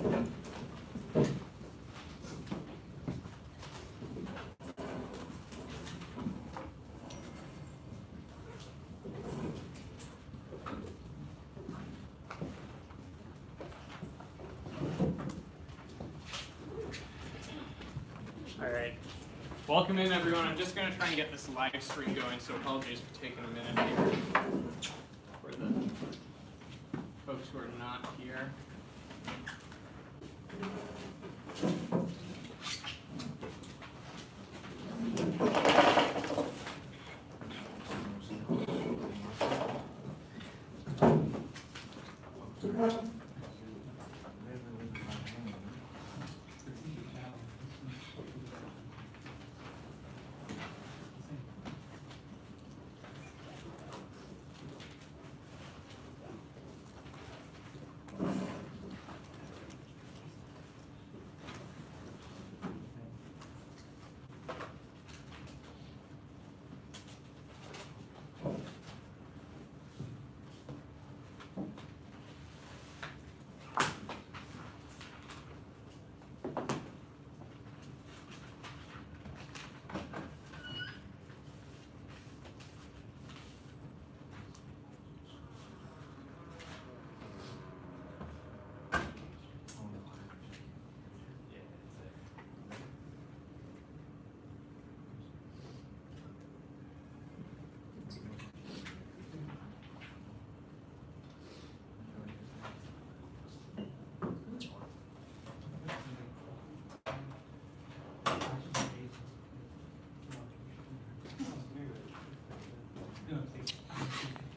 All right. Welcome in, everyone. I'm just going to try and get this live stream going, so apologies for taking a minute here for the folks who are not here.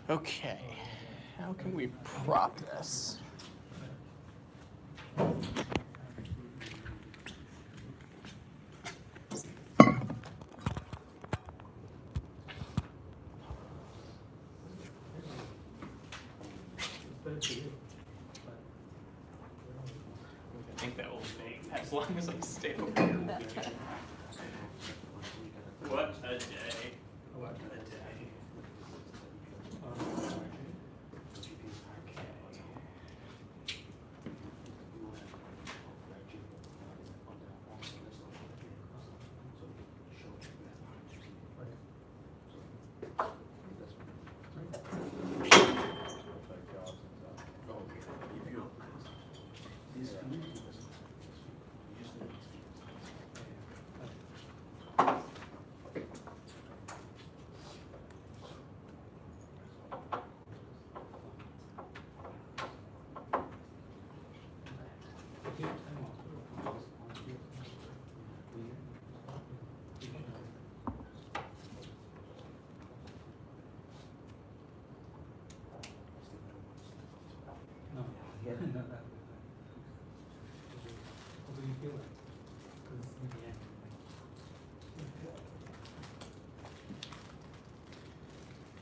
Okay, how can we prop this? I think that will stay as long as I stay over here. What a day. What a day.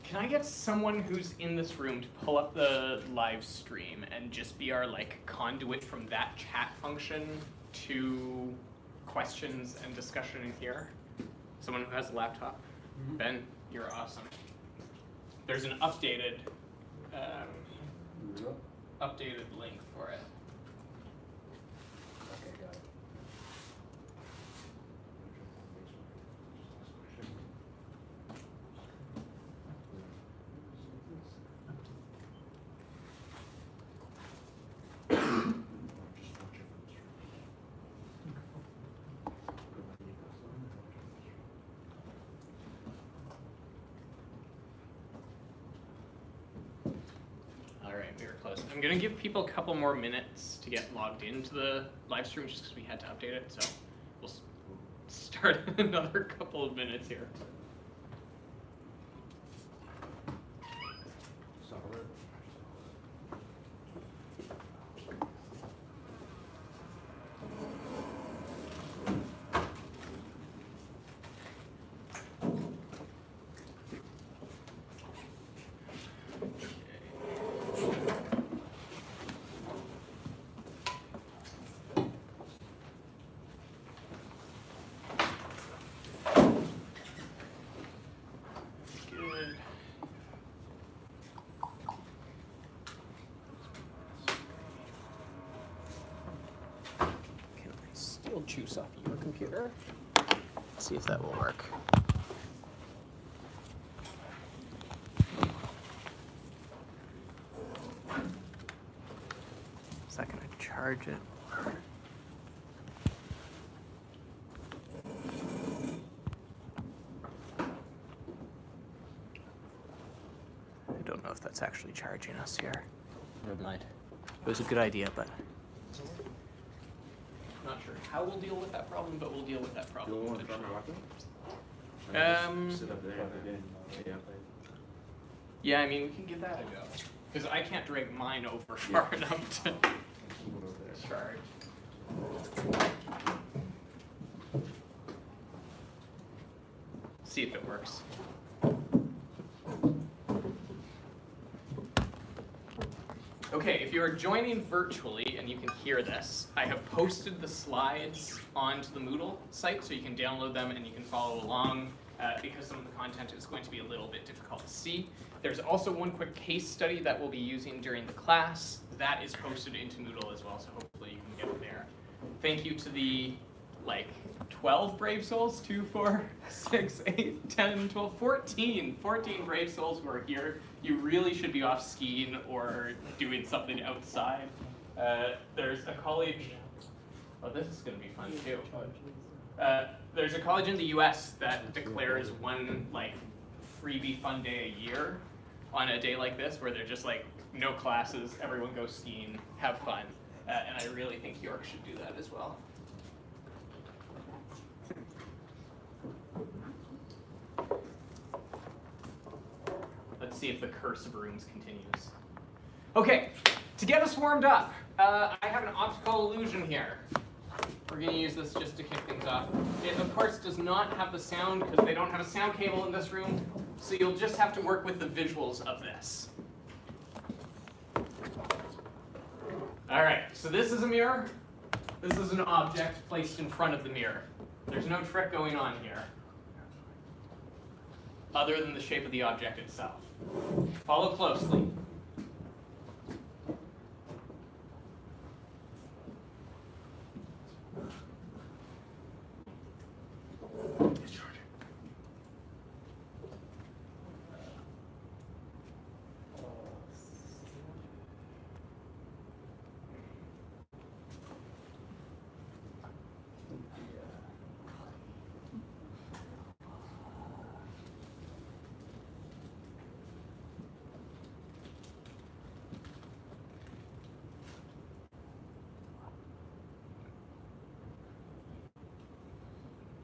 Can I get someone who's in this room to pull up the live stream and just be our like conduit from that chat function to questions and discussion in here? Someone who has a laptop? Mm-hmm. Ben, you're awesome. There's an updated link for it. Okay, got it. We were close. I'm going to give people a couple more minutes to get logged into the live stream just because we had to update it. So we'll start in another couple of minutes here. juice off your computer. Let's see if that will work. Is that going to charge it? I don't know if that's actually charging us here. Never mind. It was a good idea, but not sure how we'll deal with that problem, but we'll deal with that problem. You want to drop my weapon? Sit up there. Yeah, I mean, we can give that a go. Because I can't drag mine over far enough to charge. See if it works. Okay, if you are joining virtually and you can hear this, I have posted the slides onto the Moodle site so you can download them and you can follow along because some of the content is going to be a little bit difficult to see. There's also one quick case study that we'll be using during the class. That is posted into Moodle as well, so hopefully you can get it there. Thank you to the 12 brave souls, 2, 4, 6, 8, 10, 12, 14 brave souls who are here. You really should be off skiing or doing something outside. There's a college, oh, this is gonna be fun too. There's a college in the US that declares one freebie fun day a year on a day like this where they're just no classes, everyone goes skiing, have fun. And I really think York should do that as well. Let's see if the curse of rooms continues. Okay, to get us warmed up, I have an optical illusion here. We're going to use this just to kick things off. It, of course, does not have the sound because they don't have a sound cable in this room, so you'll just have to work with the visuals of this. All right, so this is a mirror. This is an object placed in front of the mirror. There's no trick going on here, other than the shape of the object itself. Follow closely.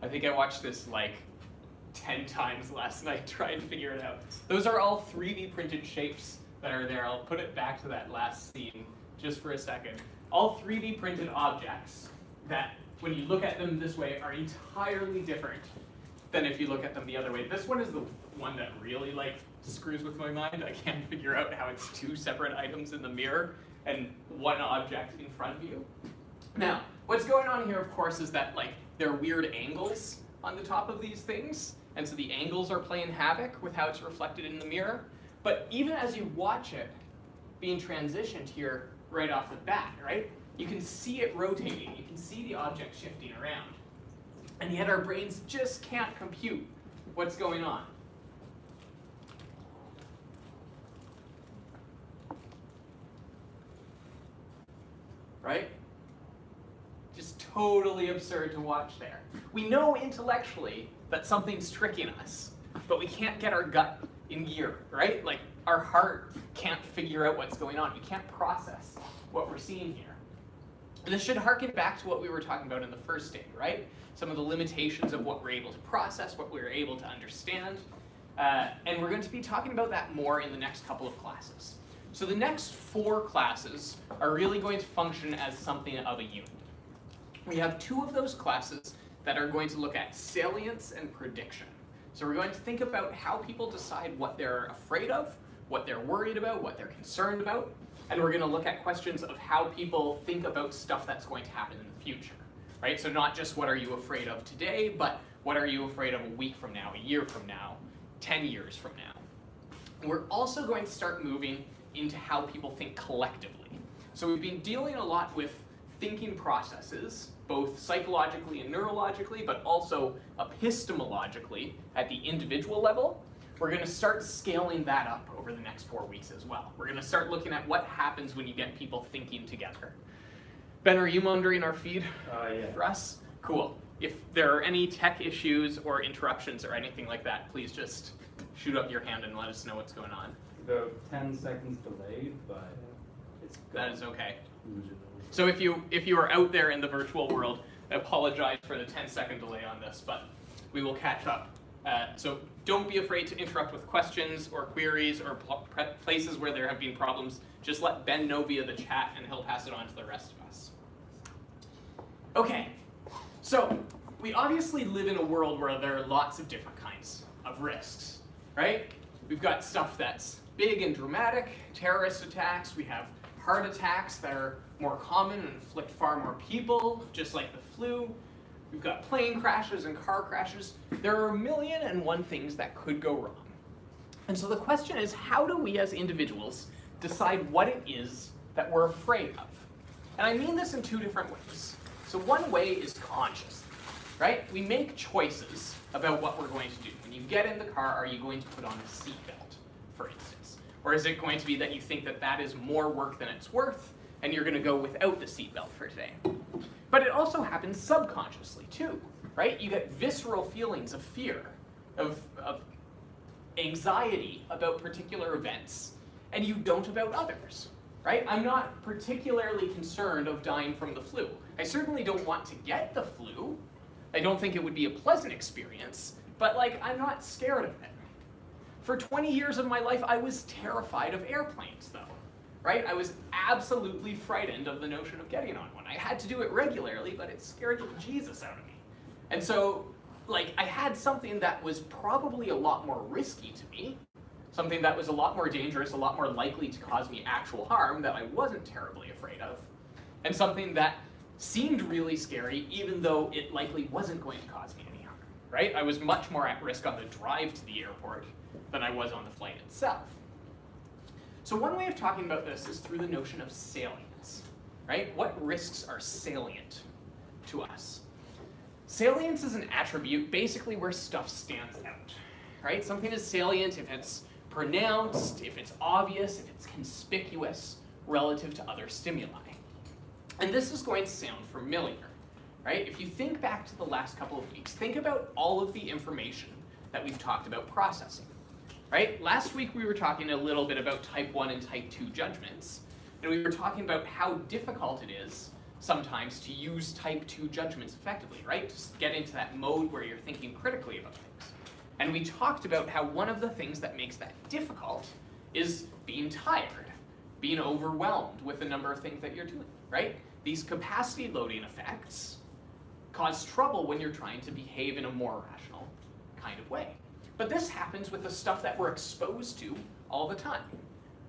I think I watched this 10 times last night trying to figure it out. Those are all 3D printed shapes that are there. I'll put it back to that last scene just for a second. All 3D printed objects that, when you look at them this way, are entirely different than if you look at them the other way. This one is the one that really screws with my mind. I can't figure out how it's 2 separate items in the mirror and one object in front of you. Now, what's going on here, of course, is that there are weird angles on the top of these things, and so the angles are playing havoc with how it's reflected in the mirror. But even as you watch it being transitioned here right off the bat, right, you can see it rotating, you can see the object shifting around, and yet our brains just can't compute what's going on. Right? Just totally absurd to watch there. We know intellectually that something's tricking us, but we can't get our gut in gear, right? Our heart can't figure out what's going on. We can't process what we're seeing here. And this should harken back to what we were talking about in the first day, right? Some of the limitations of what we're able to process, what we're able to understand. And we're going to be talking about that more in the next couple of classes. So the next 4 classes are really going to function as something of a unit. We have 2 of those classes that are going to look at salience and prediction. So we're going to think about how people decide what they're afraid of, what they're worried about, what they're concerned about, and we're going to look at questions of how people think about stuff that's going to happen in the future, right? So not just what are you afraid of today, but what are you afraid of a week from now, a year from now, 10 years from now. And we're also going to start moving into how people think collectively. So we've been dealing a lot with thinking processes, both psychologically and neurologically, but also epistemologically at the individual level, we're going to start scaling that up over the next 4 weeks as well. We're going to start looking at what happens when you get people thinking together. Ben, are you monitoring our feed Yeah. for us? Cool. If there are any tech issues or interruptions or anything like that, please just shoot up your hand and let us know what's going on. About 10 seconds delayed, but it's good. That is okay. So if you are out there in the virtual world, I apologize for the 10-second delay on this, but we will catch up. So don't be afraid to interrupt with questions or queries or places where there have been problems. Just let Ben know via the chat and he'll pass it on to the rest of us. Okay, so we obviously live in a world where there are lots of different kinds of risks, right? We've got stuff that's big and dramatic, terrorist attacks. We have heart attacks that are more common and inflict far more people, just like the flu. We've got plane crashes and car crashes. There are 1,000,001 things that could go wrong. And so the question is, how do we as individuals decide what it is that we're afraid of? And I mean this in 2 different ways. So one way is conscious, right? We make choices about what we're going to do. When you get in the car, are you going to put on a seatbelt, for instance? Or is it going to be that you think that that is more work than it's worth, and you're going to go without the seatbelt for today? But it also happens subconsciously too, right? You get visceral feelings of fear, of anxiety about particular events, and you don't about others, right? I'm not particularly concerned of dying from the flu. I certainly don't want to get the flu. I don't think it would be a pleasant experience, but I'm not scared of it. For 20 years of my life, I was terrified of airplanes though, right? I was absolutely frightened of the notion of getting on one. I had to do it regularly, but it scared the Jesus out of me. And so, I had something that was probably a lot more risky to me, something that was a lot more dangerous, a lot more likely to cause me actual harm that I wasn't terribly afraid of, and something that seemed really scary even though it likely wasn't going to cause me any harm, right? I was much more at risk on the drive to the airport than I was on the flight itself. So one way of talking about this is through the notion of salience, right? What risks are salient to us? Salience is an attribute basically where stuff stands out, right? Something is salient if it's pronounced, if it's obvious, if it's conspicuous relative to other stimuli. And this is going to sound familiar, right? If you think back to the last couple of weeks, think about all of the information that we've talked about processing, right? Last week we were talking a little bit about type 1 and type 2 judgments, and we were talking about how difficult it is sometimes to use type 2 judgments effectively, right? To get into that mode where you're thinking critically about things. And we talked about how one of the things that makes that difficult is being tired, being overwhelmed with the number of things that you're doing, right? These capacity loading effects cause trouble when you're trying to behave in a more rational kind of way. But this happens with the stuff that we're exposed to all the time,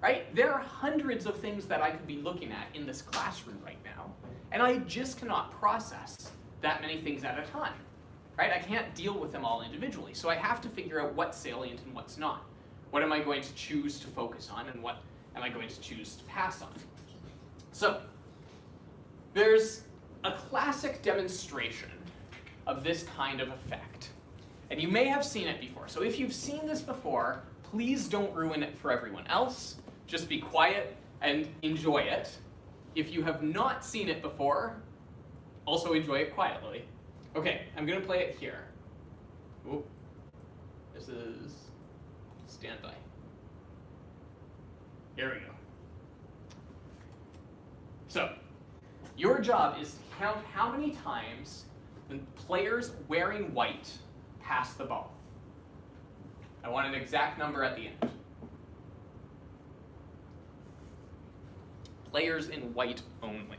right? There are hundreds of things that I could be looking at in this classroom right now, and I just cannot process that many things at a time, right? I can't deal with them all individually, so I have to figure out what's salient and what's not. What am I going to choose to focus on, and what am I going to choose to pass on? So, there's a classic demonstration of this kind of effect, and you may have seen it before. So if you've seen this before, please don't ruin it for everyone else. Just be quiet and enjoy it. If you have not seen it before, also enjoy it quietly. Okay, I'm going to play it here. Ooh. This is standby. Here we go. So, your job is to count how many times the players wearing white pass the ball. I want an exact number at the end. Players in white only.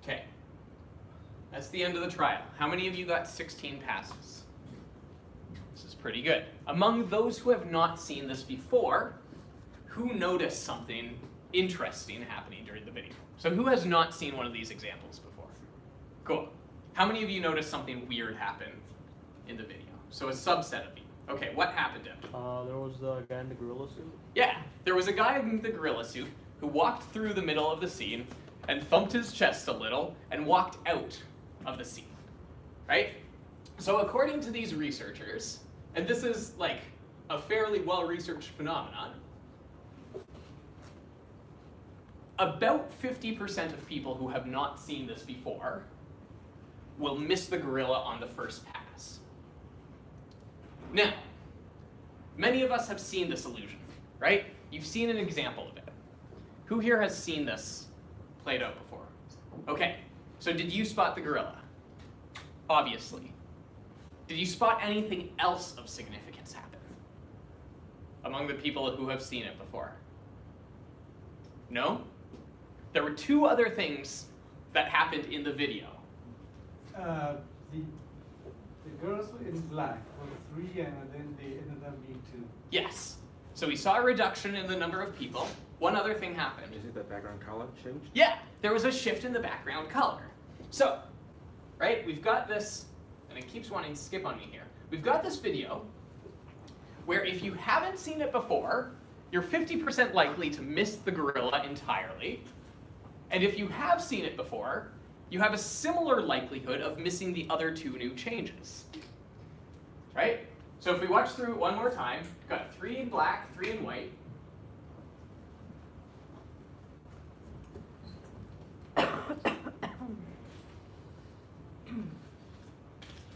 Okay, that's the end of the trial. How many of you got 16 passes? This is pretty good. Among those who have not seen this before, who noticed something interesting happening during the video? So who has not seen one of these examples before? Cool. How many of you noticed something weird happen in the video? So a subset of you. Okay, what happened to him? There was the guy in the gorilla suit. Yeah, there was a guy in the gorilla suit who walked through the middle of the scene and thumped his chest a little and walked out of the scene, right? So according to these researchers, and this is like a fairly well-researched phenomenon, about 50% of people who have not seen this before will miss the gorilla on the first pass. Now, many of us have seen this illusion, right? You've seen an example of it. Who here has seen this played out before? Okay, so did you spot the gorilla? Obviously. Did you spot anything else of significance happen among the people who have seen it before? No? There were two other things that happened in the video. The girls in black were 3 and then they ended up being 2. Yes. So we saw a reduction in the number of people. One other thing happened. Is it the background color changed? Yeah, there was a shift in the background color. So, right, we've got this, and it keeps wanting to skip on me here. We've got this video where if you haven't seen it before, you're 50% likely to miss the gorilla entirely. And if you have seen it before, you have a similar likelihood of missing the other 2 new changes. Right? So if we watch through it one more time, we've got 3 in black, 3 in white.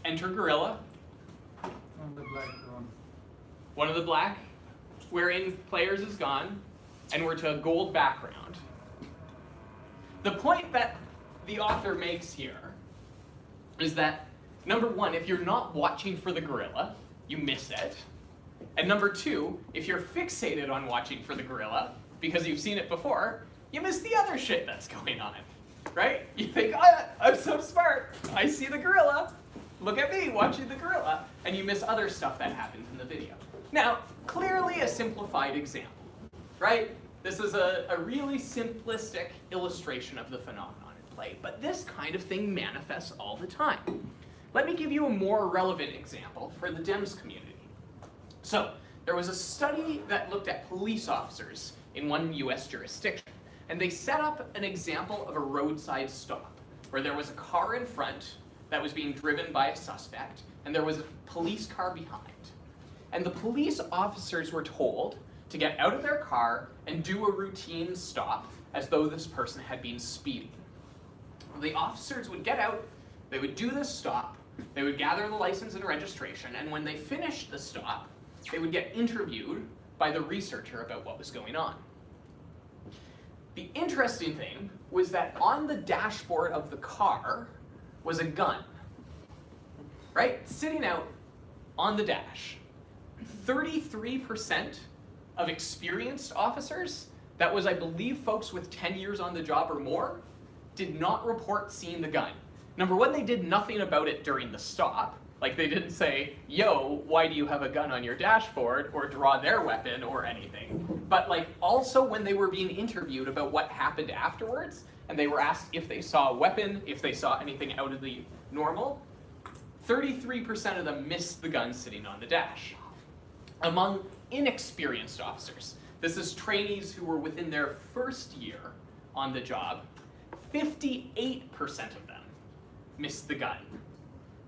Enter gorilla. On the black one. One of the black, wherein players is gone, and we're to a gold background. The point that the author makes here is that, number 1, if you're not watching for the gorilla, you miss it. And number 2, if you're fixated on watching for the gorilla because you've seen it before, you miss the other shit that's going on. Right? You think, oh, I'm so smart. I see the gorilla. Look at me watching the gorilla. And you miss other stuff that happens in the video. Now, clearly a simplified example, right? This is a really simplistic illustration of the phenomenon at play, but this kind of thing manifests all the time. Let me give you a more relevant example for the DEMS community. So, there was a study that looked at police officers in one US jurisdiction, and they set up an example of a roadside stop, where there was a car in front that was being driven by a suspect, and there was a police car behind. And the police officers were told to get out of their car and do a routine stop as though this person had been speeding. The officers would get out, they would do this stop, they would gather the license and registration, and when they finished the stop, they would get interviewed by the researcher about what was going on. The interesting thing was that on the dashboard of the car was a gun, right? Sitting out on the dash. 33% of experienced officers, that was, I believe, folks with 10 years on the job or more, did not report seeing the gun. Number 1, they did nothing about it during the stop. Like, they didn't say, yo, why do you have a gun on your dashboard, or draw their weapon, or anything. But, like, also when they were being interviewed about what happened afterwards, and they were asked if they saw a weapon, if they saw anything out of the normal, 33% of them missed the gun sitting on the dash. Among inexperienced officers, this is trainees who were within their first year on the job, 58% of them missed the gun.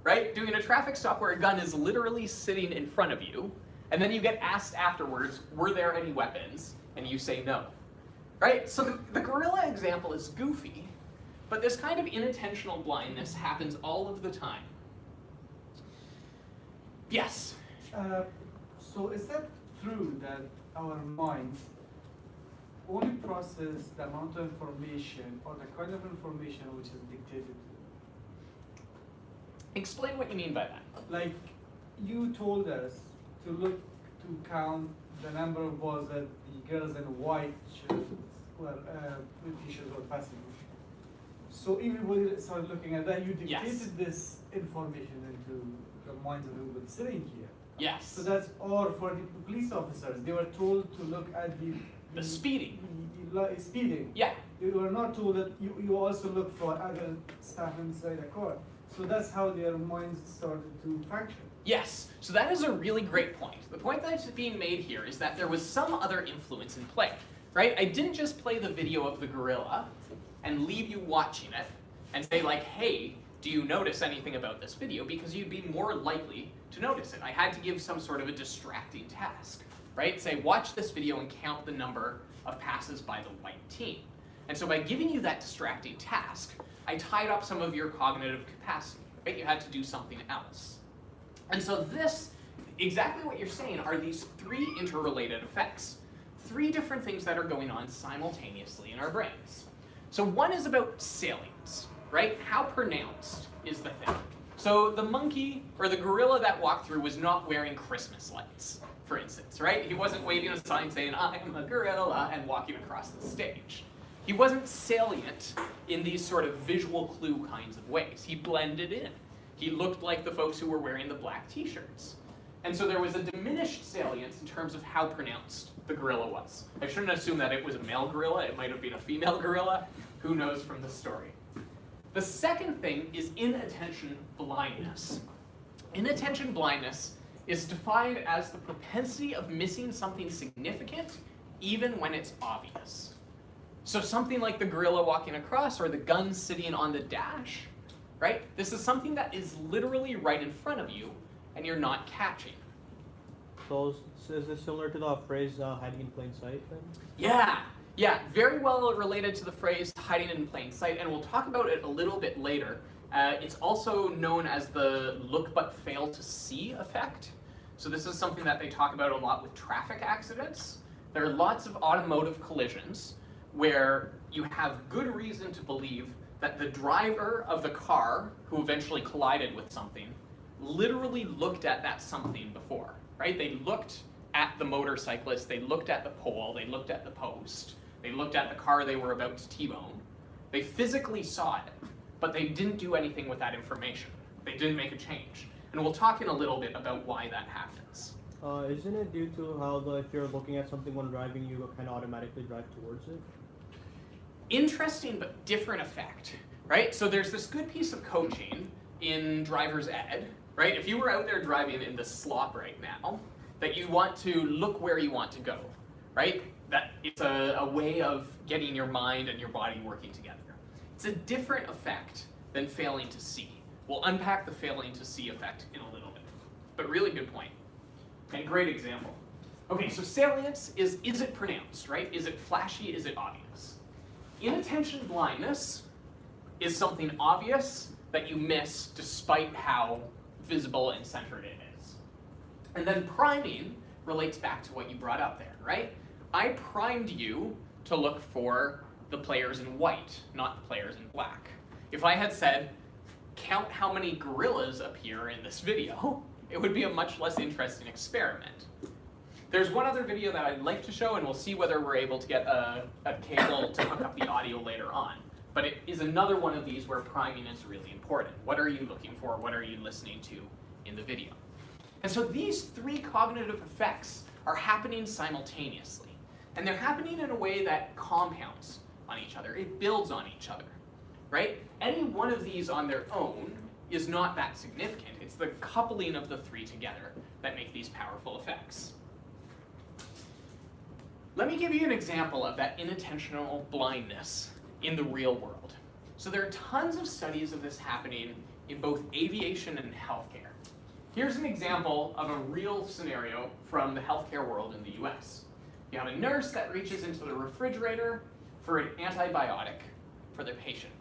Right? Doing a traffic stop where a gun is literally sitting in front of you, and then you get asked afterwards, were there any weapons? And you say no. Right? So the gorilla example is goofy, but this kind of unintentional blindness happens all of the time. Yes? So is that true that our minds only process the amount of information or the kind of information which is dictated to them? Explain what you mean by that. Like, you told us to look to count the number of balls that the girls in white shirts were, with t-shirts were passing. So even when you started looking at that, you dictated this information into the minds of everybody sitting here. Yes. So that's, or for the police officers, they were told to look at the The speeding. Speeding. Yeah. You were not told that you also look for other stuff inside the car. So that's how their minds started to function. Yes, so that is a really great point. The point that's being made here is that there was some other influence in play, right? I didn't just play the video of the gorilla and leave you watching it and say like, hey, do you notice anything about this video? Because you'd be more likely to notice it. I had to give some sort of a distracting task, right? Say, watch this video and count the number of passes by the white team. And so by giving you that distracting task, I tied up some of your cognitive capacity, right? You had to do something else. And so this, exactly what you're saying, are these three interrelated effects. Three different things that are going on simultaneously in our brains. So one is about salience, right? How pronounced is the thing? So the monkey, or the gorilla that walked through was not wearing Christmas lights, for instance, right? He wasn't waving a sign saying, I am a gorilla, and walking across the stage. He wasn't salient in these sort of visual clue kinds of ways. He blended in. He looked like the folks who were wearing the black t-shirts. And so there was a diminished salience in terms of how pronounced the gorilla was. I shouldn't assume that it was a male gorilla. It might have been a female gorilla. Who knows from the story? The second thing is inattention blindness. Inattention blindness is defined as the propensity of missing something significant even when it's obvious. So something like the gorilla walking across or the gun sitting on the dash, right? This is something that is literally right in front of you and you're not catching. So is this similar to the phrase hiding in plain sight then? Yeah, very well related to the phrase hiding in plain sight, and we'll talk about it a little bit later. It's also known as the look but fail to see effect. So this is something that they talk about a lot with traffic accidents. There are lots of automotive collisions where you have good reason to believe that the driver of the car who eventually collided with something literally looked at that something before, right? They looked at the motorcyclist, they looked at the pole, they looked at the post, they looked at the car they were about to T-bone. They physically saw it, but they didn't do anything with that information. They didn't make a change. And we'll talk in a little bit about why that happens. Isn't it due to how if you're looking at something when driving, you kind of automatically drive towards it? Interesting but different effect, right? So there's this good piece of coaching in driver's ed, right? If you were out there driving in the slop right now, that you want to look where you want to go, right? That it's a way of getting your mind and your body working together. It's a different effect than failing to see. We'll unpack the failing to see effect in a little bit, but really good point. Okay, great example. Okay, so salience is it pronounced, right? Is it flashy, is it obvious? Inattention blindness is something obvious that you miss despite how visible and centered it is. And then priming relates back to what you brought up there, right? I primed you to look for the players in white, not the players in black. If I had said, count how many gorillas appear in this video, it would be a much less interesting experiment. There's one other video that I'd like to show, and we'll see whether we're able to get a cable to hook up the audio later on. But it is another one of these where priming is really important. What are you looking for? What are you listening to in the video? And so these three cognitive effects are happening simultaneously. And they're happening in a way that compounds on each other. It builds on each other, right? Any one of these on their own is not that significant. It's the coupling of the three together that make these powerful effects. Let me give you an example of that inattentional blindness in the real world. So there are tons of studies of this happening in both aviation and healthcare. Here's an example of a real scenario from the healthcare world in the US. You have a nurse that reaches into the refrigerator for an antibiotic for their patient,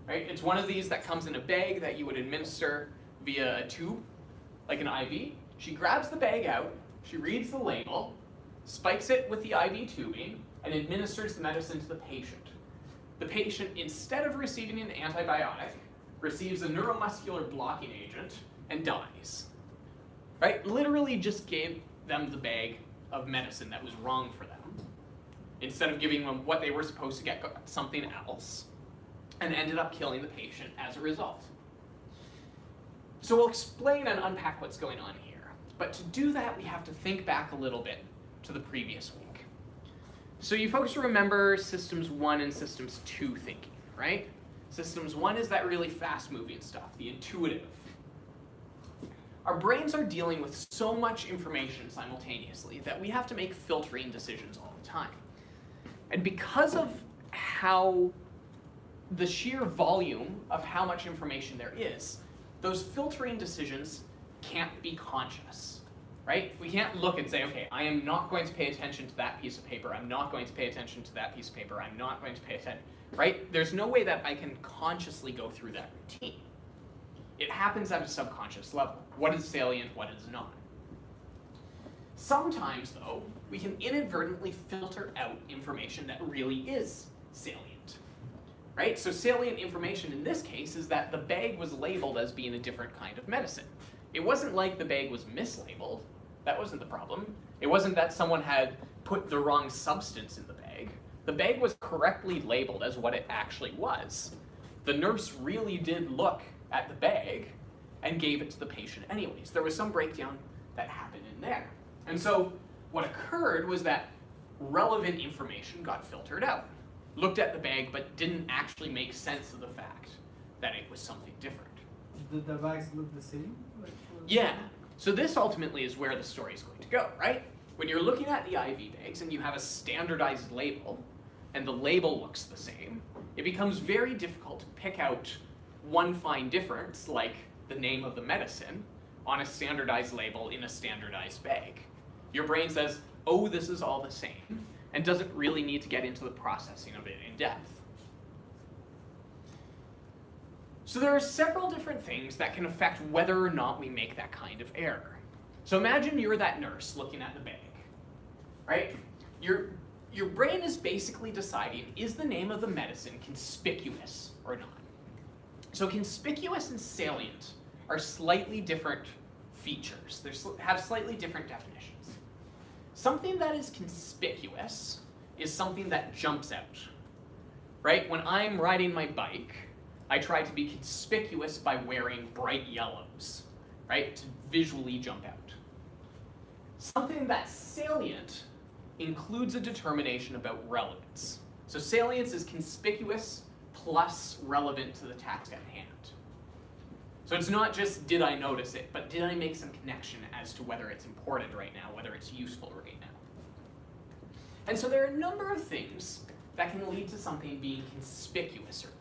right? It's one of these that comes in a bag that you would administer via a tube, like an IV. She grabs the bag out, she reads the label, spikes it with the IV tubing, and administers the medicine to the patient. The patient, instead of receiving an antibiotic, receives a neuromuscular blocking agent and dies. Right? Literally just gave them the bag of medicine that was wrong for them, instead of giving them what they were supposed to get, got something else, and ended up killing the patient as a result. So we'll explain and unpack what's going on here. But to do that, we have to think back a little bit to the previous week. So you folks remember Systems 1 and Systems 2 thinking, right? Systems 1 is that really fast-moving stuff, the intuitive. Our brains are dealing with so much information simultaneously that we have to make filtering decisions all the time. And because of how the sheer volume of how much information there is, those filtering decisions can't be conscious, right? We can't look and say, okay, I am not going to pay attention to that piece of paper. I'm not going to pay attention to that piece of paper. I'm not going to pay attention, right? There's no way that I can consciously go through that routine. It happens at a subconscious level. What is salient, what is not? Sometimes, though, we can inadvertently filter out information that really is salient, right? So salient information in this case is that the bag was labeled as being a different kind of medicine. It wasn't like the bag was mislabeled. That wasn't the problem. It wasn't that someone had put the wrong substance in the bag. The bag was correctly labeled as what it actually was. The nurse really did look at the bag and gave it to the patient anyways. There was some breakdown that happened in there. And so what occurred was that relevant information got filtered out. Looked at the bag but didn't actually make sense of the fact that it was something different. Did the bags look the same? Yeah. So this ultimately is where the story is going to go, right? When you're looking at the IV bags and you have a standardized label and the label looks the same, it becomes very difficult to pick out one fine difference, like the name of the medicine, on a standardized label in a standardized bag. Your brain says, oh, this is all the same, and doesn't really need to get into the processing of it in depth. So there are several different things that can affect whether or not we make that kind of error. So imagine you're that nurse looking at the bag, right? Your brain is basically deciding, is the name of the medicine conspicuous or not? So conspicuous and salient are slightly different features. They have slightly different definitions. Something that is conspicuous is something that jumps out, right? When I'm riding my bike, I try to be conspicuous by wearing bright yellows, right? To visually jump out. Something that's salient includes a determination about relevance. So salience is conspicuous plus relevant to the task at hand. So it's not just did I notice it, but did I make some connection as to whether it's important right now, whether it's useful right now. And so there are a number of things that can lead to something being conspicuous or not.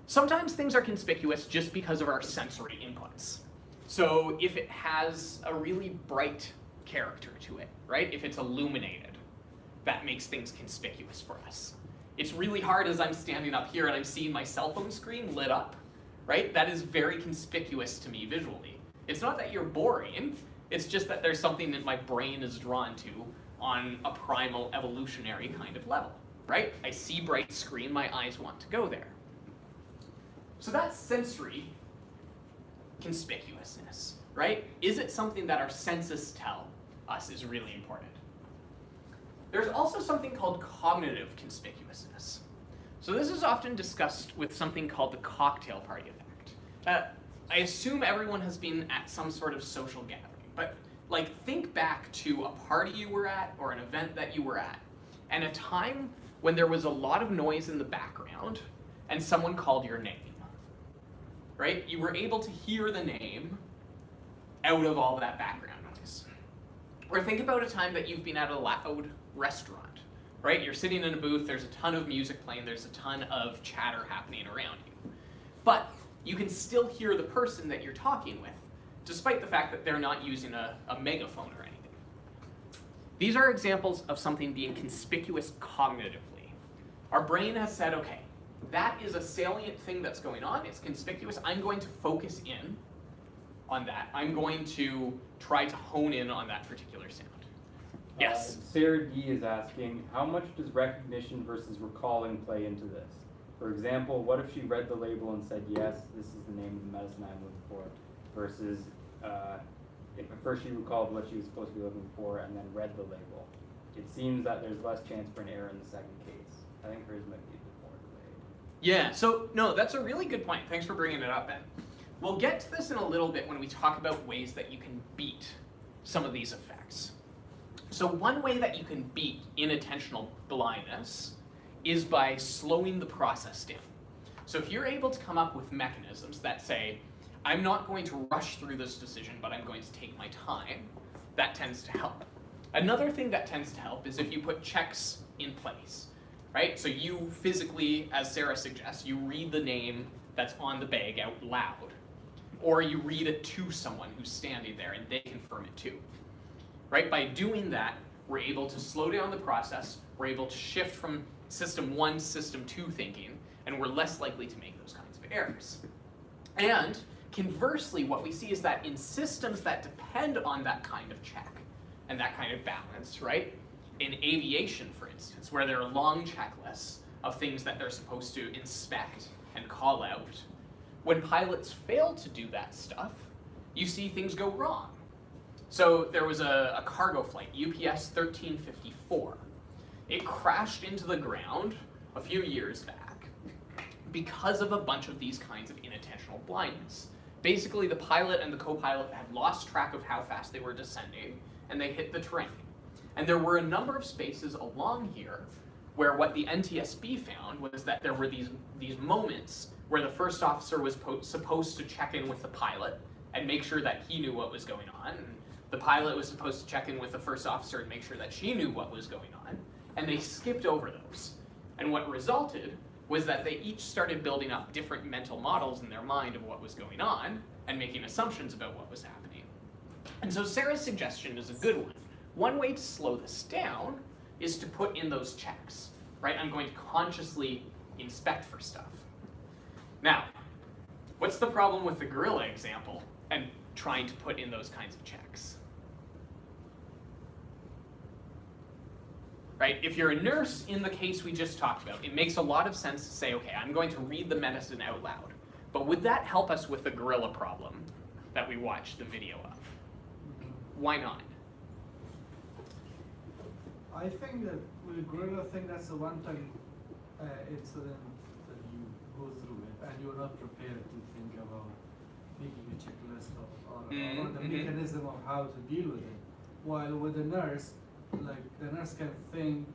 Sometimes things are conspicuous just because of our sensory inputs. So if it has a really bright character to it, right? If it's illuminated, that makes things conspicuous for us. It's really hard as I'm standing up here and I'm seeing my cell phone screen lit up, right? That is very conspicuous to me visually. It's not that you're boring, it's just that there's something that my brain is drawn to on a primal evolutionary kind of level, right? I see bright screen, my eyes want to go there. So that's sensory conspicuousness, right? Is it something that our senses tell us is really important? There's also something called cognitive conspicuousness. So this is often discussed with something called the cocktail party effect. I assume everyone has been at some sort of social gathering, but like think back to a party you were at or an event that you were at, and a time when there was a lot of noise in the background and someone called your name, right? You were able to hear the name out of all that background noise. Or think about a time that you've been at a loud restaurant, right? You're sitting in a booth, there's a ton of music playing, there's a ton of chatter happening around you. But you can still hear the person that you're talking with, despite the fact that they're not using a megaphone or anything. These are examples of something being conspicuous cognitively. Our brain has said, okay, that is a salient thing that's going on, it's conspicuous, I'm going to focus in on that. I'm going to try to hone in on that particular sound. Yes? Sarah D is asking, how much does recognition versus recalling play into this? For example, what if she read the label and said, yes, this is the name of the medicine I'm looking for, versus if at first she recalled what she was supposed to be looking for and then read the label. It seems that there's less chance for an error in the second case. I think hers might be a bit more delayed. Yeah, so no, that's a really good point. Thanks for bringing it up, Ben. We'll get to this in a little bit when we talk about ways that you can beat some of these effects. So one way that you can beat inattentional blindness is by slowing the process down. So if you're able to come up with mechanisms that say, I'm not going to rush through this decision, but I'm going to take my time, that tends to help. Another thing that tends to help is if you put checks in place, right? So you physically, as Sarah suggests, you read the name that's on the bag out loud, or you read it to someone who's standing there and they confirm it too, right? By doing that, we're able to slow down the process, we're able to shift from system 1, system 2 thinking, and we're less likely to make those kinds of errors. And conversely, what we see is that in systems that depend on that kind of check and that kind of balance, right? In aviation, for instance, where there are long checklists of things that they're supposed to inspect and call out, when pilots fail to do that stuff, you see things go wrong. So there was a cargo flight, UPS 1354. It crashed into the ground a few years back because of a bunch of these kinds of inattentional blindness. Basically, the pilot and the co-pilot had lost track of how fast they were descending, and they hit the terrain. And there were a number of spaces along here where what the NTSB found was that there were these moments where the first officer was supposed to check in with the pilot and make sure that he knew what was going on. And the pilot was supposed to check in with the first officer and make sure that she knew what was going on. And they skipped over those. And what resulted was that they each started building up different mental models in their mind of what was going on and making assumptions about what was happening. And so Sarah's suggestion is a good one. One way to slow this down is to put in those checks, right? I'm going to consciously inspect for stuff. Now, what's the problem with the gorilla example and trying to put in those kinds of checks? Right? If you're a nurse in the case we just talked about, it makes a lot of sense to say, okay, I'm going to read the medicine out loud. But would that help us with the gorilla problem that we watched the video of? Why not? I think that with the gorilla thing, that's the one-time incident that you go through it, and you're not prepared to think about making a checklist or the mechanism of how to deal with it. While with a nurse, like the nurse can think,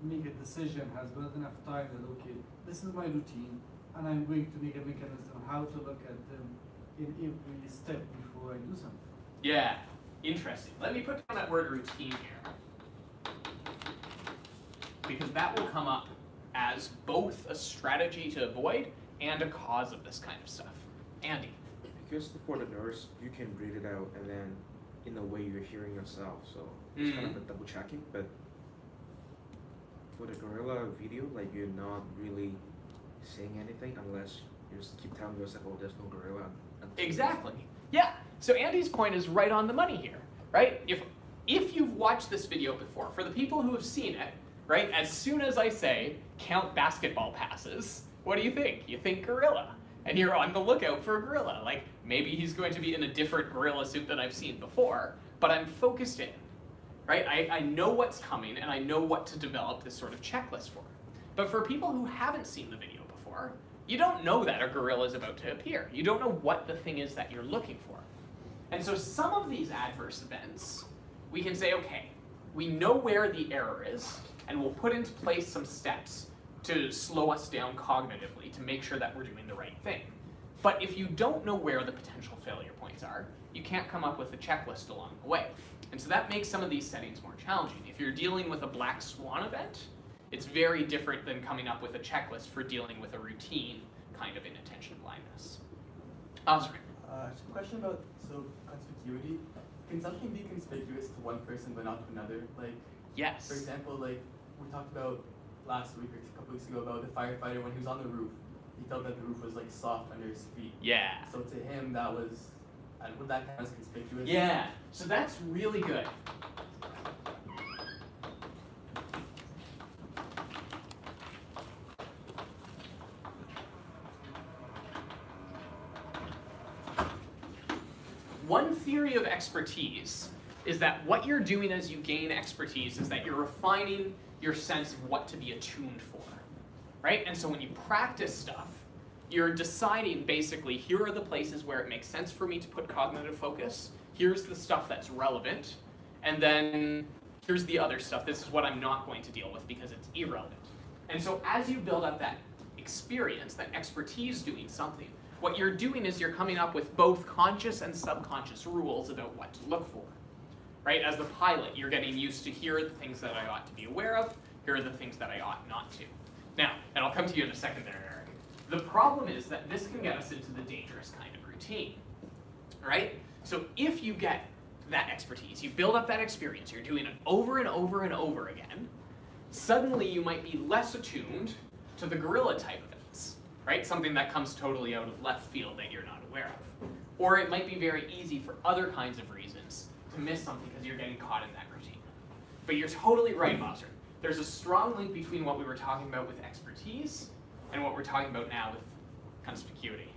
make a decision, has got enough time that, okay, this is my routine, and I'm going to make a mechanism how to look at them in every step before I do something. Yeah, interesting. Let me put down that word routine here, because that will come up as both a strategy to avoid and a cause of this kind of stuff. Andy. Because for the nurse, you can read it out and then in a way you're hearing yourself, so it's kind of a double checking, but for the gorilla video, like you're not really saying anything unless you just keep telling yourself, oh, there's no gorilla. Exactly. Yeah. So Andy's point is right on the money here, right? If you've watched this video before, for the people who have seen it, right, as soon as I say count basketball passes, what do you think? You think gorilla. And you're on the lookout for a gorilla. Like, maybe he's going to be in a different gorilla suit than I've seen before, but I'm focused in, right? I know what's coming and I know what to develop this sort of checklist for. But for people who haven't seen the video before, you don't know that a gorilla is about to appear. You don't know what the thing is that you're looking for. And so some of these adverse events, we can say, okay, we know where the error is, and we'll put into place some steps to slow us down cognitively to make sure that we're doing the right thing. But if you don't know where the potential failure points are, you can't come up with a checklist along the way. And so that makes some of these settings more challenging. If you're dealing with a black swan event, it's very different than coming up with a checklist for dealing with a routine kind of inattention blindness. Osrin. Question about conspicuity. Can something be conspicuous to one person but not to another? Like, Yes. for example, like we talked about last week or a couple weeks ago about the firefighter when he was on the roof. He felt that the roof was like soft under his feet. Yeah. So to him, that was, would that count as conspicuous? Yeah. So that's really good. One theory of expertise is that what you're doing as you gain expertise is that you're refining your sense of what to be attuned for, right? And so when you practice stuff, you're deciding basically, here are the places where it makes sense for me to put cognitive focus, here's the stuff that's relevant, and then here's the other stuff. This is what I'm not going to deal with because it's irrelevant. And so as you build up that experience, that expertise doing something, what you're doing is you're coming up with both conscious and subconscious rules about what to look for. Right? As the pilot, you're getting used to here are the things that I ought to be aware of, here are the things that I ought not to. Now, and I'll come to you in a second there, Eric. The problem is that this can get us into the dangerous kind of routine. Right? So if you get that expertise, you build up that experience, you're doing it over and over and over again, suddenly you might be less attuned to the gorilla type events, right? Something that comes totally out of left field that you're not aware of. Or it might be very easy for other kinds of reasons to miss something because you're getting caught in that routine. But you're totally right, Foster. There's a strong link between what we were talking about with expertise and what we're talking about now with conspicuity.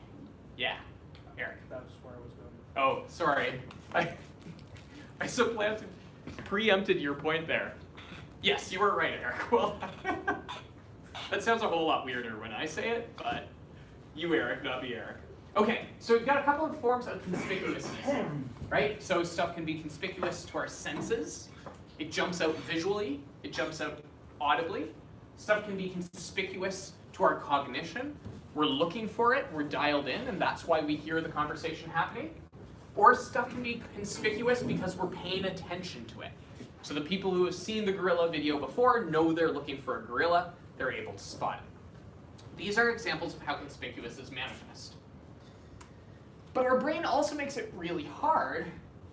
Yeah, Eric. That's where I was going. Oh, sorry. I preempted your point there. Yes, you were right, Eric. Well, that sounds a whole lot weirder when I say it, but you, Eric, not me, Eric. Okay, so we've got a couple of forms of conspicuousness, right? So stuff can be conspicuous to our senses. It jumps out visually. It jumps out audibly. Stuff can be conspicuous to our cognition. We're looking for it. We're dialed in, and that's why we hear the conversation happening. Or stuff can be conspicuous because we're paying attention to it. So the people who have seen the gorilla video before know they're looking for a gorilla. They're able to spot it. These are examples of how conspicuous is manifest. But our brain also makes it really hard,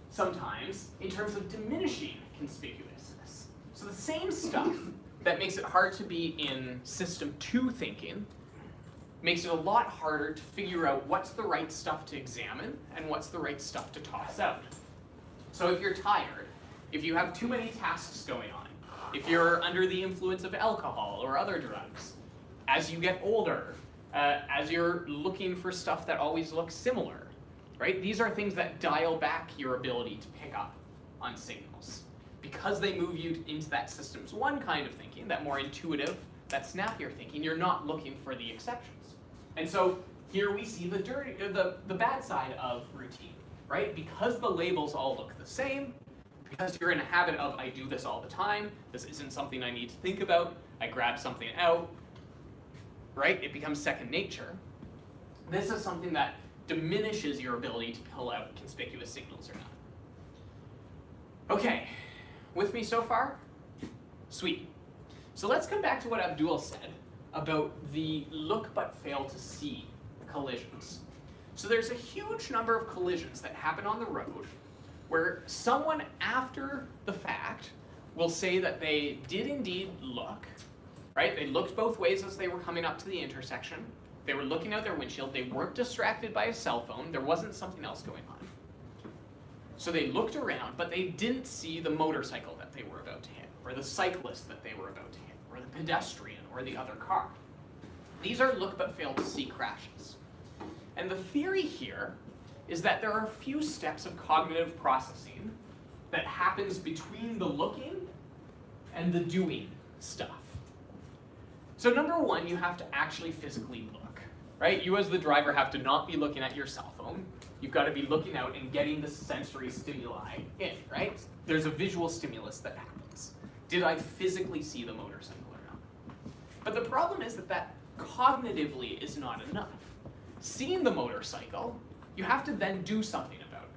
sometimes, in terms of diminishing conspicuousness. So the same stuff that makes it hard to be in system 2 thinking makes it a lot harder to figure out what's the right stuff to examine and what's the right stuff to toss out. So if you're tired, if you have too many tasks going on, if you're under the influence of alcohol or other drugs, as you get older, as you're looking for stuff that always looks similar, right? These are things that dial back your ability to pick up on signals. Because they move you into that systems 1 kind of thinking, that more intuitive, that snappier thinking, you're not looking for the exceptions. And so here we see the bad side of routine, right? Because the labels all look the same, because you're in a habit of, I do this all the time, this isn't something I need to think about, I grab something out, right? It becomes second nature. This is something that diminishes your ability to pull out conspicuous signals or not. Okay, with me so far? Sweet. So let's come back to what Abdul said about the look but fail to see collisions. So there's a huge number of collisions that happen on the road where someone after the fact will say that they did indeed look, right? They looked both ways as they were coming up to the intersection. They were looking out their windshield. They weren't distracted by a cell phone. There wasn't something else going on. So they looked around, but they didn't see the motorcycle that they were about to hit, or the cyclist that they were about to hit, or the pedestrian, or the other car. These are look but fail to see crashes. And the theory here is that there are a few steps of cognitive processing that happens between the looking and the doing stuff. So number 1, you have to actually physically look, right? You as the driver have to not be looking at your cell phone. You've got to be looking out and getting the sensory stimuli in, right? There's a visual stimulus that happens. Did I physically see the motorcycle or not? But the problem is that cognitively is not enough. Seeing the motorcycle, you have to then do something about it.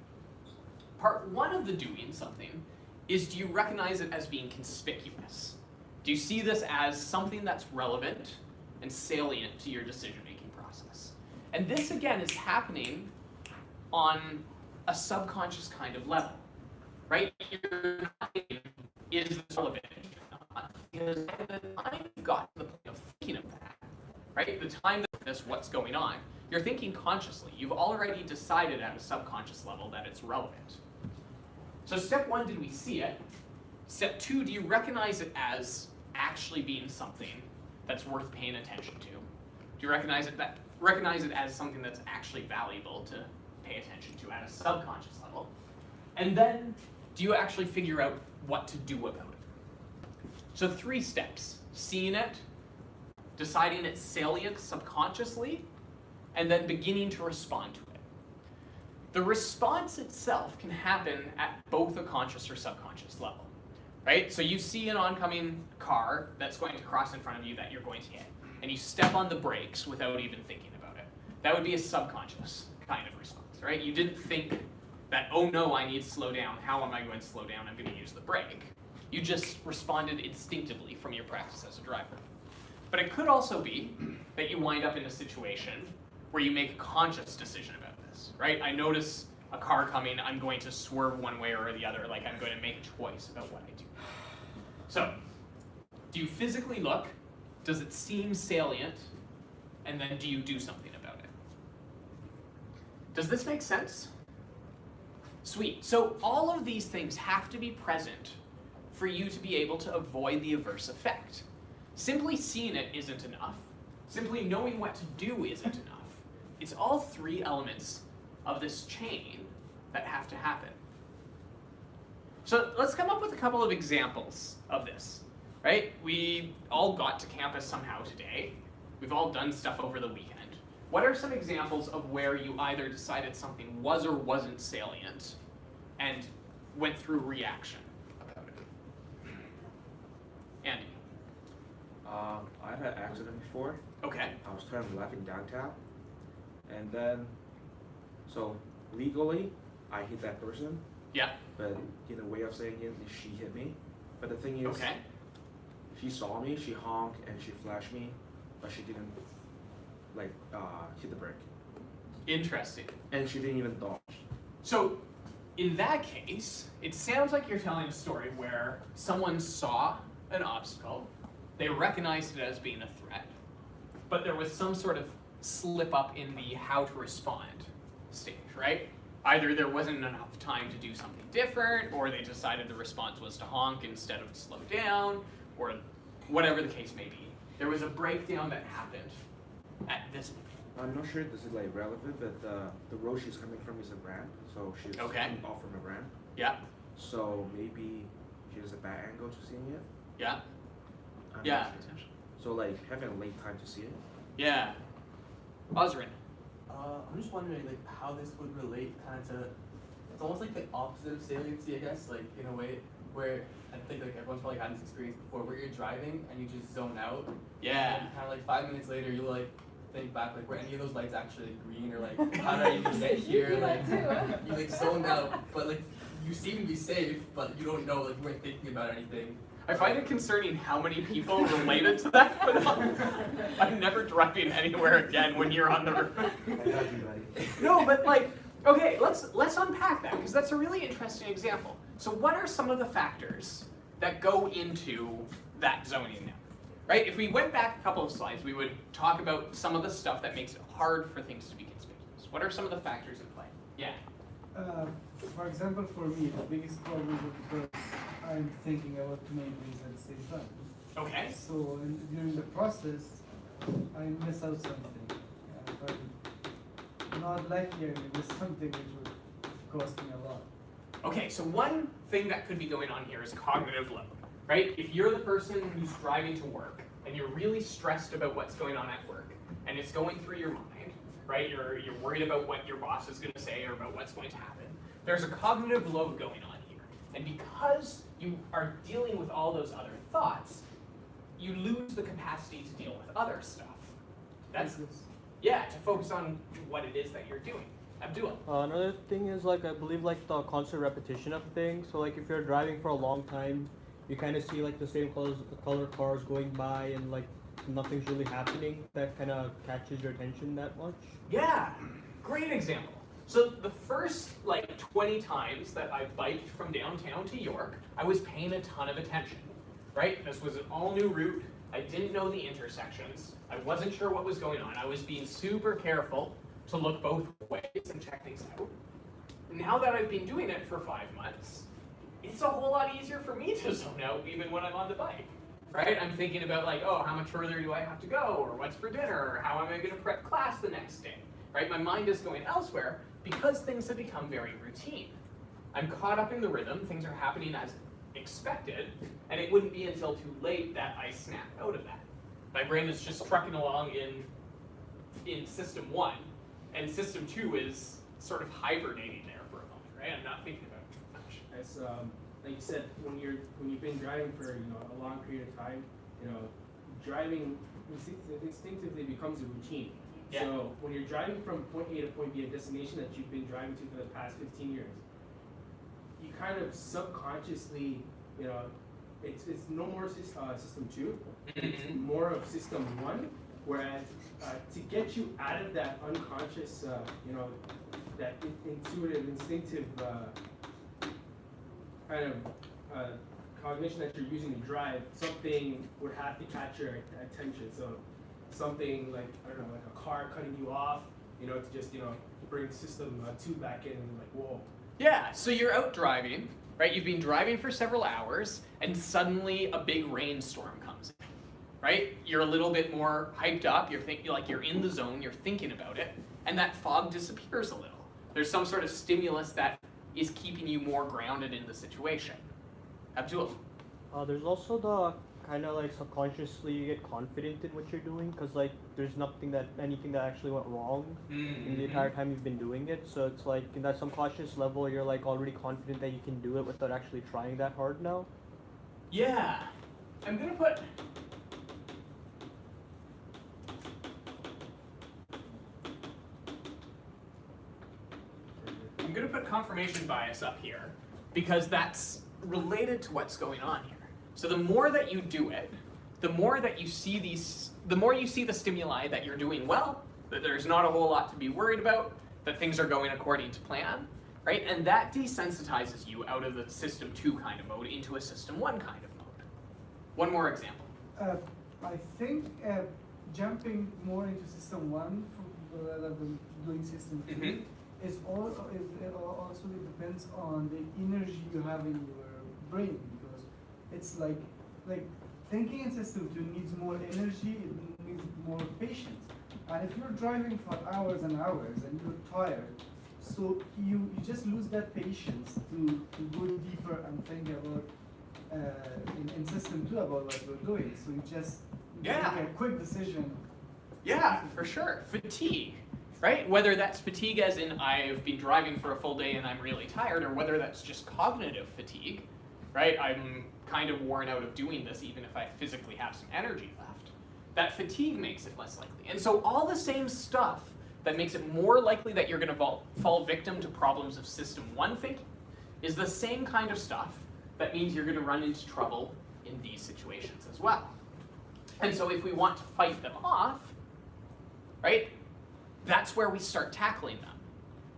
Part 1 of the doing something is, do you recognize it as being conspicuous? Do you see this as something that's relevant and salient to your decision-making process? And this, again, is happening on a subconscious kind of level, right? Your mind is relevant because by the time you've got to the point of thinking of that, right? The time that this, what's going on, you're thinking consciously. You've already decided at a subconscious level that it's relevant. So step 1, did we see it? Step 2, do you recognize it as actually being something that's worth paying attention to? Do you recognize it as something that's actually valuable to pay attention to at a subconscious level? And then, do you actually figure out what to do about it? So 3 steps: seeing it, deciding it's salient subconsciously, and then beginning to respond to it. The response itself can happen at both a conscious or subconscious level. right? So you see an oncoming car that's going to cross in front of you that you're going to hit, and you step on the brakes without even thinking about it. That would be a subconscious kind of response, right? You didn't think that, oh no, I need to slow down. How am I going to slow down? I'm going to use the brake. You just responded instinctively from your practice as a driver. But it could also be that you wind up in a situation where you make a conscious decision about this, right? I notice a car coming, I'm going to swerve one way or the other, like I'm going to make a choice about what I do. So, do you physically look? Does it seem salient? And then do you do something about it? Does this make sense? Sweet. So all of these things have to be present for you to be able to avoid the adverse effect. Simply seeing it isn't enough. Simply knowing what to do isn't enough. It's all three elements of this chain that have to happen. So let's come up with a couple of examples of this, right? We all got to campus somehow today. We've all done stuff over the weekend. What are some examples of where you either decided something was or wasn't salient and went through reaction about it? Andy? I had an accident before. Okay. I was turning left in downtown, and then, so legally, I hit that person. Yeah. But in a way of saying it, she hit me. But the thing is, Okay. she saw me, she honked, and she flashed me, but she didn't, like, hit the brake. Interesting. And she didn't even dodge. So, in that case, it sounds like you're telling a story where someone saw an obstacle, they recognized it as being a threat, but there was some sort of slip up in the how to respond stage, right? Either there wasn't enough time to do something different, or they decided the response was to honk instead of to slow down, or whatever the case may be. There was a breakdown that happened at this point. I'm not sure this is like relevant, but the road she's coming from is a ramp, so she's Okay. coming off from a ramp. Yeah, So maybe she has a bad angle to seeing it. yeah, I'm yeah, not sure. So like having a late time to see it. yeah. Osrin. I'm just wondering like how this would relate kind of to, it's almost like the opposite of saliency, I guess, like in a way where I think like everyone's probably had this experience before where you're driving and you just zone out. Yeah. And kind of like 5 minutes later you like think back like were any of those lights actually green or like how did I even get here? Like you like zoned out, but like you seem to be safe, but you don't know like you weren't thinking about anything. I find it concerning how many people related to that phenomenon. I'm never driving anywhere again when you're on the road. No, but like, okay, let's unpack that because that's a really interesting example. So what are some of the factors that go into that zoning now? Right? If we went back a couple of slides, we would talk about some of the stuff that makes it hard for things to be conspicuous. What are some of the factors in play? Yeah. For example, for me, the biggest problem is because I'm thinking about too many things at the same time. Okay. So during the process, I miss out something. And if I'm not lucky, I miss something which would cost me a lot. Okay, so one thing that could be going on here is cognitive load, right? If you're the person who's driving to work and you're really stressed about what's going on at work and it's going through your mind, right? You're worried about what your boss is going to say or about what's going to happen. There's a cognitive load going on here. And because you are dealing with all those other thoughts, you lose the capacity to deal with other stuff. That's, yeah, to focus on what it is that you're doing. Abdullah. Another thing is like I believe like the constant repetition of things. So like if you're driving for a long time, you kind of see like the same color cars going by and like nothing's really happening. That kind of catches your attention that much. Yeah, great example. So the first like 20 times that I biked from downtown to York, I was paying a ton of attention, right? This was an all new route. I didn't know the intersections. I wasn't sure what was going on. I was being super careful to look both ways and check things out. Now that I've been doing it for 5 months, it's a whole lot easier for me to zone out even when I'm on the bike, right? I'm thinking about like, oh, how much further do I have to go? Or what's for dinner? Or how am I gonna prep class the next day, right? My mind is going elsewhere because things have become very routine. I'm caught up in the rhythm, things are happening as expected, and it wouldn't be until too late that I snap out of that. My brain is just trucking along in system 1, and system 2 is sort of hibernating there for a moment, right? I'm not thinking about it much. As like you said, when you've been driving for a long period of time, driving instinctively becomes a routine. Yeah. So when you're driving from point A to point B, a destination that you've been driving to for the past 15 years, you kind of subconsciously, it's no more system 2, it's more of system 1. Whereas to get you out of that unconscious, that intuitive, instinctive kind of cognition that you're using to drive, something would have to catch your attention. So something like, I don't know, like a car cutting you off, to just, bring system 2 back in and like, whoa. Yeah, so you're out driving, right? You've been driving for several hours, and suddenly a big rainstorm comes in, right? You're a little bit more hyped up, you're in the zone, you're thinking about it, and that fog disappears a little. There's some sort of stimulus that is keeping you more grounded in the situation. Abdul. There's also the kind of like subconsciously you get confident in what you're doing because like there's anything that actually went wrong in the entire time you've been doing it. So it's like in that subconscious level you're like already confident that you can do it without actually trying that hard now. Yeah, I'm gonna put confirmation bias up here because that's related to what's going on here. So the more that you do it, the more that you see the stimuli that you're doing well, that there's not a whole lot to be worried about, that things are going according to plan, right? And that desensitizes you out of the system 2 kind of mode into a system 1 kind of mode. One more example. I think jumping more into system 1 rather than doing system 2 it also depends on the energy you have in your brain, because it's like thinking in system 2 needs more energy, it needs more patience. And if you're driving for hours and hours and you're tired, so you just lose that patience to go deeper and think about in system 2 about what you're doing. So you just make a quick decision. Yeah, for sure. Fatigue, right? Whether that's fatigue as in I've been driving for a full day and I'm really tired, or whether that's just cognitive fatigue, right? I'm kind of worn out of doing this even if I physically have some energy left. That fatigue makes it less likely. And so all the same stuff that makes it more likely that you're going to fall victim to problems of system 1 thinking is the same kind of stuff that means you're going to run into trouble in these situations as well. And so if we want to fight them off, right, that's where we start tackling them.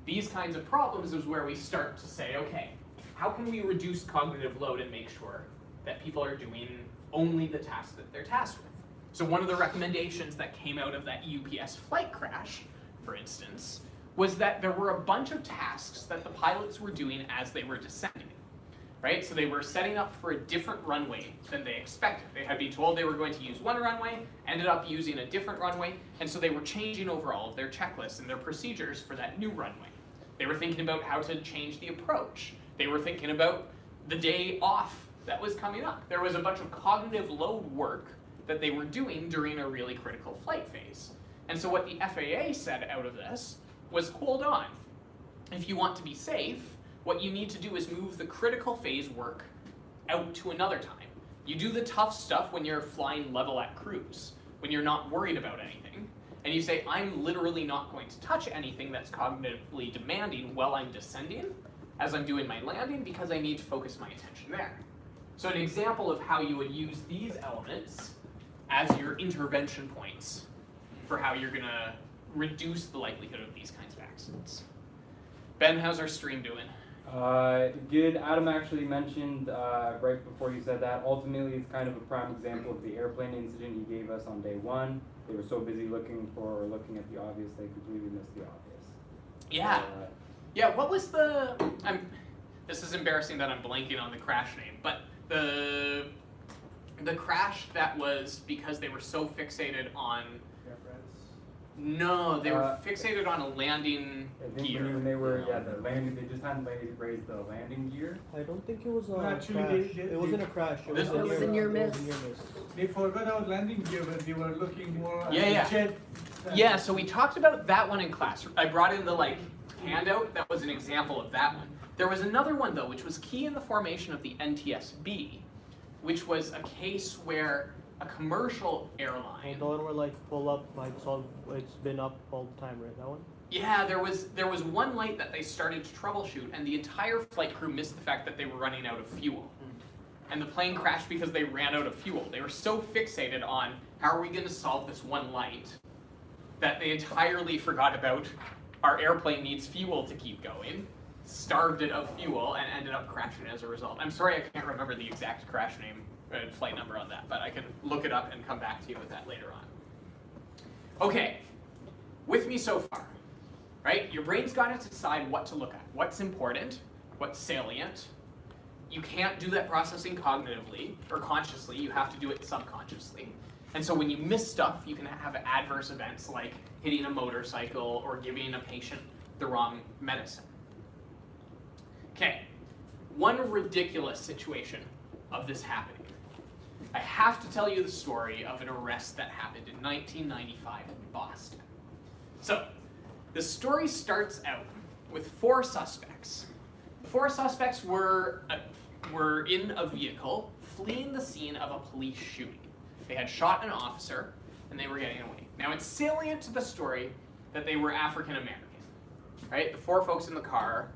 These kinds of problems is where we start to say, okay, how can we reduce cognitive load and make sure that people are doing only the tasks that they're tasked with? So one of the recommendations that came out of that UPS flight crash, for instance, was that there were a bunch of tasks that the pilots were doing as they were descending, right? So they were setting up for a different runway than they expected. They had been told they were going to use one runway, ended up using a different runway, and so they were changing over all of their checklists and their procedures for that new runway. They were thinking about how to change the approach. They were thinking about the day off that was coming up. There was a bunch of cognitive load work that they were doing during a really critical flight phase. And so what the FAA said out of this was, hold on. If you want to be safe, what you need to do is move the critical phase work out to another time. You do the tough stuff when you're flying level at cruise, when you're not worried about anything, and you say, I'm literally not going to touch anything that's cognitively demanding while I'm descending as I'm doing my landing because I need to focus my attention there. So an example of how you would use these elements as your intervention points for how you're going to reduce the likelihood of these kinds of accidents. Ben, how's our stream doing? Good. Adam actually mentioned right before you said that, ultimately it's kind of a prime example of the airplane incident he gave us on day 1. They were so busy looking at the obvious, they completely missed the obvious. Yeah. Yeah, what was the... this is embarrassing that I'm blanking on the crash name, but the crash that was because they were so fixated on... No, they were fixated on a landing gear. When they were, the landing, they just hadn't raised the landing gear. I don't think it was a Actually, crash. It wasn't a crash. It This was a near miss. They forgot our landing gear, but they were looking more at Yeah. the jet. Yeah, so we talked about that one in class. I brought in the handout that was an example of that one. There was another one though, which was key in the formation of the NTSB, which was a case where a commercial airline. The one where like pull up, like it's been up all the time, right? That one. Yeah, there was one light that they started to troubleshoot, and the entire flight crew missed the fact that they were running out of fuel. And the plane crashed because they ran out of fuel. They were so fixated on how are we going to solve this one light that they entirely forgot about our airplane needs fuel to keep going, starved it of fuel, and ended up crashing as a result. I'm sorry I can't remember the exact crash name and flight number on that, but I can look it up and come back to you with that later on. Okay, with me so far, right? Your brain's got to decide what to look at, what's important, what's salient. You can't do that processing cognitively or consciously, you have to do it subconsciously. And so when you miss stuff, you can have adverse events like hitting a motorcycle or giving a patient the wrong medicine. Okay, one ridiculous situation of this happening. I have to tell you the story of an arrest that happened in 1995 in Boston. So, the story starts out with 4 suspects. The 4 suspects were in a vehicle fleeing the scene of a police shooting. They had shot an officer and they were getting away. Now it's salient to the story that they were African American, right? The 4 folks in the car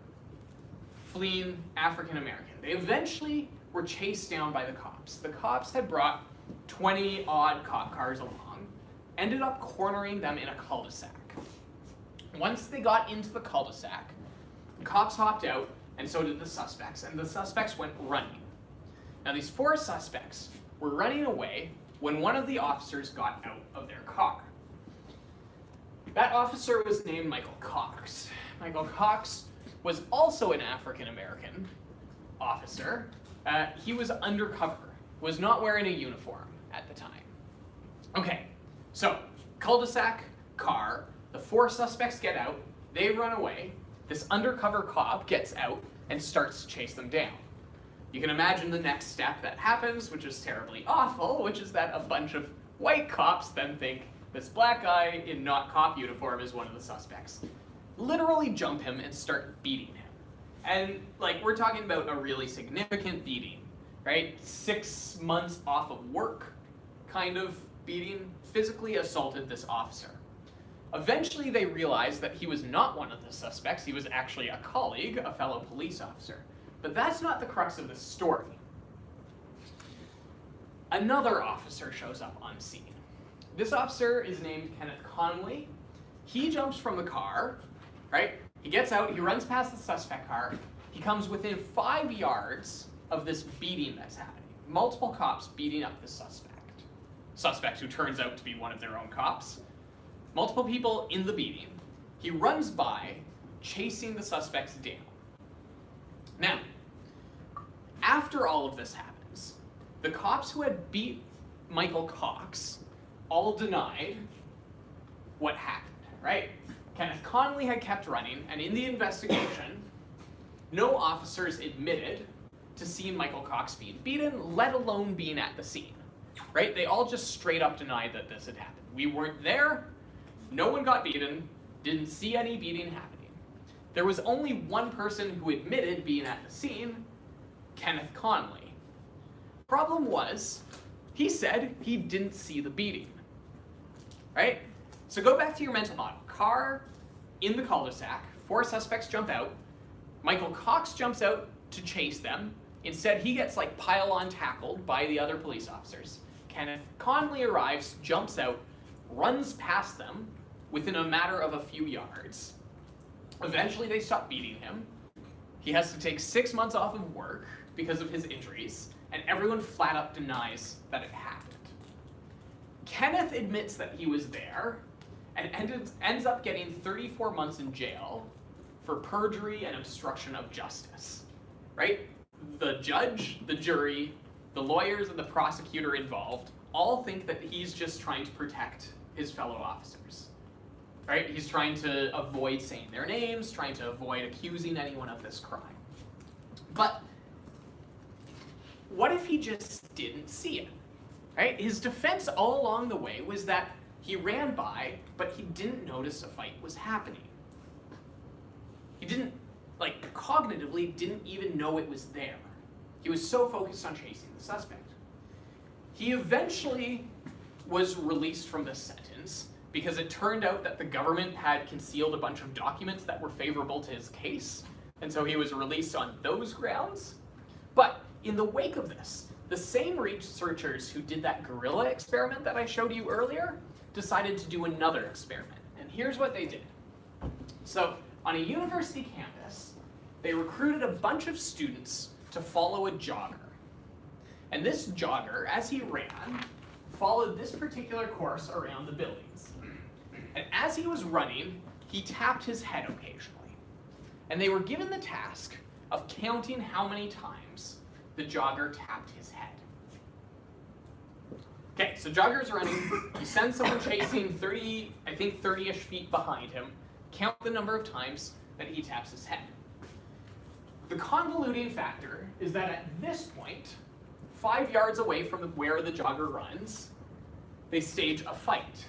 fleeing African American. They eventually were chased down by the cops. The cops had brought 20 odd cop cars along, ended up cornering them in a cul-de-sac. Once they got into the cul-de-sac, the cops hopped out, and so did the suspects, and the suspects went running. Now these 4 suspects were running away when one of the officers got out of their car. That officer was named Michael Cox. Michael Cox was also an African American officer. He was undercover, was not wearing a uniform at the time. Okay, so cul-de-sac, car, the 4 suspects get out, they run away, this undercover cop gets out and starts to chase them down. You can imagine the next step that happens, which is terribly awful, which is that a bunch of white cops then think this black guy in not cop uniform is one of the suspects. Literally jump him and start beating him. And like, we're talking about a really significant beating, right? 6 months off of work kind of beating, physically assaulted this officer. Eventually they realized that he was not one of the suspects, he was actually a colleague, a fellow police officer. But that's not the crux of the story. Another officer shows up on scene. This officer is named Kenneth Conley. He jumps from the car, right? He gets out, he runs past the suspect car, he comes within 5 yards of this beating that's happening. Multiple cops beating up the suspect who turns out to be one of their own cops. Multiple people in the beating. He runs by, chasing the suspects down. Now, after all of this happens, the cops who had beat Michael Cox all denied what happened, right? Kenneth Conley had kept running, and in the investigation, no officers admitted to seeing Michael Cox being beaten, let alone being at the scene, right? They all just straight up denied that this had happened. We weren't there, no one got beaten, didn't see any beating happening. There was only one person who admitted being at the scene, Kenneth Conley. Problem was, he said he didn't see the beating, right? So go back to your mental model. Car in the cul-de-sac, 4 suspects jump out, Michael Cox jumps out to chase them. Instead, he gets like pile-on tackled by the other police officers. Kenneth Conley arrives, jumps out, runs past them within a matter of a few yards. Eventually, they stop beating him. He has to take 6 months off of work because of his injuries, and everyone flat out denies that it happened. Kenneth admits that he was there and ends up getting 34 months in jail for perjury and obstruction of justice, right? The judge, the jury, the lawyers, and the prosecutor involved all think that he's just trying to protect his fellow officers, right? He's trying to avoid saying their names, trying to avoid accusing anyone of this crime. But what if he just didn't see it, right? His defense all along the way was that he ran by, but he didn't notice a fight was happening. He didn't, like, cognitively didn't even know it was there. He was so focused on chasing the suspect. He eventually was released from this sentence because it turned out that the government had concealed a bunch of documents that were favorable to his case, and so he was released on those grounds. But in the wake of this, the same researchers who did that gorilla experiment that I showed you earlier decided to do another experiment. And here's what they did. So on a university campus, they recruited a bunch of students to follow a jogger. And this jogger, as he ran, followed this particular course around the buildings. And as he was running, he tapped his head occasionally. And they were given the task of counting how many times the jogger tapped his head. Okay, so jogger's running, he sends someone chasing 30-ish feet behind him, count the number of times that he taps his head. The convoluting factor is that at this point, 5 yards away from where the jogger runs, they stage a fight.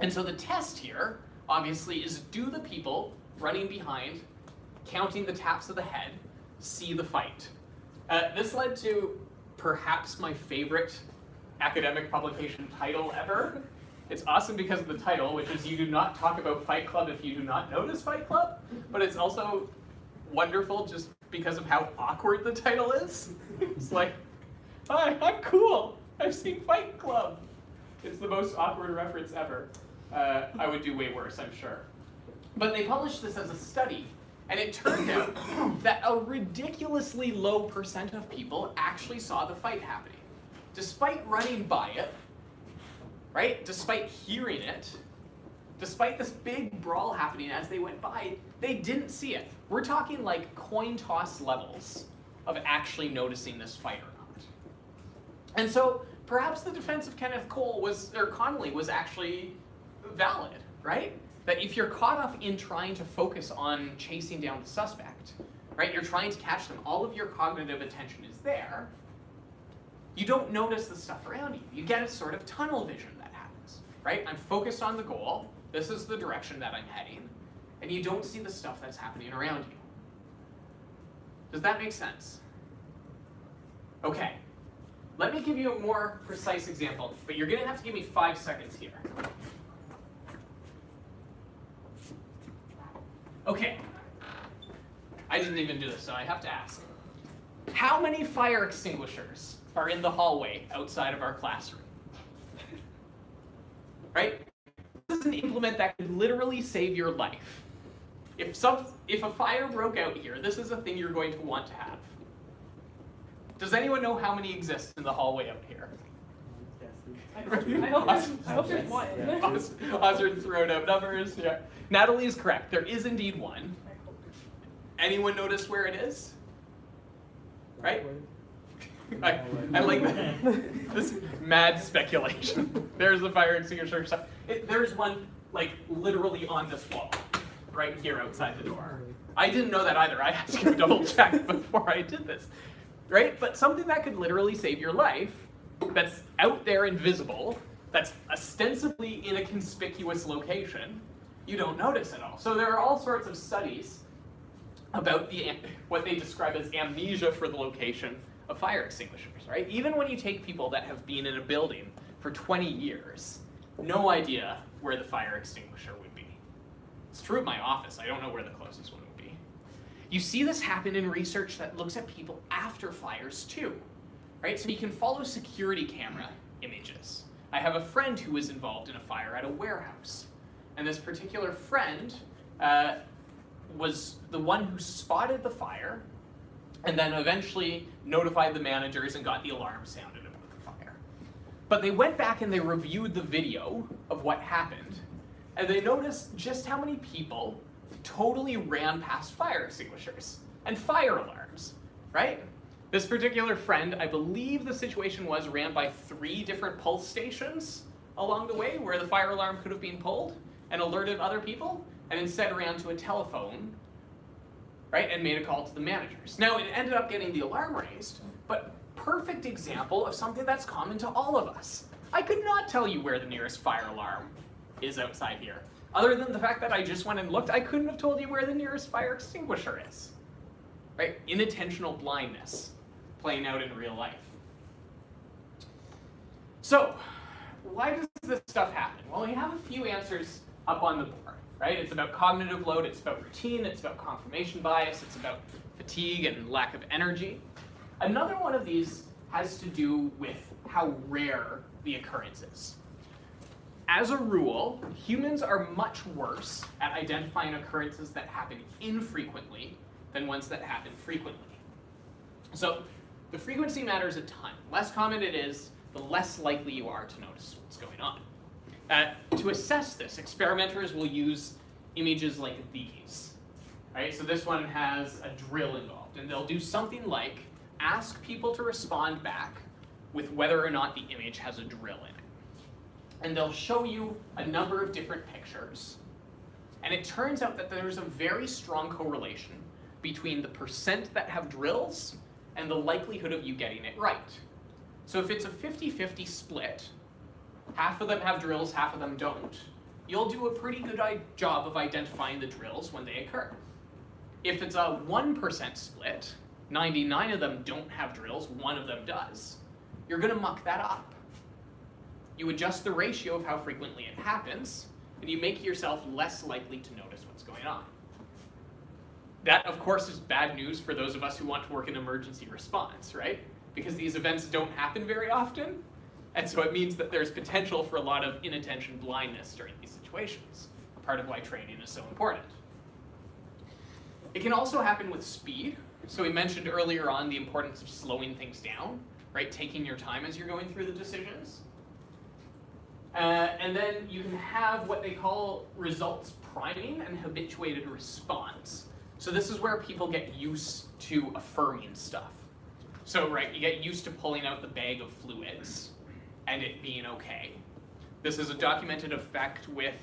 And so the test here, obviously, is do the people running behind, counting the taps of the head, see the fight? This led to perhaps my favorite academic publication title ever. It's awesome because of the title, which is You Do Not Talk About Fight Club If You Do Not Notice Fight Club, but it's also wonderful just because of how awkward the title is. It's like, hi, I'm cool. I've seen Fight Club. It's the most awkward reference ever. I would do way worse, I'm sure. But they published this as a study, and it turned out that a ridiculously low percent of people actually saw the fight happening. Despite running by it, right? Despite hearing it, despite this big brawl happening as they went by, they didn't see it. We're talking like coin toss levels of actually noticing this fight or not. And so perhaps the defense of Kenneth Connolly was actually valid, right? That if you're caught up in trying to focus on chasing down the suspect, right? You're trying to catch them, all of your cognitive attention is there. You don't notice the stuff around you. You get a sort of tunnel vision that happens, right? I'm focused on the goal. This is the direction that I'm heading. And you don't see the stuff that's happening around you. Does that make sense? Okay. Let me give you a more precise example, but you're going to have to give me 5 seconds here. Okay. I didn't even do this, so I have to ask. How many fire extinguishers are in the hallway outside of our classroom? Right? This is an implement that could literally save your life. If a fire broke out here, this is a thing you're going to want to have. Does anyone know how many exist in the hallway out here? I hope there's one. Ozard throwing out numbers. Yeah. Natalie is correct. There is indeed one. Anyone notice where it is? Right? I like that. This mad speculation. There's the fire extinguisher. There's one like literally on this wall, right here outside the door. I didn't know that either. I had to go double check before I did this. Right? But something that could literally save your life, that's out there invisible, that's ostensibly in a conspicuous location, you don't notice at all. So there are all sorts of studies about what they describe as amnesia for the location of fire extinguishers, right? Even when you take people that have been in a building for 20 years, no idea where the fire extinguisher would be. It's true at my office. I don't know where the closest one would be. You see this happen in research that looks at people after fires too, right? So you can follow security camera images. I have a friend who was involved in a fire at a warehouse, and this particular friend was the one who spotted the fire and then eventually notified the managers and got the alarm sounded about the fire. But they went back and they reviewed the video of what happened, and they noticed just how many people totally ran past fire extinguishers and fire alarms, right? This particular friend, I believe the situation was ran by 3 different pulse stations along the way where the fire alarm could have been pulled and alerted other people, and instead ran to a telephone, right, and made a call to the managers. Now, it ended up getting the alarm raised, but perfect example of something that's common to all of us. I could not tell you where the nearest fire alarm is outside here. Other than the fact that I just went and looked, I couldn't have told you where the nearest fire extinguisher is. Right? Inattentional blindness playing out in real life. So, why does this stuff happen? Well, we have a few answers up on the board, right? It's about cognitive load, it's about routine, it's about confirmation bias, it's about fatigue and lack of energy. Another one of these has to do with how rare the occurrence is. As a rule, humans are much worse at identifying occurrences that happen infrequently than ones that happen frequently. So the frequency matters a ton. Less common it is, the less likely you are to notice what's going on. To assess this, experimenters will use images like these. Right? So this one has a drill involved, and they'll do something like ask people to respond back with whether or not the image has a drill in it. And they'll show you a number of different pictures. And it turns out that there's a very strong correlation between the percent that have drills and the likelihood of you getting it right. So if it's a 50-50 split, half of them have drills, half of them don't, you'll do a pretty good job of identifying the drills when they occur. If it's a 1% split, 99 of them don't have drills, 1 of them does, you're going to muck that up. You adjust the ratio of how frequently it happens, and you make yourself less likely to notice what's going on. That, of course, is bad news for those of us who want to work in emergency response, right? Because these events don't happen very often, and so it means that there's potential for a lot of inattention blindness during these situations, part of why training is so important. It can also happen with speed. So we mentioned earlier on the importance of slowing things down, right? Taking your time as you're going through the decisions. And then you can have what they call results priming and habituated response. So this is where people get used to affirming stuff. So, right, you get used to pulling out the bag of fluids and it being okay. This is a documented effect with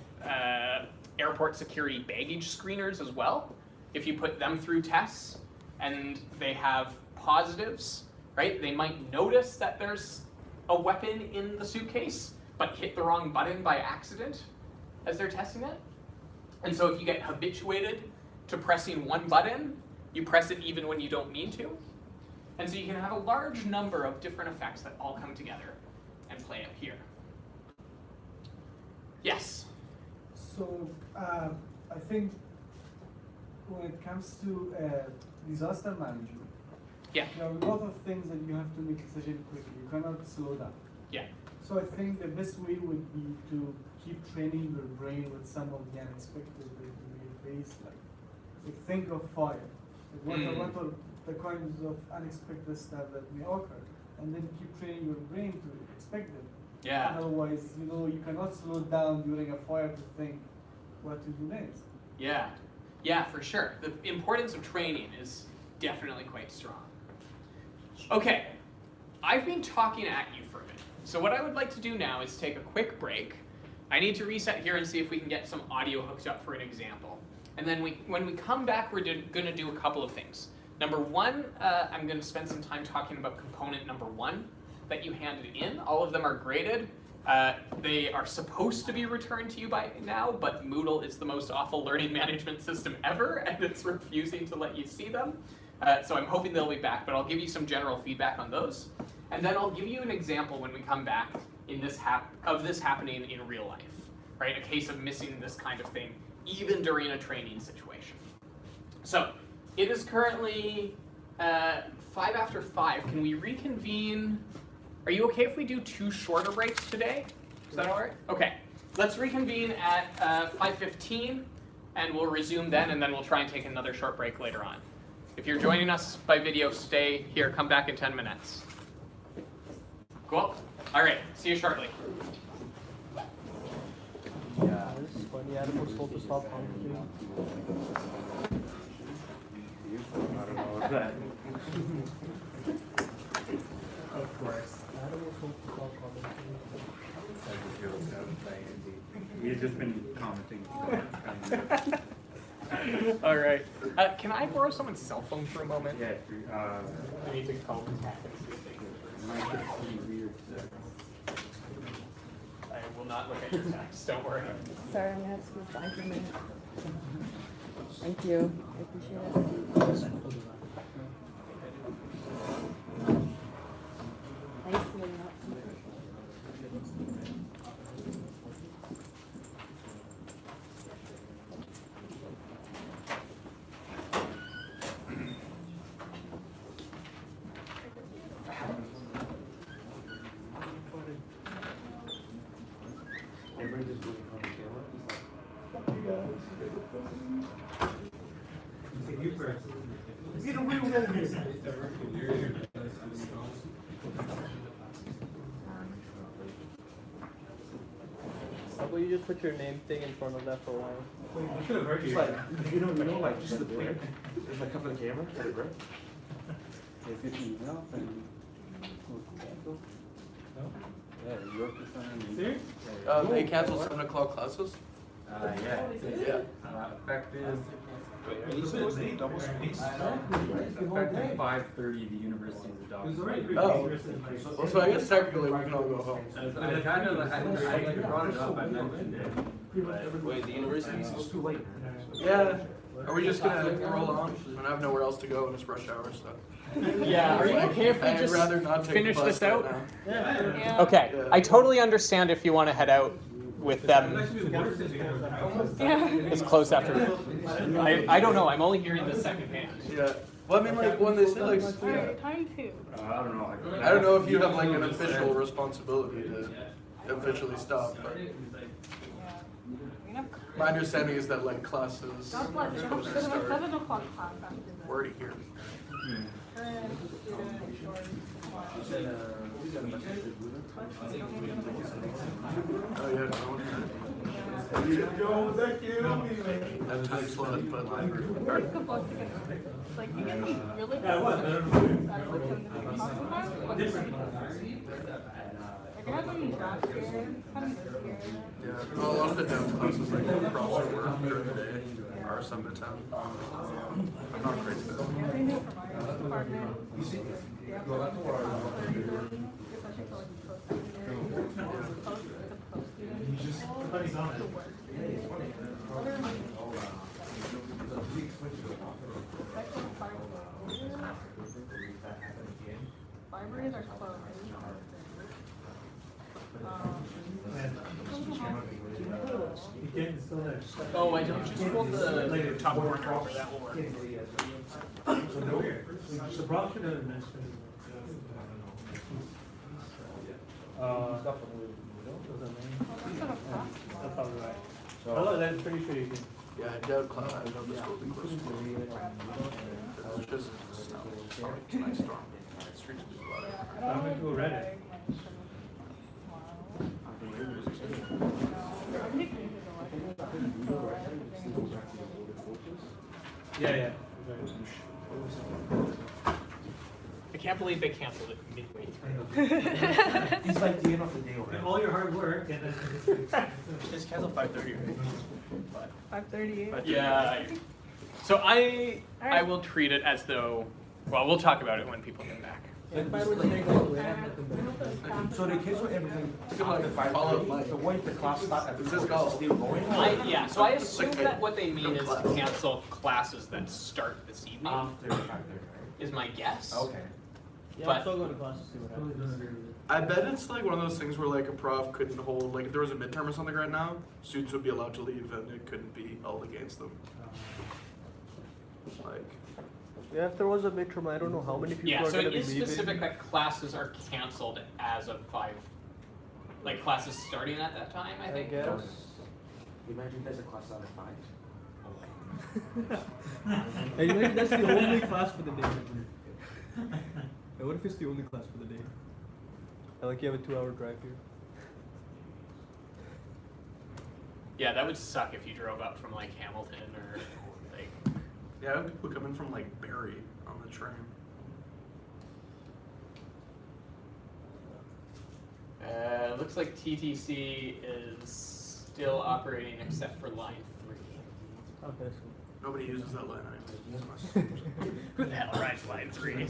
airport security baggage screeners as well. If you put them through tests and they have positives, right, they might notice that there's a weapon in the suitcase, but hit the wrong button by accident as they're testing it. And so if you get habituated to pressing one button, you press it even when you don't mean to. And so you can have a large number of different effects that all come together and play out here. Yes? So I think when it comes to disaster management, Yeah. there are a lot of things that you have to make decisions quickly. You cannot slow down. Yeah. So I think the best way would be to keep training your brain with some of the unexpected that you may face, like think of fire. Like what are the kinds of unexpected stuff that may occur, and then keep training your brain to expect them. Yeah. Otherwise, you cannot slow down during a fire to think what to do next. Yeah. Yeah, for sure. The importance of training is definitely quite strong. Okay, I've been talking at you for a minute. So what I would like to do now is take a quick break. I need to reset here and see if we can get some audio hooked up for an example. And then when we come back, we're going to do a couple of things. Number one, I'm going to spend some time talking about component number 1 that you handed in. All of them are graded. They are supposed to be returned to you by now, but Moodle is the most awful learning management system ever, and it's refusing to let you see them. So I'm hoping they'll be back, but I'll give you some general feedback on those. And then I'll give you an example when we come back in this of this happening in real life, right? A case of missing this kind of thing, even during a training situation. So it is currently 5 after 5. Can we reconvene? Are you okay if we do 2 shorter breaks today? Is that all right? Okay. Let's reconvene at 5:15, and we'll resume then, and then we'll try and take another short break later on. If you're joining us by video, stay here. Come back in 10 minutes. Cool? All right. See you shortly. Yeah, this is funny. Animals told to stop communicating. I don't know what that. Of course. Animals told to stop communicating. We've just been commenting. All right. Can I borrow someone's cell phone for a moment? Yeah, I need to call the tech and see if they can. might get some weird. I will not look at your text. Don't worry. Sorry, I'm gonna have to squeeze by for a minute. Thank you. I appreciate it. Thanks for letting up. Everybody just looking for the camera. How about you just put your name thing in front of that for a while? Just like, like just the blink. Just like cover the camera, let it grip. If it's email, then yeah, York is on. They canceled 7 o'clock classes. Yeah. Yeah. Effective. Double space. Effective 5:30, the university is adopting. Oh. Well, so I guess technically we can all go home. I kind of, I brought it up, I mentioned it. But Wait, the university? It's too late. Yeah. Are we just gonna roll on? I have nowhere else to go and it's rush hour, so. Yeah, are you okay if we I'd just rather not take finish the bus this out? right now. Yeah. Okay, Yeah. I totally understand if you want to head out with them Yeah. as close after. I don't know, I'm only hearing this secondhand. Yeah. Well, I mean, like, when they say, like, Alright, time to. I don't know. I don't know if you have, like, an official responsibility to officially stop, but my understanding is that, like, classes God bless are you. supposed to There's a start. 7 o'clock class after We're already here. Oh, yeah, no. That time slot, but like, this. Good luck together. Like, you get these really good ones. Like, I had them last year, kind of this year. yeah, well, a lot of the down classes, like, across the work during the day are some of the time. I'm not crazy about it. Yeah, they do for my department. Yeah. Especially for like post-secondary, post-students. The work. Libraries are closed. Oh, I don't, just hold the top corner over, that will work. That's probably right. Oh, that's pretty sure you can. Yeah, I doubt class, I know this will be close. It's just snow, sorry, it's a nice storm. Streets will be flooded. I'm going to Reddit. Yeah. I can't believe they canceled it midway through. It's like the end of the day already. All your hard work and then. It's canceled 5:30, right? 5:38. But yeah, so I will treat it as though, well, we'll talk about it when people get back. If I were to take all the way, I'd have to. So they cancel everything Like, after follow 5:30. Mike. The way the class starts at Is 4, this it's called- still going. Yeah, so I assume that what they mean is cancel classes that start this evening, After 5:30, right? is my guess. Okay. Yeah, But- I'm still going to class to see what happens. I bet it's like one of those things where like a prof couldn't hold, like if there was a midterm or something right now, students would be allowed to leave and it couldn't be held against them. Like, Yeah, if there was a midterm, I don't know how many people Yeah, are so going to it be is leaving. specific that classes are canceled as of 5, like classes starting at that time, I think. guess. Imagine there's a class out of 5. Hey, maybe that's the only class for the day. Hey, what if it's the only class for the day? And like you have a 2-hour drive here. Yeah, that would suck if you drove up from like Hamilton or like. yeah, I have people coming from like Barrie on the train. Looks like TTC is still operating except for line 3. Okay, so. Nobody uses that line anyway. Who the hell rides line 3?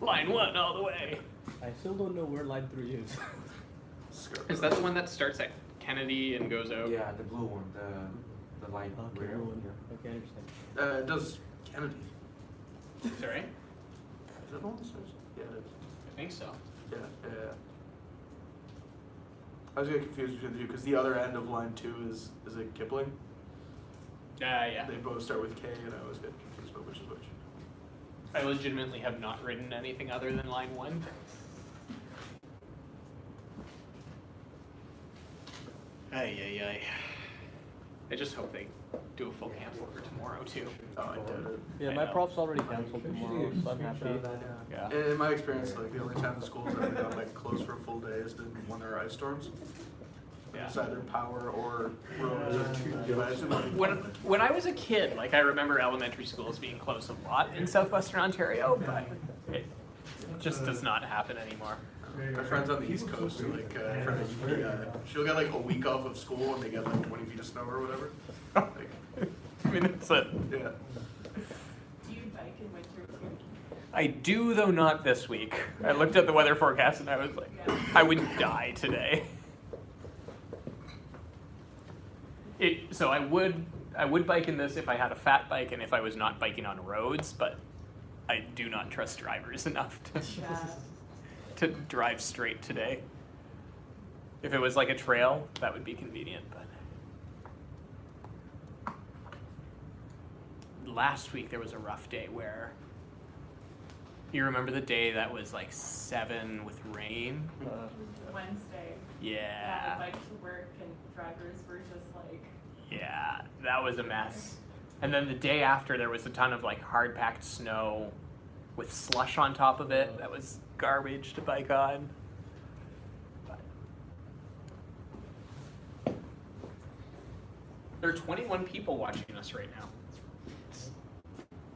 Line 1 all the way. I still don't know where line 3 is. Scarpa. Is that the one that starts at Kennedy and goes out? Yeah, the blue one, the light Okay, rail. blue one. Yeah. Okay, I understand. It does Kennedy. Sorry? Is that the one that starts? Yeah, it is. I think so. Yeah. I was getting confused between the two because the other end of line 2 is it Kipling? Yeah. They both start with K, and I always get confused about which is which. I legitimately have not written anything other than line 1. Ay. I just hope they do a full cancel for tomorrow too. Oh, I did it. Yeah, I my know. prof's already canceled tomorrow, so I'm happy. Yeah. In my experience, like the only time the schools ever got like closed for a full day has been when there are ice storms. Yeah. It's either power or roads. But I assume like- When I was a kid, like I remember elementary schools being closed a lot in southwestern Ontario, but it just does not happen anymore. My friends on the East Coast, like she'll get like a week off of school and they get like 20 feet of snow or whatever. Like, I mean, that's it. yeah. Do you bike in winter too? I do, though not this week. I looked at the weather forecast and I was like, I would die today. So I would bike in this if I had a fat bike and if I was not biking on roads, but I do not trust drivers enough Yeah. to drive straight today. If it was like a trail, that would be convenient, but last week there was a rough day where you remember the day that was like 7 with rain? Wednesday. Yeah. Bike to work and drivers were just like. Yeah, that was a mess. And then the day after there was a ton of like hard packed snow with slush on top of it. That was garbage to bike on. But there are 21 people watching us right now. It's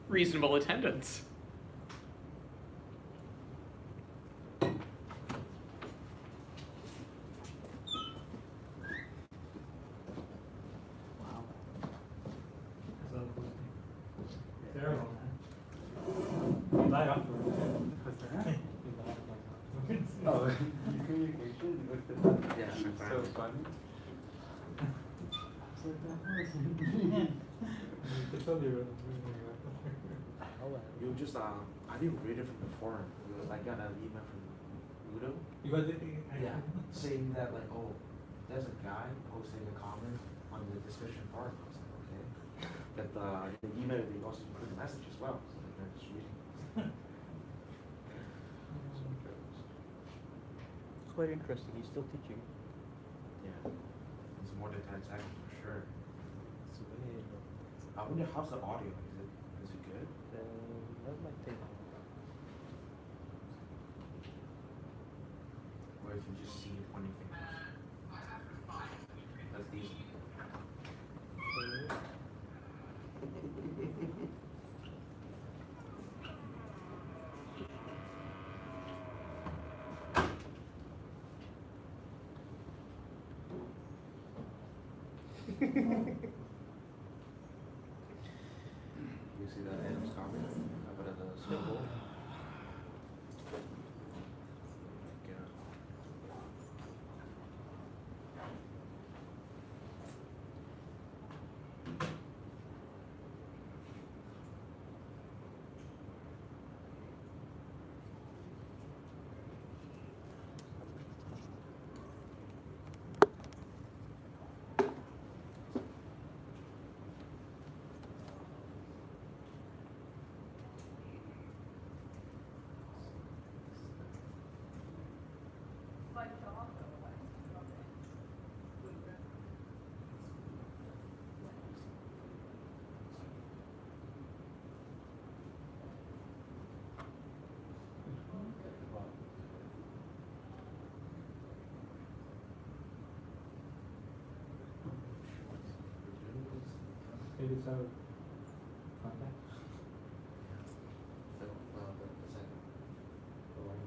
reasonable attendance. Oh, communication, you looked at that. Yeah, So my funny. You just I didn't read it from the forum. It was, I got an email from Ludo. Yeah, saying that like, oh, there's a guy posting a comment on the discussion forum. I was like, okay. That the email they also include the message as well. So like, I'm just reading. It's quite interesting. He's still teaching. Yeah, it's more than 10 seconds for sure. It's way. I wonder how's the audio? Is it good? That might take. Or if you just see it pointing fingers? That's decent. You see that Adam's comment about the symbol? Maybe so. Contact. The second. The one.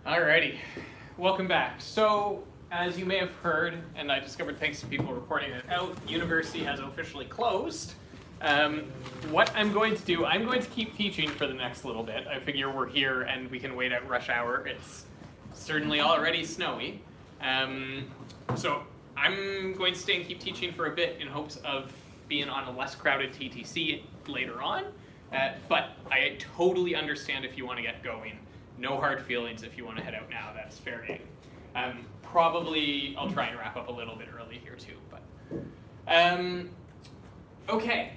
Alrighty, welcome back. So, as you may have heard, and I discovered thanks to people reporting it out, university has officially closed. What I'm going to do, I'm going to keep teaching for the next little bit. I figure we're here and we can wait at rush hour. It's certainly already snowy. So I'm going to stay and keep teaching for a bit in hopes of being on a less crowded TTC later on. But I totally understand if you want to get going. No hard feelings if you want to head out now, that's fair game. Probably I'll try and wrap up a little bit early here too, but okay.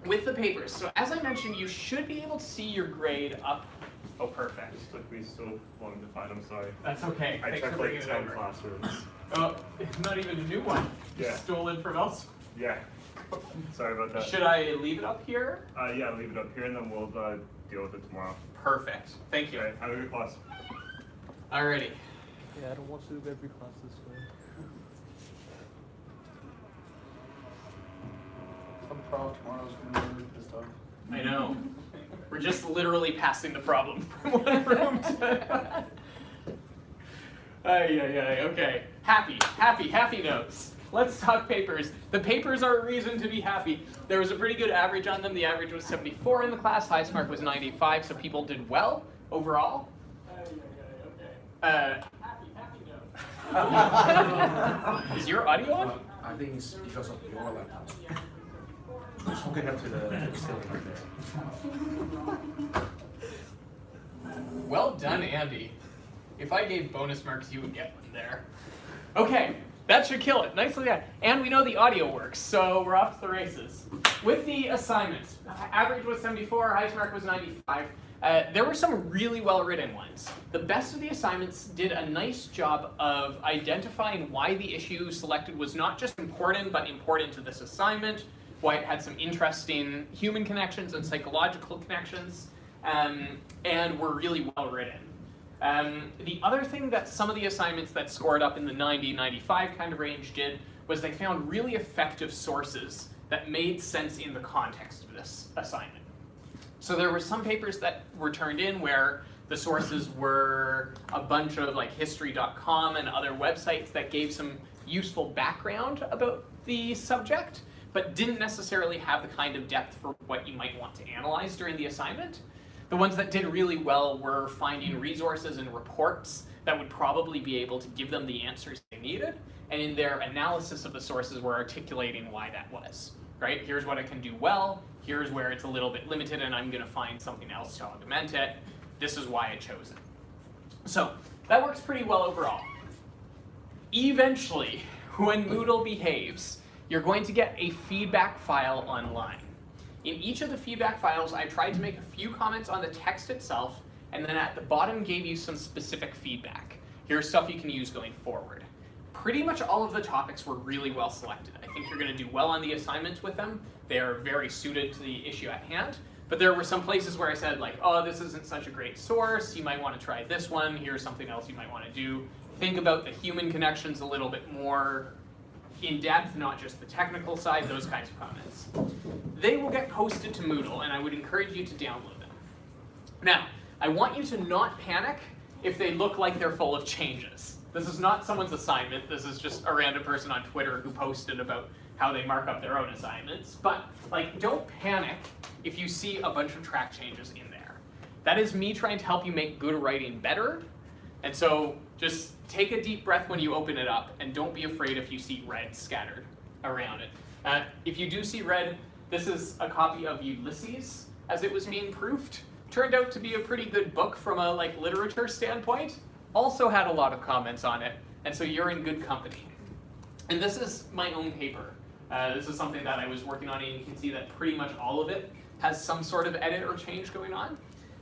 With the papers, so as I mentioned, you should be able to see your grade up. Oh, perfect. It took me so long to find them, sorry. That's okay. I Thanks checked for bringing like it 10 over. classrooms. Oh, not even a new one. Yeah. Stolen from elsewhere. Yeah. Sorry about that. Should I leave it up here? Yeah, leave it up here and then we'll deal with it tomorrow. Perfect. Thank you. Okay, have a good class. Alrighty. Yeah, I don't want to do every class this way. Some prof tomorrow's gonna be really pissed off. I know. We're just literally passing the problem from one room to okay. Happy notes. Let's talk papers. The papers are a reason to be happy. There was a pretty good average on them. The average was 74 in the class. Highest mark was 95, so people did well overall. Happy notes. Is your audio on? I think it's because of your laptop. Just hook it up to the ceiling right there. Well done, Andy. If I gave bonus marks, you would get one there. Okay, that should kill it. Nicely done. And we know the audio works, so we're off to the races. With the assignments, average was 74, highest mark was 95. There were some really well-written ones. The best of the assignments did a nice job of identifying why the issue selected was not just important, but important to this assignment, why it had some interesting human connections and psychological connections, and were really well-written. The other thing that some of the assignments that scored up in the 90-95 kind of range did was they found really effective sources that made sense in the context of this assignment. So there were some papers that were turned in where the sources were a bunch of like history.com and other websites that gave some useful background about the subject, but didn't necessarily have the kind of depth for what you might want to analyze during the assignment. The ones that did really well were finding resources and reports that would probably be able to give them the answers they needed, and in their analysis of the sources were articulating why that was, right? Here's what it can do well, here's where it's a little bit limited and I'm gonna find something else to augment it. This is why I chose it. So that works pretty well overall. Eventually, when Moodle behaves, you're going to get a feedback file online. In each of the feedback files, I tried to make a few comments on the text itself, and then at the bottom gave you some specific feedback. Here's stuff you can use going forward. Pretty much all of the topics were really well selected. I think you're going to do well on the assignments with them. They are very suited to the issue at hand. But there were some places where I said like, oh, this isn't such a great source. You might want to try this one. Here's something else you might want to do. Think about the human connections a little bit more in depth, not just the technical side, those kinds of comments. They will get posted to Moodle, and I would encourage you to download them. Now, I want you to not panic if they look like they're full of changes. This is not someone's assignment. This is just a random person on Twitter who posted about how they mark up their own assignments. But like, don't panic if you see a bunch of track changes in there. That is me trying to help you make good writing better. And so just take a deep breath when you open it up, and don't be afraid if you see red scattered around it. If you do see red, this is a copy of Ulysses as it was being proofed. Turned out to be a pretty good book from a like literature standpoint. Also had a lot of comments on it, and so you're in good company. And this is my own paper. This is something that I was working on, and you can see that pretty much all of it has some sort of edit or change going on.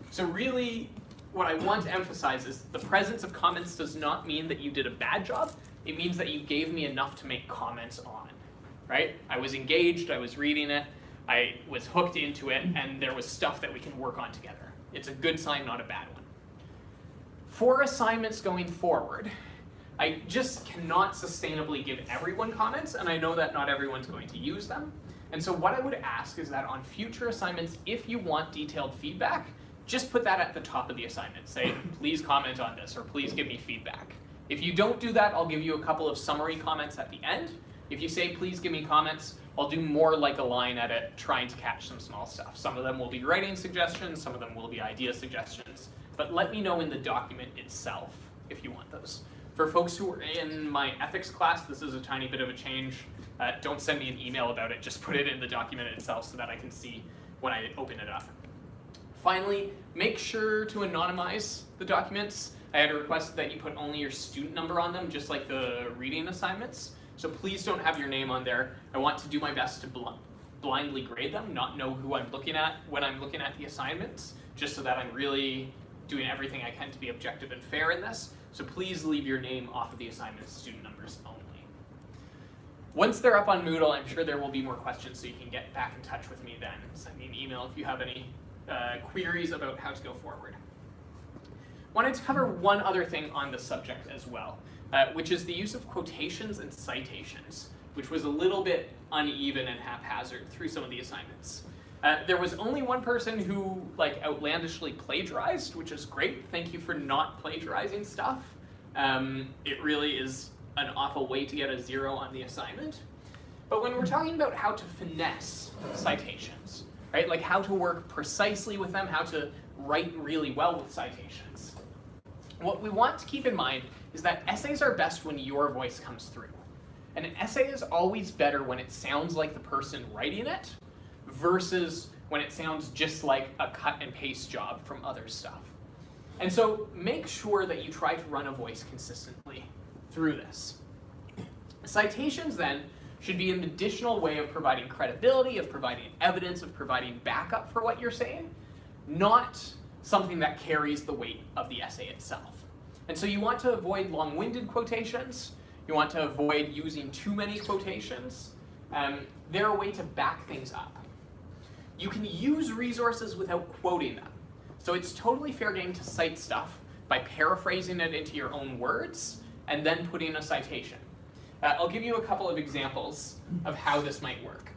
So really, what I want to emphasize is the presence of comments does not mean that you did a bad job. It means that you gave me enough to make comments on, right? I was engaged, I was reading it, I was hooked into it, and there was stuff that we can work on together. It's a good sign, not a bad one. For assignments going forward, I just cannot sustainably give everyone comments, and I know that not everyone's going to use them. And so what I would ask is that on future assignments, if you want detailed feedback, just put that at the top of the assignment. Say, please comment on this, or please give me feedback. If you don't do that, I'll give you a couple of summary comments at the end. If you say, please give me comments, I'll do more like a line edit, trying to catch some small stuff. Some of them will be writing suggestions, some of them will be idea suggestions, but let me know in the document itself if you want those. For folks who are in my ethics class, this is a tiny bit of a change. Don't send me an email about it, just put it in the document itself so that I can see when I open it up. Finally, make sure to anonymize the documents. I had requested that you put only your student number on them, just like the reading assignments. So please don't have your name on there. I want to do my best to blindly grade them, not know who I'm looking at when I'm looking at the assignments, just so that I'm really doing everything I can to be objective and fair in this. So please leave your name off of the assignments, student numbers only. Once they're up on Moodle, I'm sure there will be more questions, so you can get back in touch with me then. Send me an email if you have any queries about how to go forward. Wanted to cover one other thing on the subject as well, which is the use of quotations and citations, which was a little bit uneven and haphazard through some of the assignments. There was only one person who outlandishly plagiarized, which is great. Thank you for not plagiarizing stuff. It really is an awful way to get a 0 on the assignment. But when we're talking about how to finesse citations, right, like how to work precisely with them, how to write really well with citations, what we want to keep in mind is that essays are best when your voice comes through. And an essay is always better when it sounds like the person writing it versus when it sounds just like a cut and paste job from other stuff. And so make sure that you try to run a voice consistently through this. Citations then should be an additional way of providing credibility, of providing evidence, of providing backup for what you're saying, not something that carries the weight of the essay itself. And so you want to avoid long-winded quotations. You want to avoid using too many quotations. They're a way to back things up. You can use resources without quoting them. So it's totally fair game to cite stuff by paraphrasing it into your own words and then putting a citation. I'll give you a couple of examples of how this might work.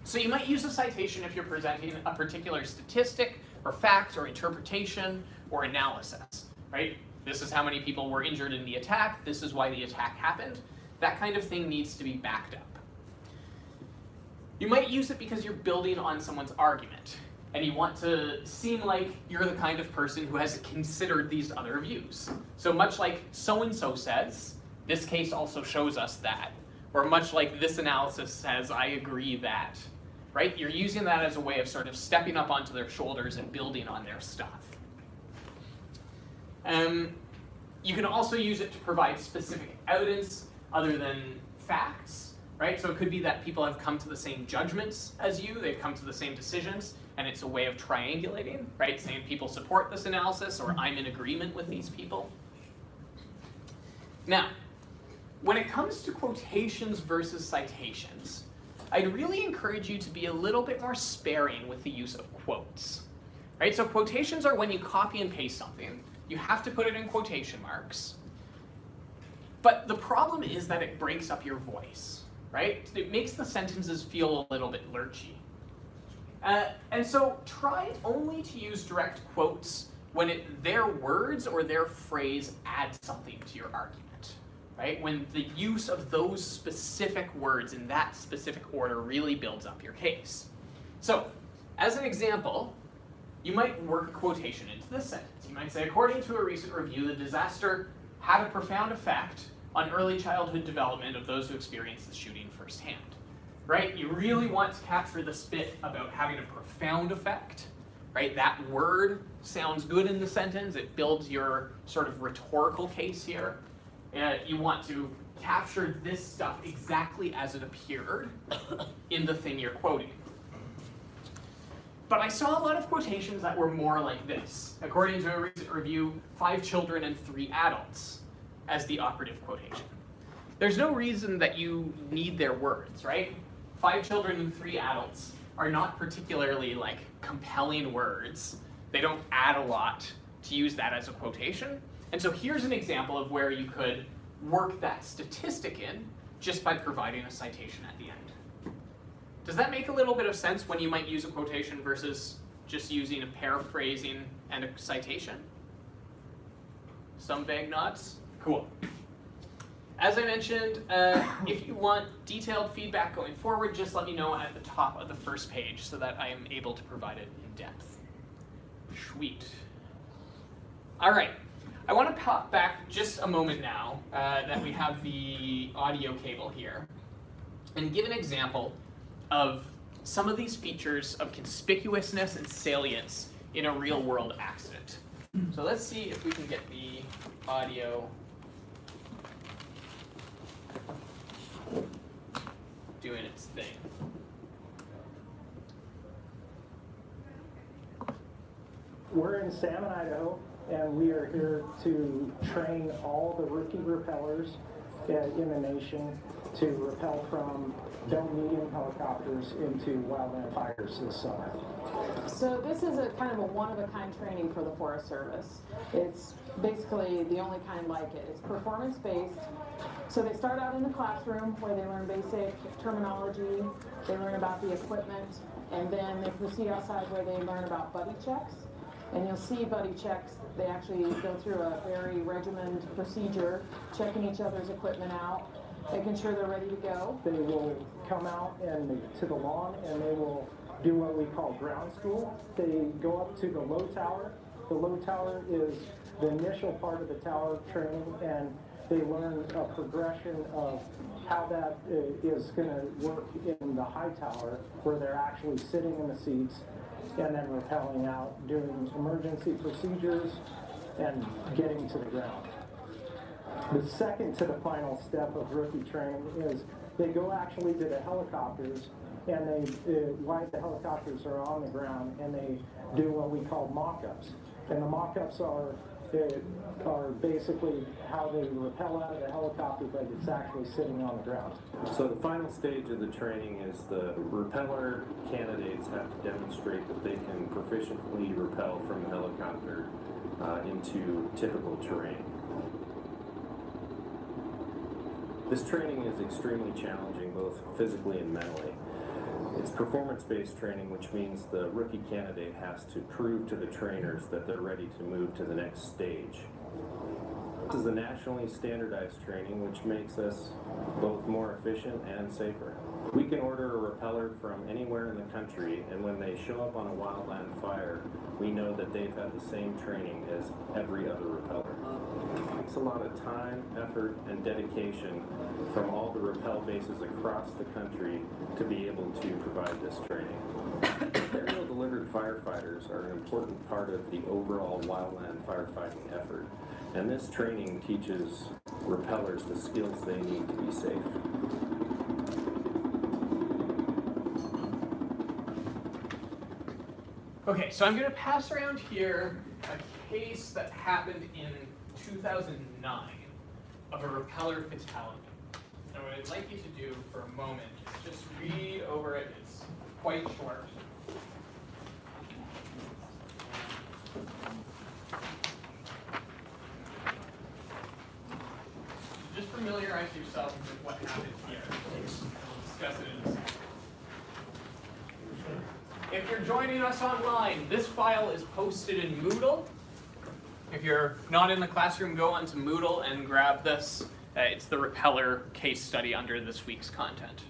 So you might use a citation if you're presenting a particular statistic or fact or interpretation or analysis, right? This is how many people were injured in the attack. This is why the attack happened. That kind of thing needs to be backed up. You might use it because you're building on someone's argument and you want to seem like you're the kind of person who has considered these other views. So much like so-and-so says, this case also shows us that. Or much like this analysis says, I agree that. Right? You're using that as a way of sort of stepping up onto their shoulders and building on their stuff. You can also use it to provide specific evidence other than facts, right? So it could be that people have come to the same judgments as you, they've come to the same decisions, and it's a way of triangulating, right? Saying people support this analysis, or I'm in agreement with these people. Now, when it comes to quotations versus citations, I'd really encourage you to be a little bit more sparing with the use of quotes, right? So quotations are when you copy and paste something. You have to put it in quotation marks. But the problem is that it breaks up your voice, right? It makes the sentences feel a little bit lurchy. And so try only to use direct quotes when their words or their phrase add something to your argument, right? When the use of those specific words in that specific order really builds up your case. So, as an example, you might work a quotation into this sentence. You might say, according to a recent review, the disaster had a profound effect on early childhood development of those who experienced the shooting firsthand. Right? You really want to capture the bit about having a profound effect. Right? That word sounds good in the sentence. It builds your sort of rhetorical case here. You want to capture this stuff exactly as it appeared in the thing you're quoting. But I saw a lot of quotations that were more like this. According to a recent review, 5 children and 3 adults as the operative quotation. There's no reason that you need their words, right? 5 children and 3 adults are not particularly compelling words. They don't add a lot to use that as a quotation. And so here's an example of where you could work that statistic in just by providing a citation at the end. Does that make a little bit of sense when you might use a quotation versus just using a paraphrasing and a citation? Some vague nods? Cool. As I mentioned, if you want detailed feedback going forward, just let me know at the top of the first page so that I am able to provide it in depth. Sweet. All right, I want to pop back just a moment now that we have the audio cable here and give an example of some of these features of conspicuousness and salience in a real world accident. So let's see if we can get the audio doing its thing. We're in Salmon, Idaho, and we are here to train all the rookie rappellers in the nation to rappel from medium helicopters into wildland fires this summer. So this is a kind of a one-of-a-kind training for the Forest Service. It's basically the only kind like it. It's performance-based. So they start out in the classroom where they learn basic terminology, they learn about the equipment, and then they proceed outside where they learn about buddy checks. And you'll see buddy checks, they actually go through a very regimented procedure, checking each other's equipment out, making sure they're ready to go. They will come out to the lawn and they will do what we call ground school. They go up to the low tower. The low tower is the initial part of the tower training, and they learn a progression of how that is going to work in the high tower, where they're actually sitting in the seats and then rappelling out, doing emergency procedures and getting to the ground. The second to the final step of rookie training is they go actually to the helicopters, and while the helicopters are on the ground, and they do what we call mock-ups. And the mock-ups are basically how they rappel out of the helicopter, but it's actually sitting on the ground. So the final stage of the training is the rappeller candidates have to demonstrate that they can proficiently rappel from the helicopter into typical terrain. This training is extremely challenging, both physically and mentally. It's performance-based training, which means the rookie candidate has to prove to the trainers that they're ready to move to the next stage. This is a nationally standardized training, which makes us both more efficient and safer. We can order a rappeller from anywhere in the country, and when they show up on a wildland fire, we know that they've had the same training as every other rappeller. It takes a lot of time, effort, and dedication from all the rappel bases across the country to be able to provide this training. Aerial delivered firefighters are an important part of the overall wildland firefighting effort, and this training teaches rappellers the skills they need to be safe. Okay, so I'm going to pass around here a case that happened in 2009 of a rappeller fatality. And what I'd like you to do for a moment is just read over it. It's quite short. Just familiarize yourself with what happened here. We'll discuss it in a second. If you're joining us online, this file is posted in Moodle. If you're not in the classroom, go onto Moodle and grab this. It's the rappeller case study under this week's content.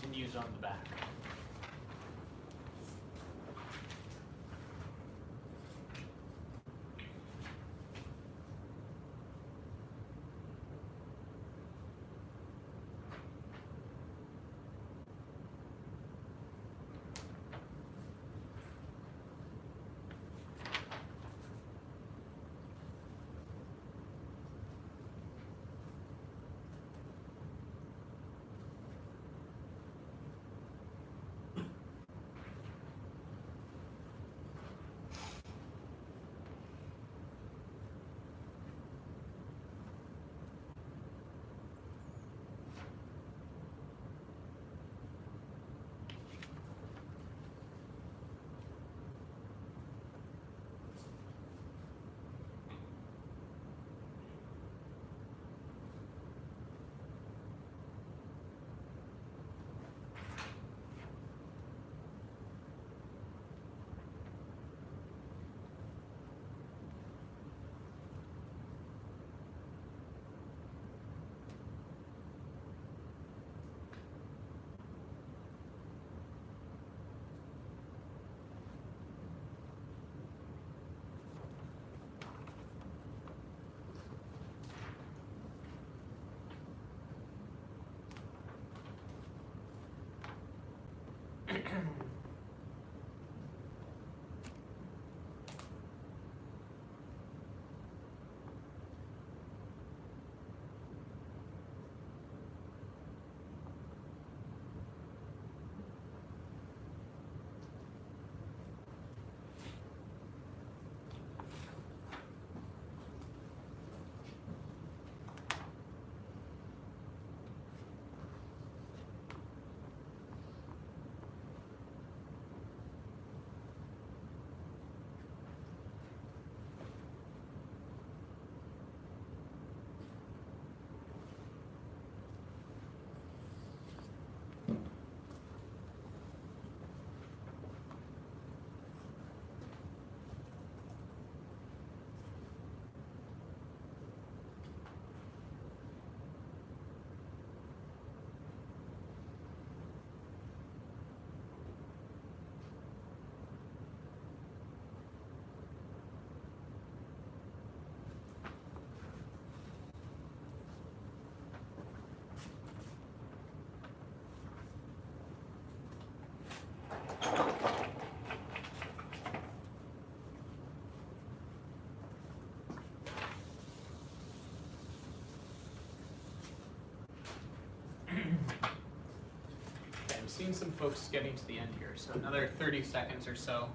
Continues on the back. seen some folks getting to the end here, so another 30 seconds or so.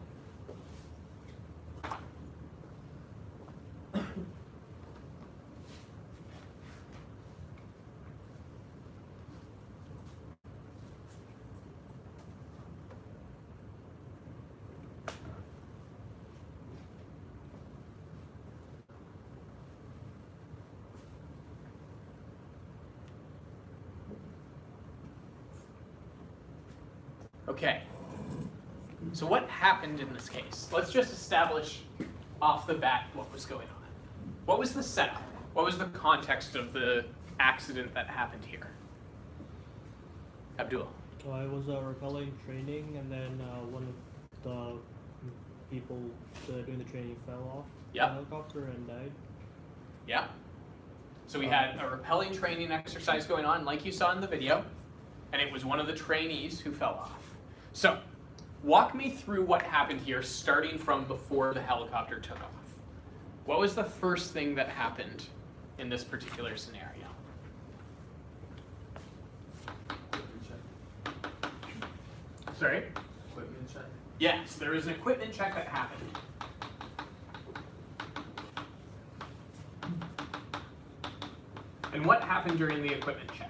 Okay, so what happened in this case? Let's just establish off the bat what was going on. What was the setup? What was the context of the accident that happened here? Abdul. So I was rappelling training, and then one of the people doing the training fell off the helicopter and died. Yeah. So we had a rappelling training exercise going on, like you saw in the video, and it was one of the trainees who fell off. So, walk me through what happened here, starting from before the helicopter took off. What was the first thing that happened in this particular scenario? Sorry? Equipment check. Yes, there was an equipment check that happened. And what happened during the equipment check?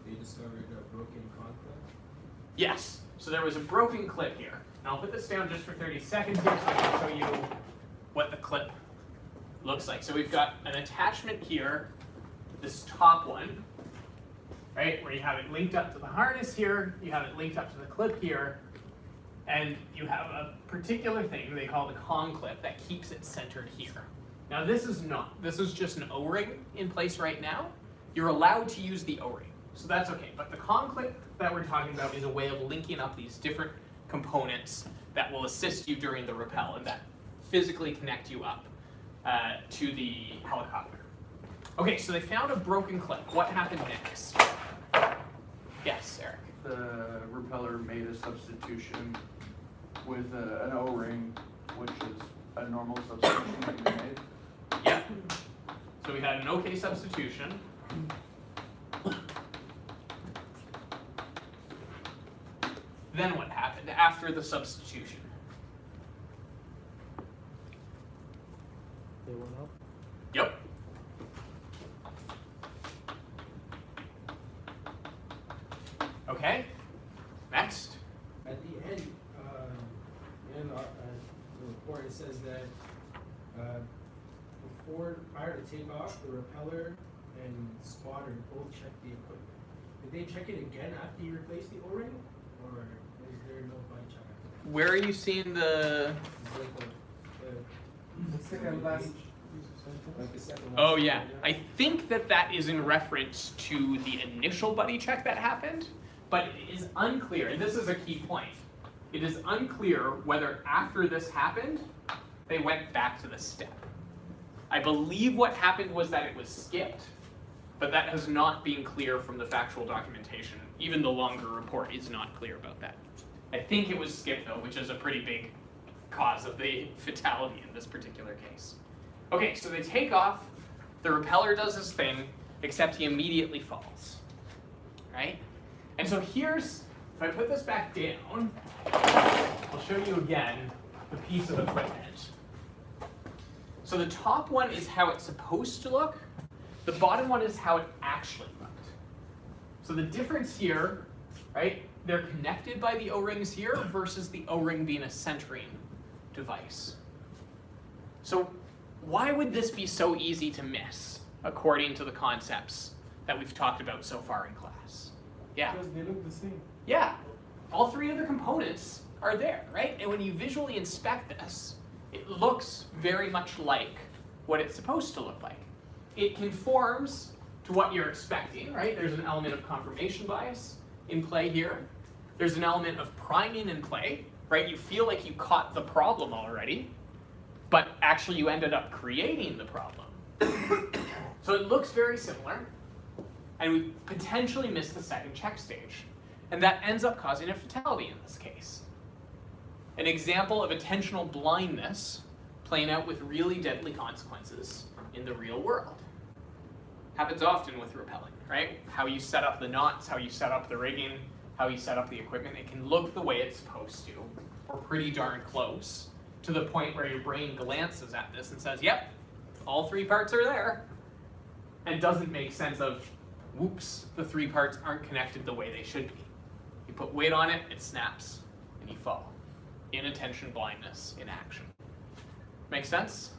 They discovered a broken concrete. Yes, so there was a broken clip here. And I'll put this down just for 30 seconds here so I can show you what the clip looks like. So we've got an attachment here, this top one, right, where you have it linked up to the harness here, you have it linked up to the clip here, and you have a particular thing they call the con clip that keeps it centered here. Now this is just an O-ring in place right now. You're allowed to use the O-ring, so that's okay. But the con clip that we're talking about is a way of linking up these different components that will assist you during the rappel and that physically connect you up to the helicopter. Okay, so they found a broken clip. What happened next? Yes, Eric. The repeller made a substitution with an O-ring, which is a normal substitution that you made. Yeah. So we had an okay substitution. Then what happened after the substitution? They went up. Yep. Okay. Next. At the end, in the report, it says that prior to takeoff, the repeller and spotter both checked the equipment. Did they check it again after you replaced the O-ring, or is there no body check after that? Where are you seeing the? Oh yeah, I think that is in reference to the initial buddy check that happened, but it is unclear, and this is a key point. It is unclear whether after this happened, they went back to the step. I believe what happened was that it was skipped, but that has not been clear from the factual documentation. Even the longer report is not clear about that. I think it was skipped though, which is a pretty big cause of the fatality in this particular case. Okay, so they take off, the repeller does his thing, except he immediately falls, right? And so here's, if I put this back down, I'll show you again the piece of equipment. So the top one is how it's supposed to look, the bottom one is how it actually looked. So the difference here, right, they're connected by the O-rings here versus the O-ring being a centering device. So why would this be so easy to miss, according to the concepts that we've talked about so far in class? Yeah? Because they look the same. Yeah. All three of the components are there, right? And when you visually inspect this, it looks very much like what it's supposed to look like. It conforms to what you're expecting, right? There's an element of confirmation bias in play here. There's an element of priming in play, right? You feel like you caught the problem already, but actually you ended up creating the problem. So it looks very similar, and we potentially missed the second check stage. And that ends up causing a fatality in this case. An example of attentional blindness playing out with really deadly consequences in the real world. Happens often with rappelling, right? How you set up the knots, how you set up the rigging, how you set up the equipment. It can look the way it's supposed to, or pretty darn close, to the point where your brain glances at this and says, yep, all 3 parts are there, and doesn't make sense of, whoops, the 3 parts aren't connected the way they should be. You put weight on it, it snaps, and you fall. Inattention blindness in action. Make sense?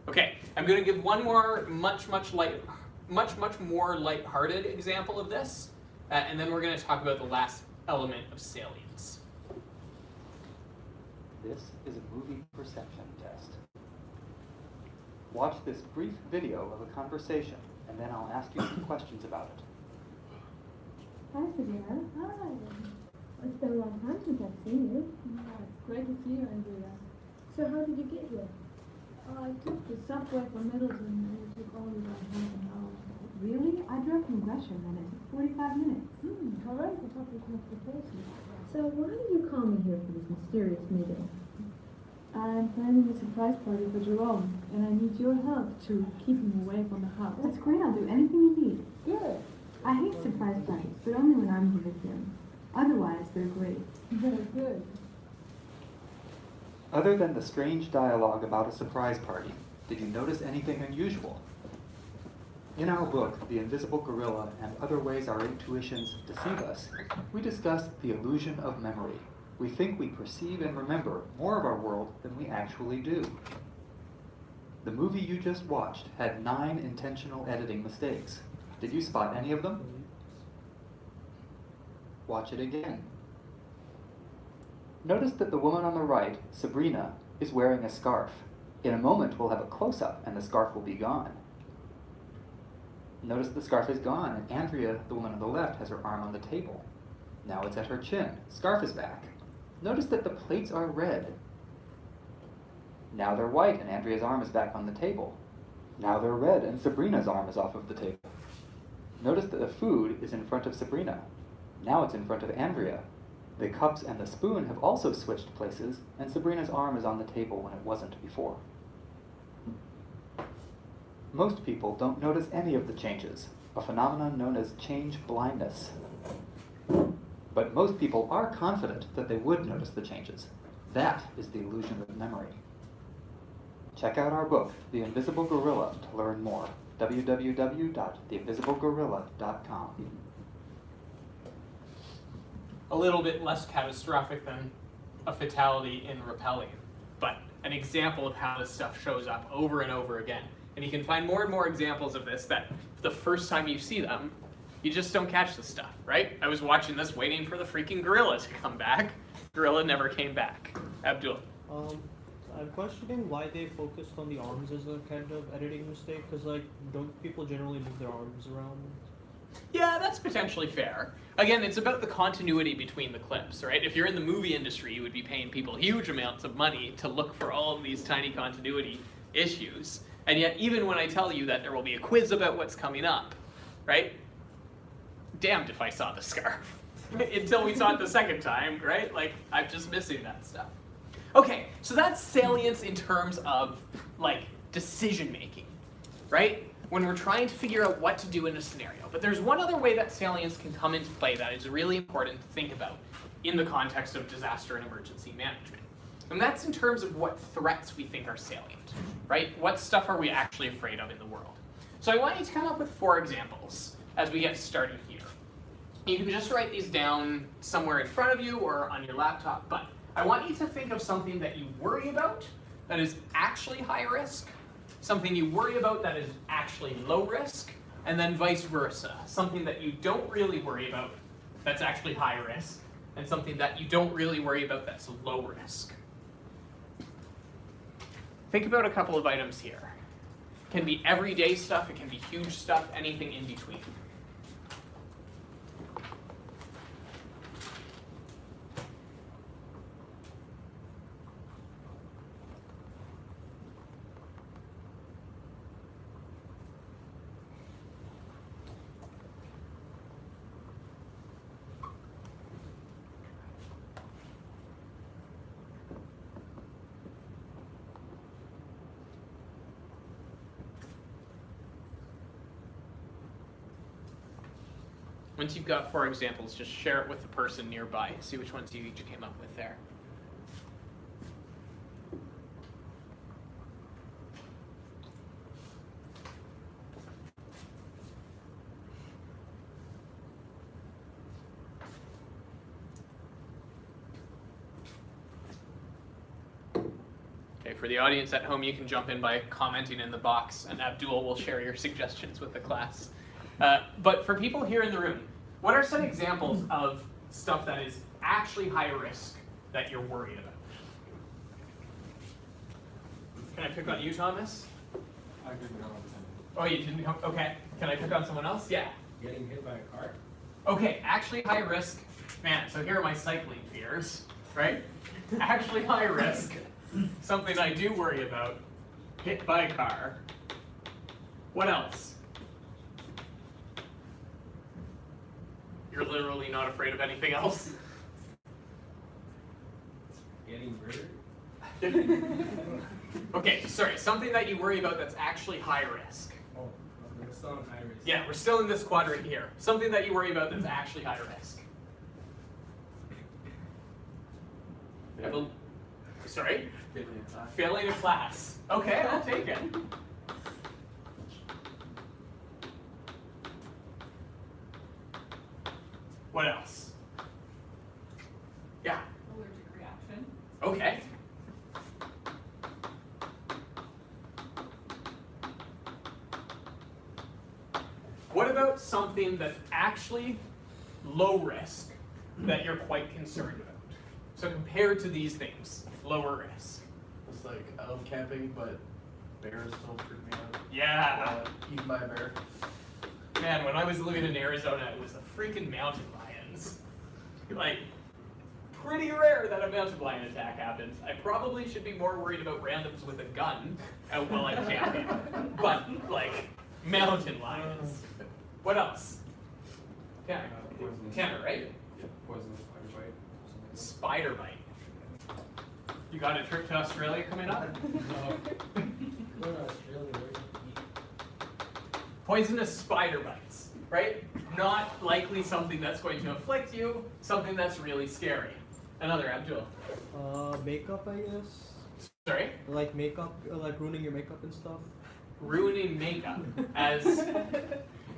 Okay, I'm going to give one more much more lighthearted example of this, and then we're going to talk about the last element of salience. This is a movie perception test. Watch this brief video of a conversation, and then I'll ask you some questions about it. Hi, Savannah. Hi. It's been a long time since I've seen you. Yeah, it's great to see you, Andrea. So how did you get here? I took the subway from Middleton and it took only about half an hour. Really? I drove from Gresham and it took 45 minutes. All right, the top is transportation. So why did you call me here for this mysterious meeting? I'm planning a surprise party for Jerome, and I need your help to keep him away from the house. That's great. I'll do anything you need. Good. I hate surprise parties, but only when I'm here with him. Otherwise, they're great. Very good. Other than the strange dialogue about a surprise party, did you notice anything unusual? In our book, The Invisible Gorilla and Other Ways Our Intuitions Deceive Us, we discussed the illusion of memory. We think we perceive and remember more of our world than we actually do. The movie you just watched had 9 intentional editing mistakes. Did you spot any of them? Watch it again. Notice that the woman on the right, Sabrina, is wearing a scarf. In a moment, we'll have a close-up and the scarf will be gone. Notice the scarf is gone, and Andrea, the woman on the left, has her arm on the table. Now it's at her chin. Scarf is back. Notice that the plates are red. Now they're white, and Andrea's arm is back on the table. Now they're red, and Sabrina's arm is off of the table. Notice that the food is in front of Sabrina. Now it's in front of Andrea. The cups and the spoon have also switched places, and Sabrina's arm is on the table when it wasn't before. Most people don't notice any of the changes, a phenomenon known as change blindness. But most people are confident that they would notice the changes. That is the illusion of memory. Check out our book, The Invisible Gorilla, to learn more. www.theinvisiblegorilla.com. A little bit less catastrophic than a fatality in rappelling, but an example of how this stuff shows up over and over again. And you can find more and more examples of this that the first time you see them, you just don't catch the stuff, right? I was watching this waiting for the freaking gorilla to come back. Gorilla never came back. Abdul. I'm questioning why they focused on the arms as a kind of editing mistake, because like, don't people generally move their arms around? Yeah, that's potentially fair. Again, it's about the continuity between the clips, right? If you're in the movie industry, you would be paying people huge amounts of money to look for all of these tiny continuity issues. And yet, even when I tell you that there will be a quiz about what's coming up, right? Damned if I saw the scarf. Until we saw it the second time, right? Like, I'm just missing that stuff. Okay, so that's salience in terms of, like, decision making, right? When we're trying to figure out what to do in a scenario. But there's one other way that salience can come into play that is really important to think about in the context of disaster and emergency management. And that's in terms of what threats we think are salient, right? What stuff are we actually afraid of in the world? So I want you to come up with 4 examples as we get started here. You can just write these down somewhere in front of you or on your laptop, but I want you to think of something that you worry about that is actually high risk, something you worry about that is actually low risk, and then vice versa. Something that you don't really worry about that's actually high risk, and something that you don't really worry about that's low risk. Think about a couple of items here. It can be everyday stuff, it can be huge stuff, anything in between. Once you've got 4 examples, just share it with the person nearby. See which ones you each came up with there. Okay, for the audience at home, you can jump in by commenting in the box, and Abdul will share your suggestions with the class. But for people here in the room, what are some examples of stuff that is actually high risk that you're worried about? Can I pick on you, Thomas? I didn't know. Oh, you didn't know? Okay. Can I pick on someone else? Yeah. Getting hit by a car. Okay, actually high risk. Man, so here are my cycling fears, right? Actually high risk. Something I do worry about. Hit by a car. What else? You're literally not afraid of anything else? Getting murdered. Okay, sorry, something that you worry about that's actually high risk. Oh, we're still on high risk. Yeah, we're still in this quadrant here. Something that you worry about that's actually high risk. Sorry? Failing a class. Failing a class. Okay, I'll take it. What else? Yeah. Allergic reaction. Okay. What about something that's actually low risk that you're quite concerned about? So compared to these things, lower risk. It's like, I love camping, but bears still freak me out. Yeah. Eaten by a bear. Man, when I was living in Arizona, it was the freaking mountain lions. Like, pretty rare that a mountain lion attack happens. I probably should be more worried about randoms with a gun out while I'm camping. But, like, mountain lions. What else? Tanner. Tanner, right? Yeah, poisonous spider bite. Spider bite. You got a trip to Australia coming up? Go to Australia, where do you eat? Poisonous spider bites, right? Not likely something that's going to afflict you, something that's really scary. Another, Abdul. Makeup, I guess. Sorry? Like makeup, like ruining your makeup and stuff. Ruining makeup as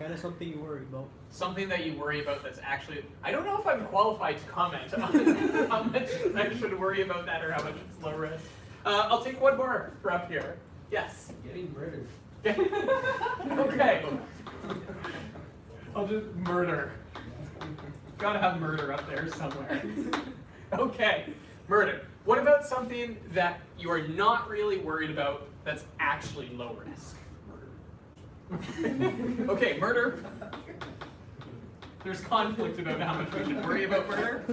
kind of something you worry about. something that you worry about that's actually, I don't know if I'm qualified to comment on how much I should worry about that or how much it's low risk. I'll take one more for up here. Yes? Getting murdered. Okay. I'll just murder. Gotta have murder up there somewhere. Okay, murder. What about something that you are not really worried about that's actually low risk? Okay, murder. There's conflict about how much we should worry about murder.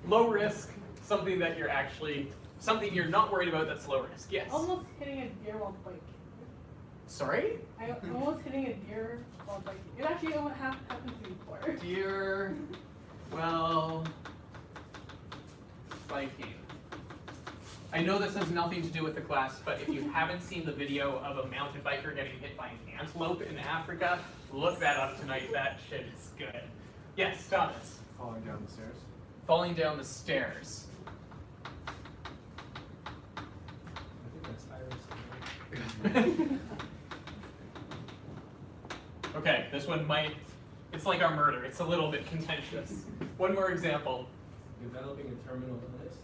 Low risk, something that you're actually, something you're not worried about that's low risk. Yes? Almost hitting a deer while biking. Sorry? I almost hitting a deer while biking. It actually almost happened to me before. Deer, well, biking. I know this has nothing to do with the class, but if you haven't seen the video of a mountain biker getting hit by an antelope in Africa, look that up tonight. That shit is good. Yes, Thomas. Falling down the stairs. Falling down the stairs. I think that's Iris. Okay, this one might, it's like our murder. It's a little bit contentious. One more example. Developing a terminal illness.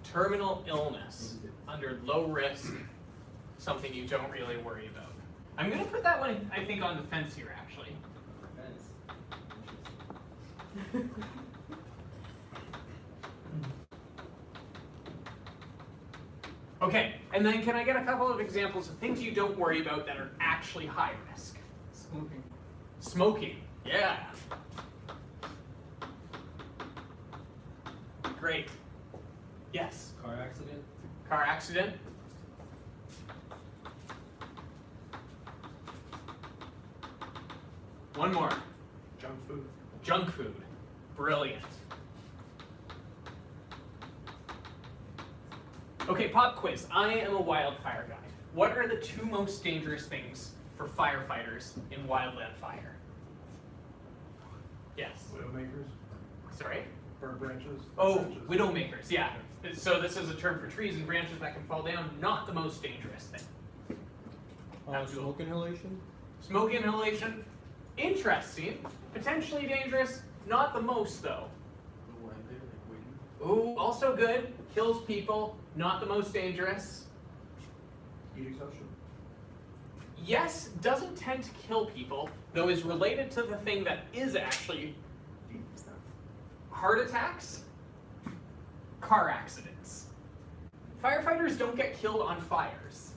Terminal illness under low risk, something you don't really worry about. I'm gonna put that one, I think, on the fence here, actually. Okay, and then can I get a couple of examples of things you don't worry about that are actually high risk? Smoking. Smoking, yeah. Great. Yes. Car accident. Car accident. One more. Junk food. Junk food. Brilliant. Okay, pop quiz. I am a wildfire guy. What are the 2 most dangerous things for firefighters in wildland fire? Yes. Widowmakers? Sorry? Burnt branches? Oh, Branches. widowmakers, yeah. So this is a term for trees and branches that can fall down, not the most dangerous thing. Smoke inhalation? Smoke inhalation, interesting, potentially dangerous, not the most though. Ooh, also good, kills people, not the most dangerous. Heat exhaustion? Yes, doesn't tend to kill people, though is related to the thing that is actually heart attacks, car accidents. Firefighters don't get killed on fires,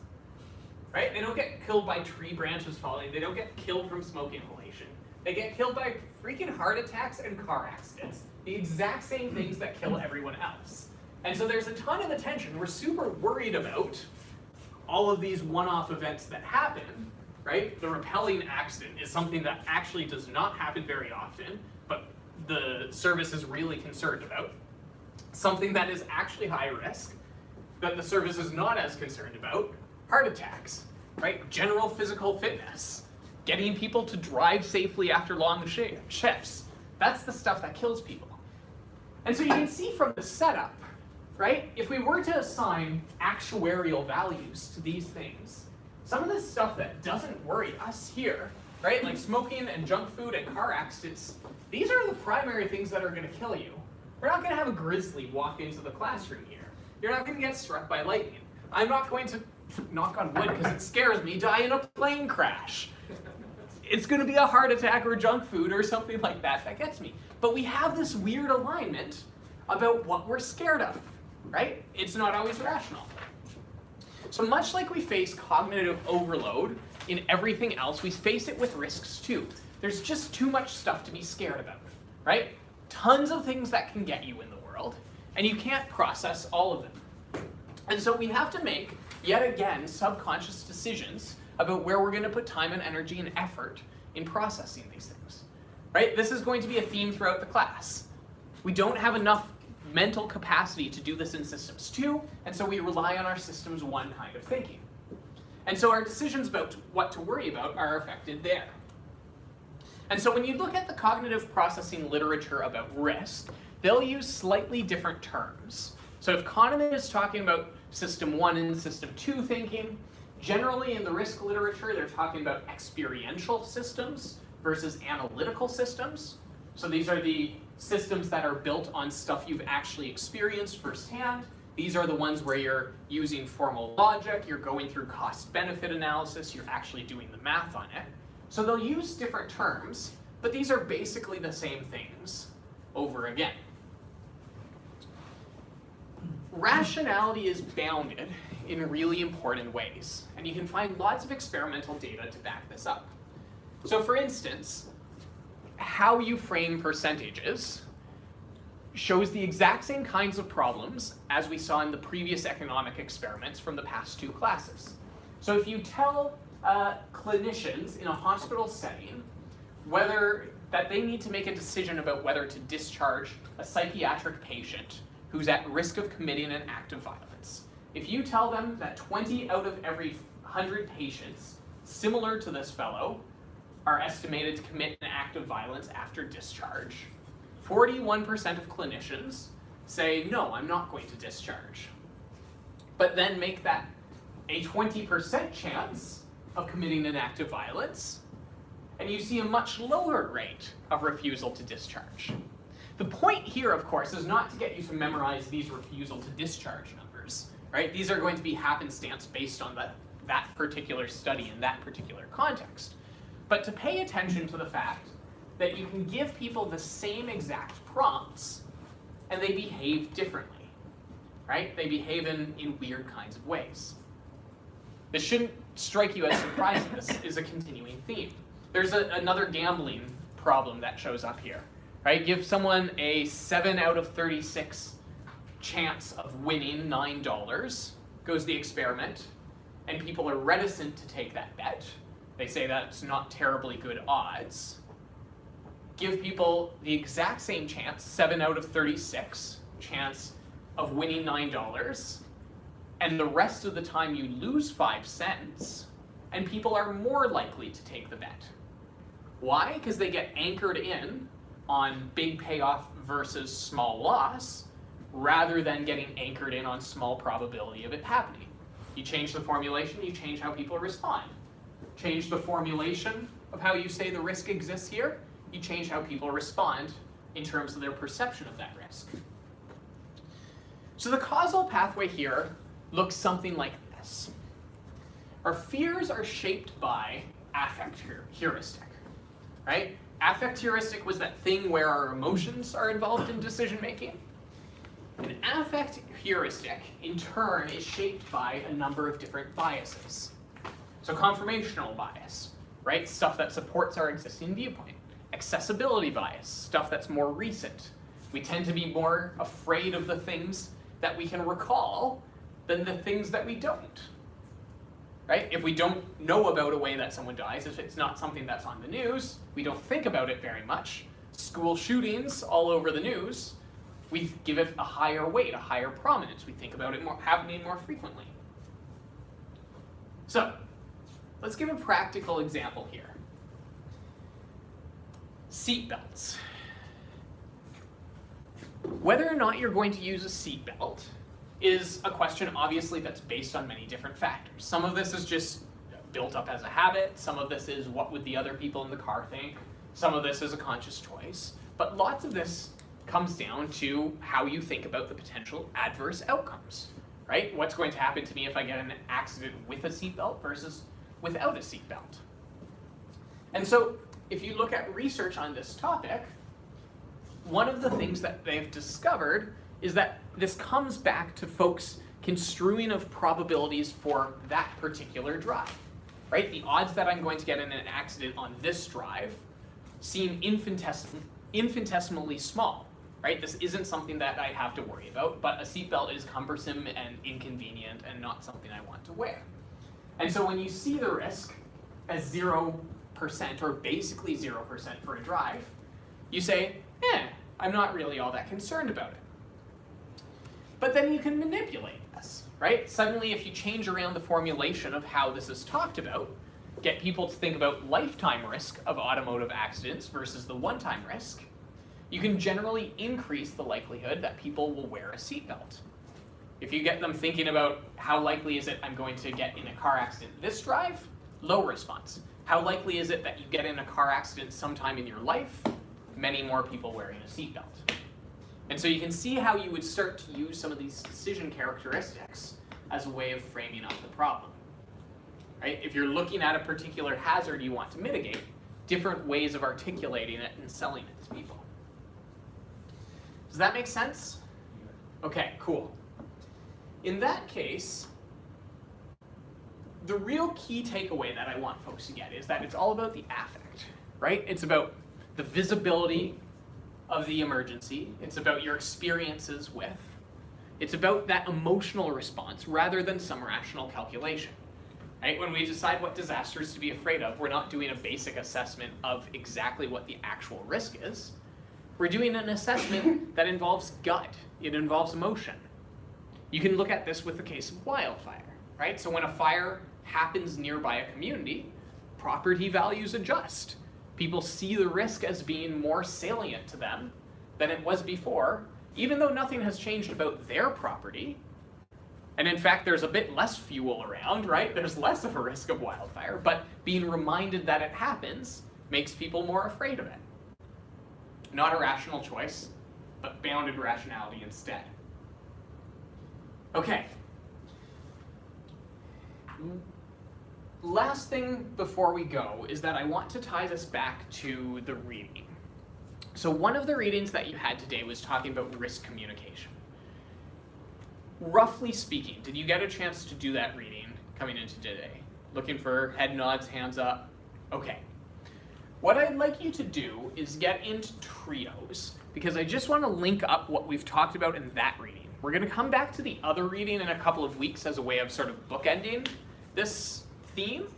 right? They don't get killed by tree branches falling. They don't get killed from smoke inhalation. They get killed by freaking heart attacks and car accidents. The exact same things that kill everyone else. And so there's a ton of attention. We're super worried about all of these one-off events that happen, right? The rappelling accident is something that actually does not happen very often, but the service is really concerned about. Something that is actually high risk, that the service is not as concerned about, heart attacks, right? General physical fitness, getting people to drive safely after long shifts. That's the stuff that kills people. And so you can see from the setup, right? If we were to assign actuarial values to these things, some of this stuff that doesn't worry us here, right? Like smoking and junk food and car accidents, these are the primary things that are gonna kill you. We're not gonna have a grizzly walk into the classroom here. You're not gonna get struck by lightning. I'm not going to, knock on wood because it scares me, die in a plane crash. It's gonna be a heart attack or junk food or something like that that gets me. But we have this weird alignment about what we're scared of, right? It's not always rational. So much like we face cognitive overload in everything else, we face it with risks too. There's just too much stuff to be scared about, right? Tons of things that can get you in the world, and you can't process all of them. And so we have to make, yet again, subconscious decisions about where we're gonna put time and energy and effort in processing these things, right? This is going to be a theme throughout the class. We don't have enough mental capacity to do this in systems 2, and so we rely on our systems 1 kind of thinking. And so our decisions about what to worry about are affected there. And so when you look at the cognitive processing literature about risk, they'll use slightly different terms. So if Kahneman is talking about system 1 and system 2 thinking, generally in the risk literature, they're talking about experiential systems versus analytical systems. So these are the systems that are built on stuff you've actually experienced firsthand. These are the ones where you're using formal logic, you're going through cost-benefit analysis, you're actually doing the math on it. So they'll use different terms, but these are basically the same things over again. Rationality is bounded in really important ways, and you can find lots of experimental data to back this up. So for instance, how you frame percentages shows the exact same kinds of problems as we saw in the previous economic experiments from the past 2 classes. So if you tell clinicians in a hospital setting whether that they need to make a decision about whether to discharge a psychiatric patient who's at risk of committing an act of violence, if you tell them that 20 out of every 100 patients similar to this fellow are estimated to commit an act of violence after discharge, 41% of clinicians say, no, I'm not going to discharge. But then make that a 20% chance of committing an act of violence, and you see a much lower rate of refusal to discharge. The point here, of course, is not to get you to memorize these refusal to discharge numbers, right? These are going to be happenstance based on that particular study in that particular context. But to pay attention to the fact that you can give people the same exact prompts and they behave differently, right? They behave in weird kinds of ways. This shouldn't strike you as surprising. This is a continuing theme. There's another gambling problem that shows up here, right? Give someone a 7 out of 36 chance of winning $9, goes the experiment, and people are reticent to take that bet. They say that's not terribly good odds. Give people the exact same chance, 7 out of 36 chance of winning $9, and the rest of the time you lose 5 cents, and people are more likely to take the bet. Why? Because they get anchored in on big payoff versus small loss, rather than getting anchored in on small probability of it happening. You change the formulation, you change how people respond. Change the formulation of how you say the risk exists here, you change how people respond in terms of their perception of that risk. So the causal pathway here looks something like this. Our fears are shaped by affect heuristic, right? Affect heuristic was that thing where our emotions are involved in decision making. An affect heuristic, in turn, is shaped by a number of different biases. So confirmational bias, right? Stuff that supports our existing viewpoint. Accessibility bias, stuff that's more recent. We tend to be more afraid of the things that we can recall than the things that we don't, right? If we don't know about a way that someone dies, if it's not something that's on the news, we don't think about it very much. School shootings all over the news, we give it a higher weight, a higher prominence. We think about it happening more frequently. So, let's give a practical example here. Seatbelts. Whether or not you're going to use a seatbelt is a question, obviously, that's based on many different factors. Some of this is just built up as a habit. Some of this is what would the other people in the car think. Some of this is a conscious choice. But lots of this comes down to how you think about the potential adverse outcomes, right? What's going to happen to me if I get in an accident with a seatbelt versus without a seatbelt? And so, if you look at research on this topic, one of the things that they've discovered is that this comes back to folks construing of probabilities for that particular drive, right? The odds that I'm going to get in an accident on this drive seem infinitesimally small, right? This isn't something that I have to worry about, but a seatbelt is cumbersome and inconvenient and not something I want to wear. And so when you see the risk as 0% or basically 0% for a drive, you say, I'm not really all that concerned about it. But then you can manipulate this, right? Suddenly, if you change around the formulation of how this is talked about, get people to think about lifetime risk of automotive accidents versus the one-time risk, you can generally increase the likelihood that people will wear a seatbelt. If you get them thinking about how likely is it I'm going to get in a car accident this drive, low response. How likely is it that you get in a car accident sometime in your life? Many more people wearing a seatbelt. And so you can see how you would start to use some of these decision characteristics as a way of framing up the problem. Right? If you're looking at a particular hazard you want to mitigate, different ways of articulating it and selling it to people. Does that make sense? Okay, cool. In that case, the real key takeaway that I want folks to get is that it's all about the affect, right? It's about the visibility of the emergency. It's about your experiences with. It's about that emotional response rather than some rational calculation. Right? When we decide what disasters to be afraid of, we're not doing a basic assessment of exactly what the actual risk is. We're doing an assessment that involves gut. It involves emotion. You can look at this with the case of wildfire, right? So when a fire happens nearby a community, property values adjust. People see the risk as being more salient to them than it was before, even though nothing has changed about their property. And in fact, there's a bit less fuel around, right? There's less of a risk of wildfire, but being reminded that it happens makes people more afraid of it. Not a rational choice, but bounded rationality instead. Okay. Last thing before we go is that I want to tie this back to the reading. So one of the readings that you had today was talking about risk communication. Roughly speaking, did you get a chance to do that reading coming into today? Looking for head nods, hands up? Okay. What I'd like you to do is get into trios, because I just want to link up what we've talked about in that reading. We're going to come back to the other reading in a couple of weeks as a way of sort of bookending this theme,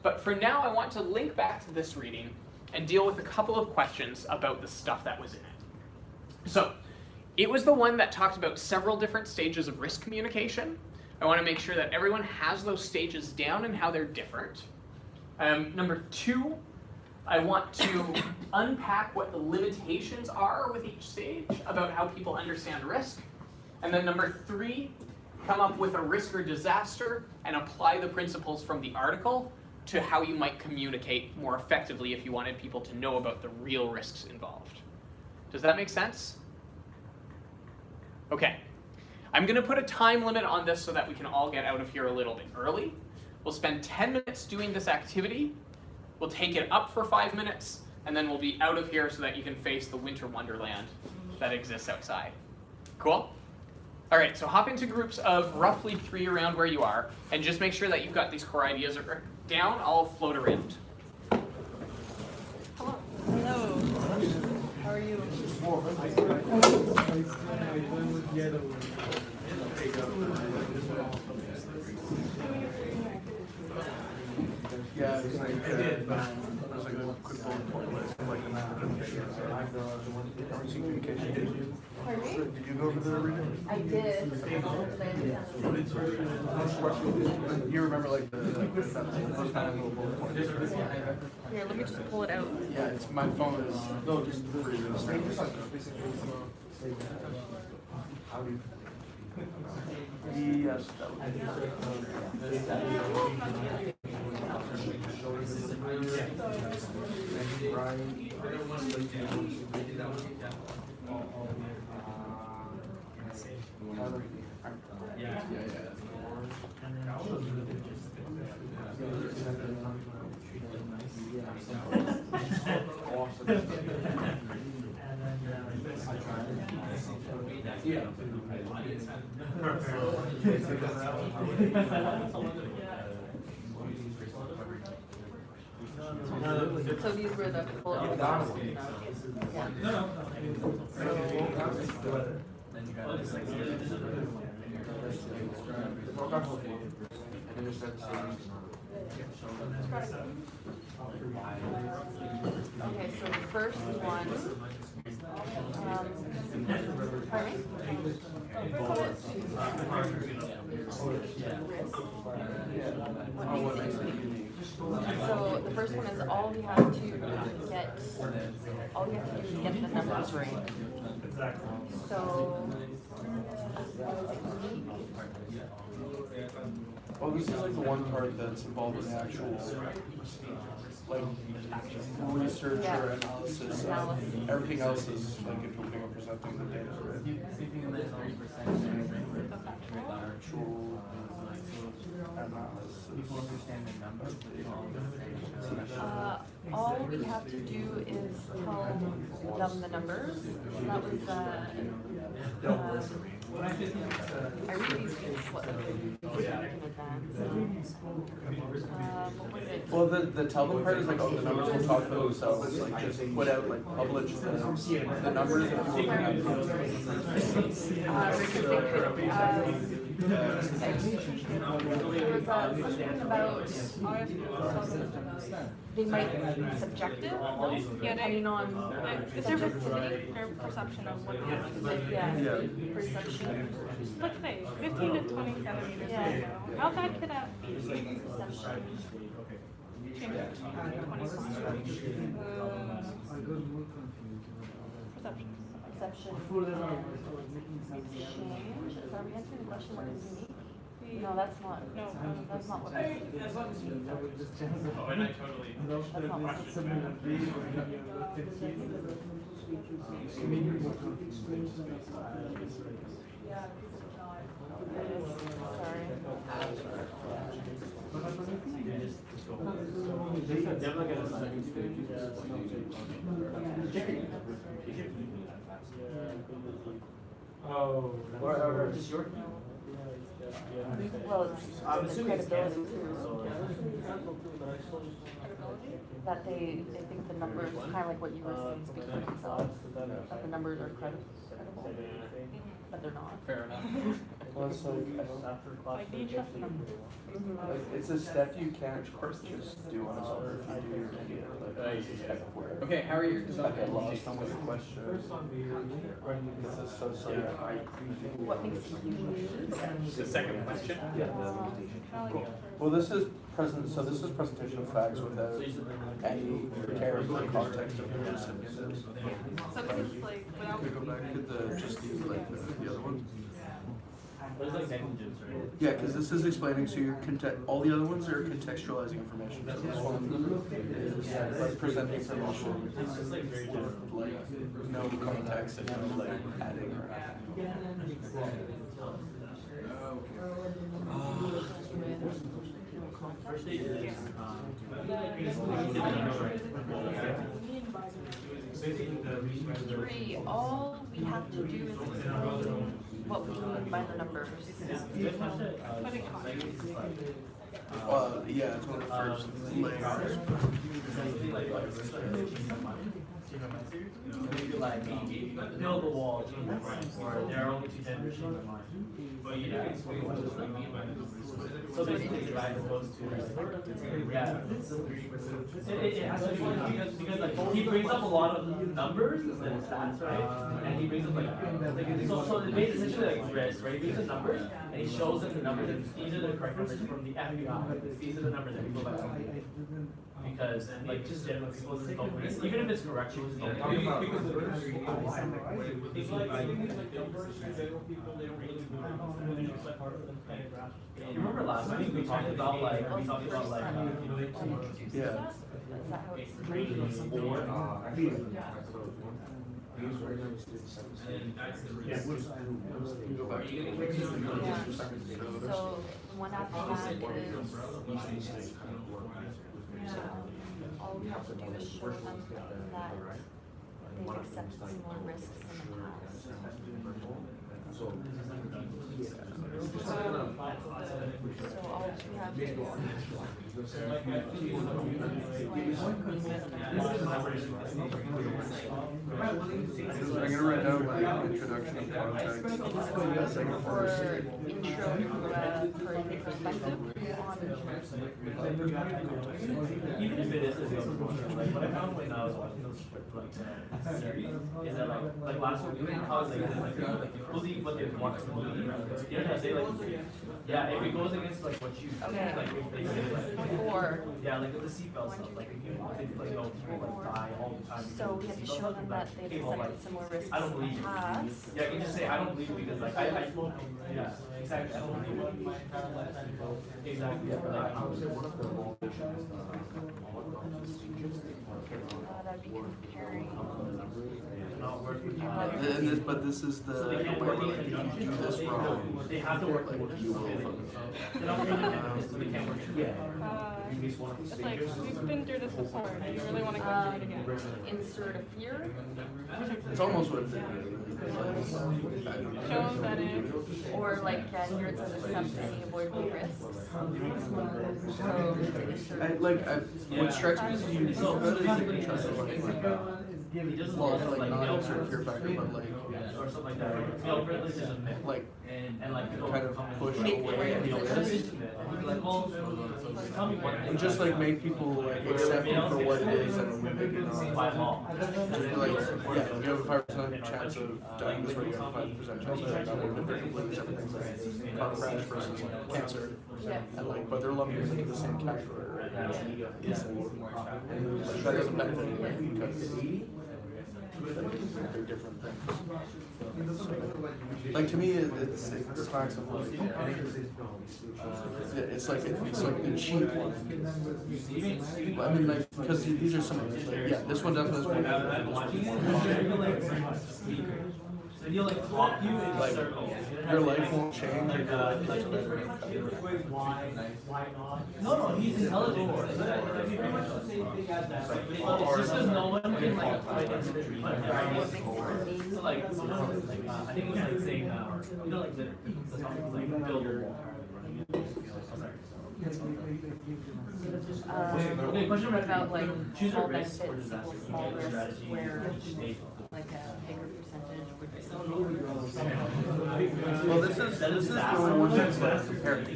but for now I want to link back to this reading and deal with a couple of questions about the stuff that was in it. So, it was the one that talked about several different stages of risk communication. I want to make sure that everyone has those stages down and how they're different. Number two, I want to unpack what the limitations are with each stage about how people understand risk. And then number 3, come up with a risk or disaster and apply the principles from the article to how you might communicate more effectively if you wanted people to know about the real risks involved. Does that make sense? Okay. I'm going to put a time limit on this so that we can all get out of here a little bit early. We'll spend 10 minutes doing this activity. We'll take it up for 5 minutes, and then we'll be out of here so that you can face the winter wonderland that exists outside. Cool? All right, so hop into groups of roughly 3 around where you are, and just make sure that you've got these core ideas down. I'll float around. Hello. How are you? Yeah, it's like, there's like a quick bullet point list, like currency communication. Pardon me? Did you go over the reading? I did. First question, you remember like those kind of little bullet points? Here, let me just pull it out. Yeah, it's my phone is, no, just for you. Yes, that would So these were the full Okay, so the first one, pardon me? So the first one is all we have to do is get the numbers right. So well, this is like the one part that's involved in the actual, like, research or analysis. Everything else is like interpreting and presenting the data. Actual analysis. all we have to do is tell them the numbers. That was I read these things in advance. What was it? Well, the tell them part is like, oh, the numbers will talk for themselves. Like, just put out, like, publish the numbers if you want to have There was something about they might be subjective, depending on subjectivity or perception of what yeah, perception. Look today, 15 to 20 centimeters. Yeah. How bad could that be? Perception. Change it to 25. Perception. Perception. Change. Is that we answering the question what is unique? No, that's not. No, that's not what it is. That's not what it Oh. Well, it's the credibility too. That they think the numbers, kind of like what you were saying, speak for themselves. That the numbers are credible, but they're not. Fair enough. Well, it's Like, do you trust the numbers? like, it's a step you can't, of course, just do on its own if you do your video. Like, Okay, how are you? Okay, lost on with the question. Because it's so What makes you use? The second question. Cool. Well, this is presentation of facts without any care for the context of the recipient. So this is like without. Could we go back to the other one? There's like negligence, right? Yeah, because this is explaining, so all the other ones are contextualizing information. So this one is like presenting information with like no context and no like adding or Three, all we have to do is explain what we mean by the numbers. yeah, it's one of the first layers. Build the wall, or there are only two genders. But you didn't explain what does that mean by numbers. So basically, the guy goes to yeah. It has to be because like he brings up a lot of numbers and stats, right? And he brings up so it's essentially like risk, right? He brings up numbers and he shows them the numbers, and these are the correct numbers from the FBI. These are the numbers that people by FBI. Because like just generally people just don't risk, even if it's correct, people just don't talk about it. You remember last week we talked about like Yeah. Yeah. Is that how it's So one after that is all we have to do is show them that they've accepted similar risks in the past. So all we have to do I'm gonna write down like introduction and context. That's like the first. or intro for perspective Even if it is like what I found when I was watching those like series is that like last week I was like believe what they want to believe. You know what I'm saying? Like yeah, if it goes against like what you Okay. like if they say like or yeah, like with the seatbelt stuff, like if you like people like die all the time. so we have to show them that they've People, like, accepted similar risks I don't in believe the you. past. Yeah, you can just say I don't believe you because like I yeah, exactly. I don't believe you. Exactly. Yeah, like, I'd be comparing. But this is the way like if you do this wrong, they have to work like you will It's like, we've been through this before, do you really want to go through it again? Insert a fear. It's almost what it is. Show them that it. Or like here it says accept any avoidable risks. So What strikes me is you talk about it is like trust like not insert fear factor, but like or something like that. Right? like and like kind of push Make away the right the risk. decision. Like, well, tell me what. And just like make people like accept it for what it is and maybe not. By law. Just be like, yeah, you have a 5% chance of dying this way, you have a 5% chance of dying with different beliefs, everything's like car crash versus like cancer. Yeah. And like, but they're lumped into the same category. And that doesn't benefit anybody because they're different things. Like to me, it's facts of like, it's like the cheap one. I mean, like because these are some of these. Like, yeah, this one definitely is one. So he'll like talk you in Like, circles. your life won't change, or your life gets better. Why not? No, he's intelligent. It's pretty much the same thing as that. It's just because no one can like fight into the dream. So like, I think it was like saying, you know, like like build a wall. Question about like Choose a small risk or benefits disaster equals small risks strategy. where like a bigger percentage would be. Well, this is the one that's like comparing.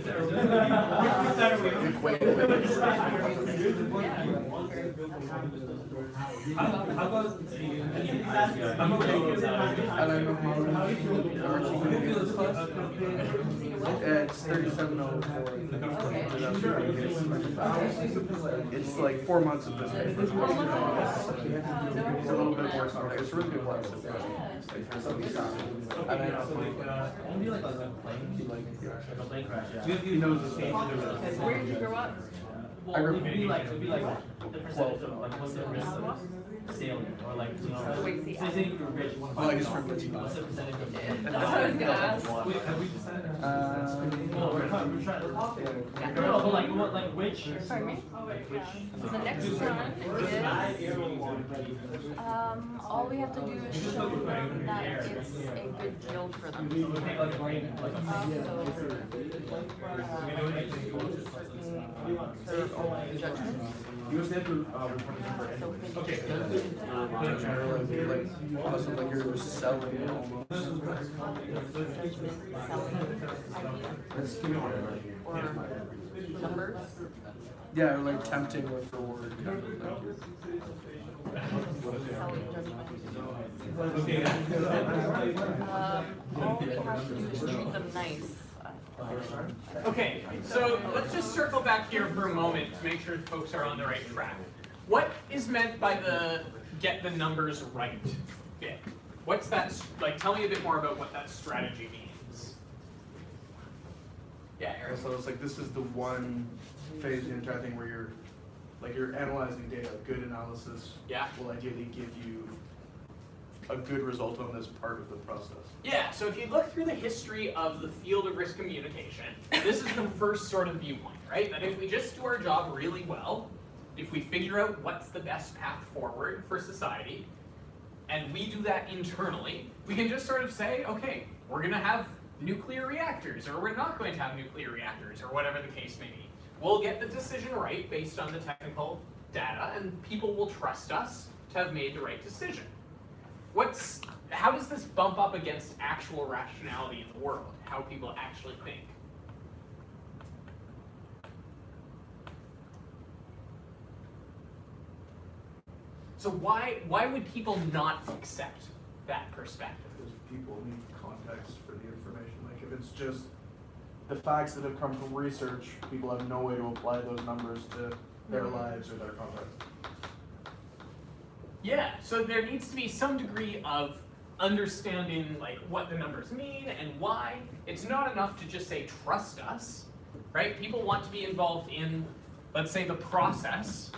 It's 3704. It's like 4 months of this paper. It's a little bit more sort of, it's a really good class. He knows the stage. Where did you grow up? I grew up. It'd be like the percentage of like what's the risk of sailing or like you know. Wait, see, say you were rich, Well, I guess from this. what's the percentage of? That's what I was gonna ask. Wait, have we decided? Uh, No, we're trying. No, but like what, like which? Pardon me? Like which? So the next one is, all we have to do is show them that it's a good deal for them. Their own judgments. You was there to Okay. Also, like you're selling almost. Or numbers. Yeah, or like tempting with reward. Selling judgment. All we have to do is treat them nice. Okay, so let's just circle back here for a moment to make sure folks are on the right track. What is meant by the get the numbers right bit? What's that, like, tell me a bit more about what that strategy means. Yeah, Eric. So it's like this is the one phase in the entire thing where you're analyzing data. Good analysis will ideally give you a good result on this part of the process. Yeah, so if you look through the history of the field of risk communication, this is the first sort of viewpoint, right? That if we just do our job really well, if we figure out what's the best path forward for society, and we do that internally, we can just sort of say, okay, we're gonna have nuclear reactors, or we're not going to have nuclear reactors, or whatever the case may be. We'll get the decision right based on the technical data, and people will trust us to have made the right decision. How does this bump up against actual rationality in the world? How people actually think? So why would people not accept that perspective? Because people need context for the information. Like if it's just the facts that have come from research, people have no way to apply those numbers to their lives or their context. Yeah, so there needs to be some degree of understanding like what the numbers mean and why. It's not enough to just say trust us, right? People want to be involved in, let's say, the process.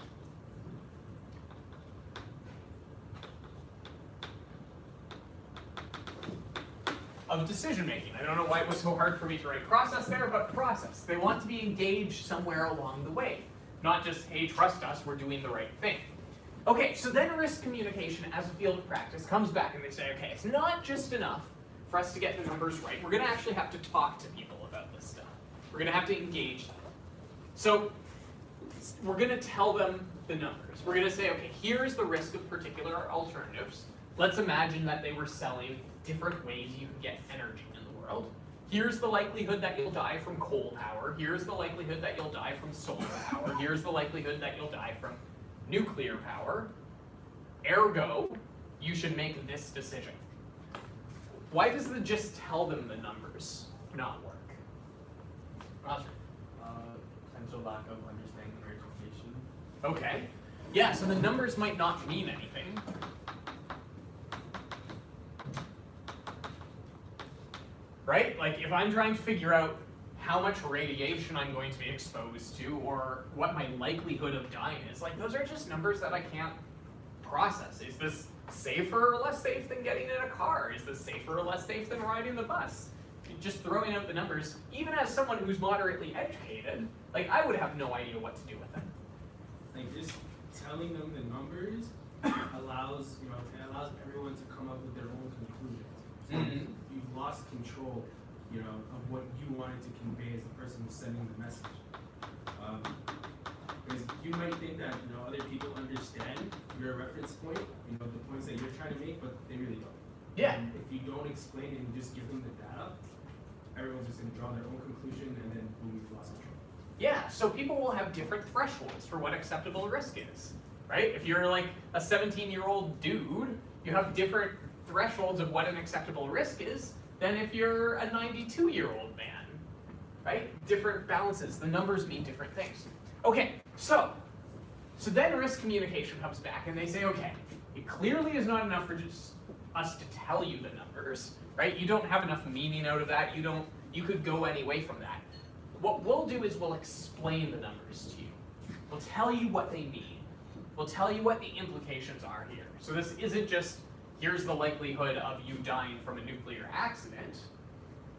Of decision making. I don't know why it was so hard for me to write process there, but process. They want to be engaged somewhere along the way. Not just, hey, trust us, we're doing the right thing. Okay, so then risk communication as a field of practice comes back and they say, okay, it's not just enough for us to get the numbers right. We're gonna actually have to talk to people about this stuff. We're gonna have to engage them. So we're gonna tell them the numbers. We're gonna say, okay, here's the risk of particular alternatives. Let's imagine that they were selling different ways you can get energy in the world. Here's the likelihood that you'll die from coal power. Here's the likelihood that you'll die from solar power. Here's the likelihood that you'll die from nuclear power. Ergo, you should make this decision. Why does the just tell them the numbers not work? Roger. Potential lack of understanding or education. Okay. Yeah, so the numbers might not mean anything. Right? Like if I'm trying to figure out how much radiation I'm going to be exposed to or what my likelihood of dying is, like those are just numbers that I can't process. Is this safer or less safe than getting in a car? Is this safer or less safe than riding the bus? Just throwing out the numbers, even as someone who's moderately educated, like I would have no idea what to do with them. Like just telling them the numbers allows, it allows everyone to come up with their own conclusions. So you've lost control, of what you wanted to convey as the person who's sending the message. Because you might think that other people understand your reference point, the points that you're trying to make, but they really don't. Yeah. And if you don't explain it and just give them the data, everyone's just going to draw their own conclusion, and then boom, you've lost control. Yeah, so people will have different thresholds for what acceptable risk is. right? If you're like a 17-year-old dude, you have different thresholds of what an acceptable risk is than if you're a 92-year-old man, right? Different balances. The numbers mean different things. Okay, so then risk communication comes back and they say, okay, it clearly is not enough for just us to tell you the numbers, right? You don't have enough meaning out of that. You could go any way from that. What we'll do is we'll explain the numbers to you. We'll tell you what they mean. We'll tell you what the implications are here. So this isn't just, here's the likelihood of you dying from a nuclear accident.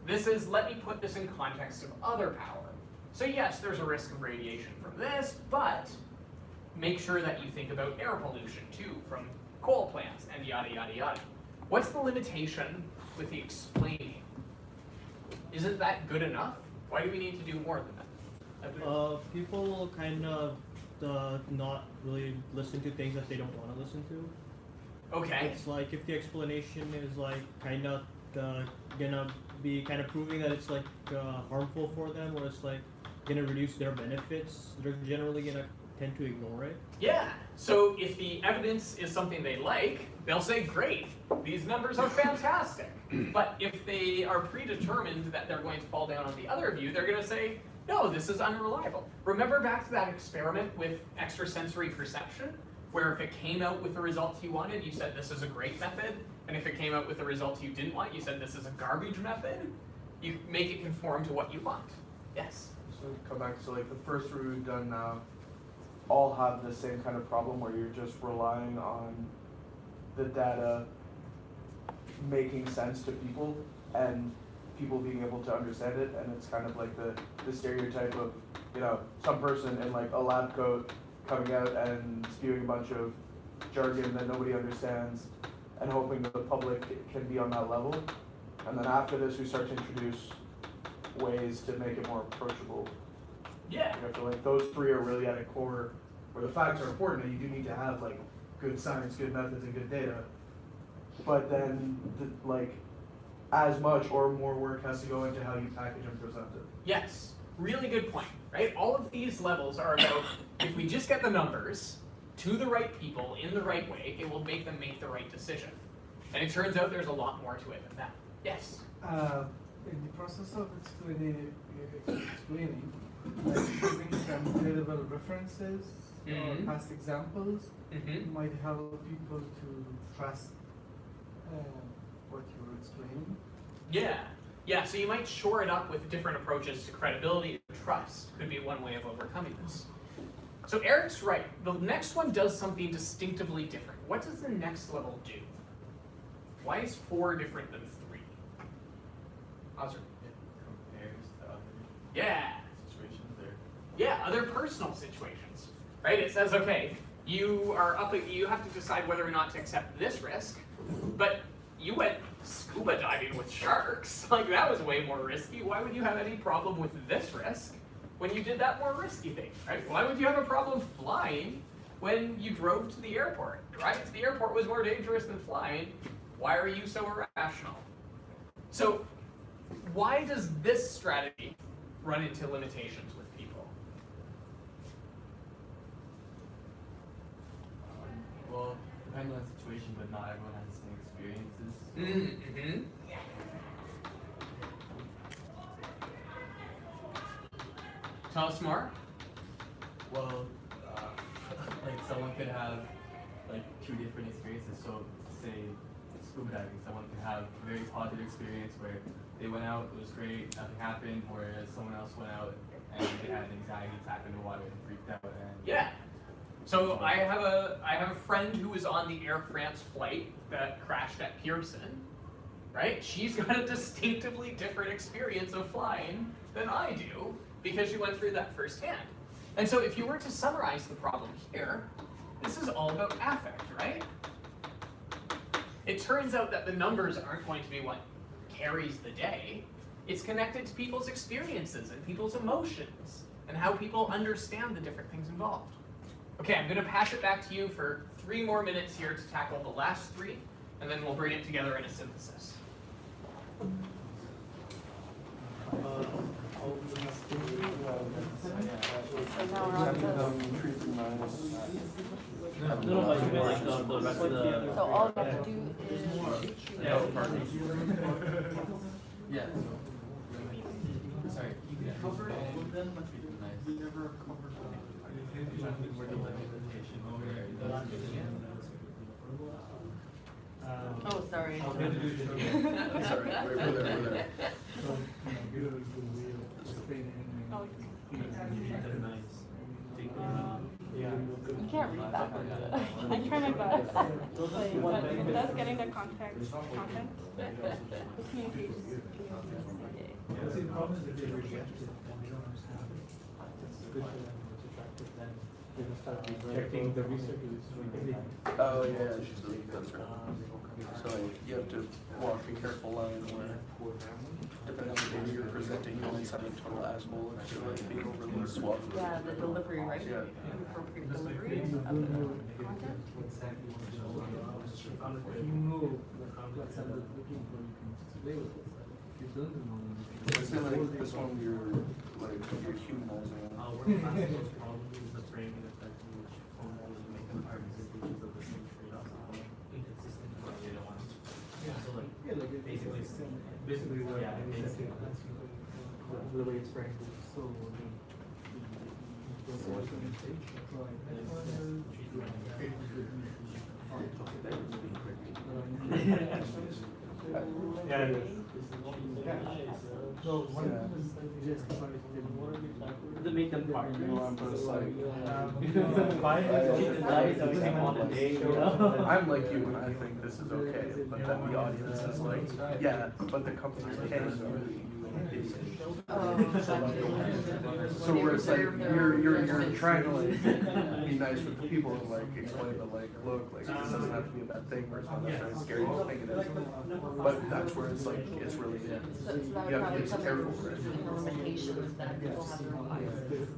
This is, let me put this in context of other power. So yes, there's a risk of radiation from this, but make sure that you think about air pollution too from coal plants and yada, yada, yada. What's the limitation with the explaining? Isn't that good enough? Why do we need to do more than that? People kind of not really listen to things that they don't want to listen to. Okay. It's like if the explanation is like kind of gonna be kind of proving that it's like harmful for them, or it's like gonna reduce their benefits, they're generally gonna tend to ignore it. Yeah. So if the evidence is something they like, they'll say, great, these numbers are fantastic. But if they are predetermined that they're going to fall down on the other view, they're going to say, no, this is unreliable. Remember back to that experiment with extrasensory perception, where if it came out with the results you wanted, you said this is a great method, and if it came out with the results you didn't want, you said this is a garbage method? You make it conform to what you want. Yes? So come back, so like the first route we've done now, all have the same kind of problem where you're just relying on the data making sense to people and people being able to understand it, and it's kind of like the stereotype of, you know, some person in like a lab coat coming out and spewing a bunch of jargon that nobody understands and hoping that the public can be on that level. And then after this we start to introduce ways to make it more approachable. Yeah. I feel like those three are really at a core where the facts are important and you do need to have like good science, good methods, and good data. But then like as much or more work has to go into how you package and present it. Yes. Really good point, right? All of these levels are about, if we just get the numbers to the right people in the right way, it will make them make the right decision. And it turns out there's a lot more to it than that. Yes? In the process of explaining, like giving some credible references or past examples might help people to trust what you're explaining. Yeah. Yeah, so you might shore it up with different approaches to credibility and trust. Could be one way of overcoming this. So Eric's right. The next one does something distinctively different. What does the next level do? Why is 4 different than 3? Oscar. It compares to other Yeah. situations there. Yeah, other personal situations, right? It says, okay, you have to decide whether or not to accept this risk, but you went scuba diving with sharks. Like, that was way more risky. Why would you have any problem with this risk when you did that more risky thing, right? Why would you have a problem flying when you drove to the airport, right? If the airport was more dangerous than flying, why are you so irrational? So, why does this strategy run into limitations with people? Well, depending on the situation, but not everyone has the same experiences. Mm-hmm. Tell us more. Well, like someone could have like 2 different experiences. So say scuba diving, someone could have a very positive experience where they went out, it was great, nothing happened, whereas someone else went out and they had an anxiety attack in the water and freaked out. And Yeah. So I have a friend who was on the Air France flight that crashed at Pearson, right? She's got a distinctively different experience of flying than I do because she went through that firsthand. And so if you were to summarize the problem here, this is all about affect, right? It turns out that the numbers aren't going to be what carries the day. It's connected to people's experiences and people's emotions and how people understand the different things involved. Okay, I'm going to pass it back to you for 3 more minutes here to tackle the last 3, and then we'll bring it together in a synthesis. No, but you mean like the rest of the. So all we have to do is. Yeah. Yeah. Sorry. You covered all of them, which would be nice. We never covered where the limitation Oh, sorry. Sorry, we're there. You can't read that. I try my best, but that's getting the context, the communication. See, the problem is if they reject it, then they don't understand it. It's good for them, it's attractive, then they will start rejecting the research. Oh, yeah, that's right. So you have to walk a careful line where, depending on the data you're presenting, you only sound a total asshole if you're like being overly suave. Yeah, the delivery, right? Yeah. Appropriate delivery of the content. If you know what somebody's looking for, you can just play with it. If you don't know, I feel like this one you're humanizing. One of the most problems is the framing effect in which homeowners make them representations of the same trade-offs are inconsistent with what they don't want. So like, basically, what yeah, basically. the way it's framed is so. Yeah, it is. So one of them is just To make them partners. But it's like, I'm I'm like you and I think this is okay, but then the audience is like, yeah, but the company's paying you. So where it's like you're trying to like be nice with the people and like explain that like look like this doesn't have to be a bad thing or it's not necessarily as scary as you think it is. But that's where it's like it's really So that you would have probably to be come careful in with it. limitations that people have their own biases.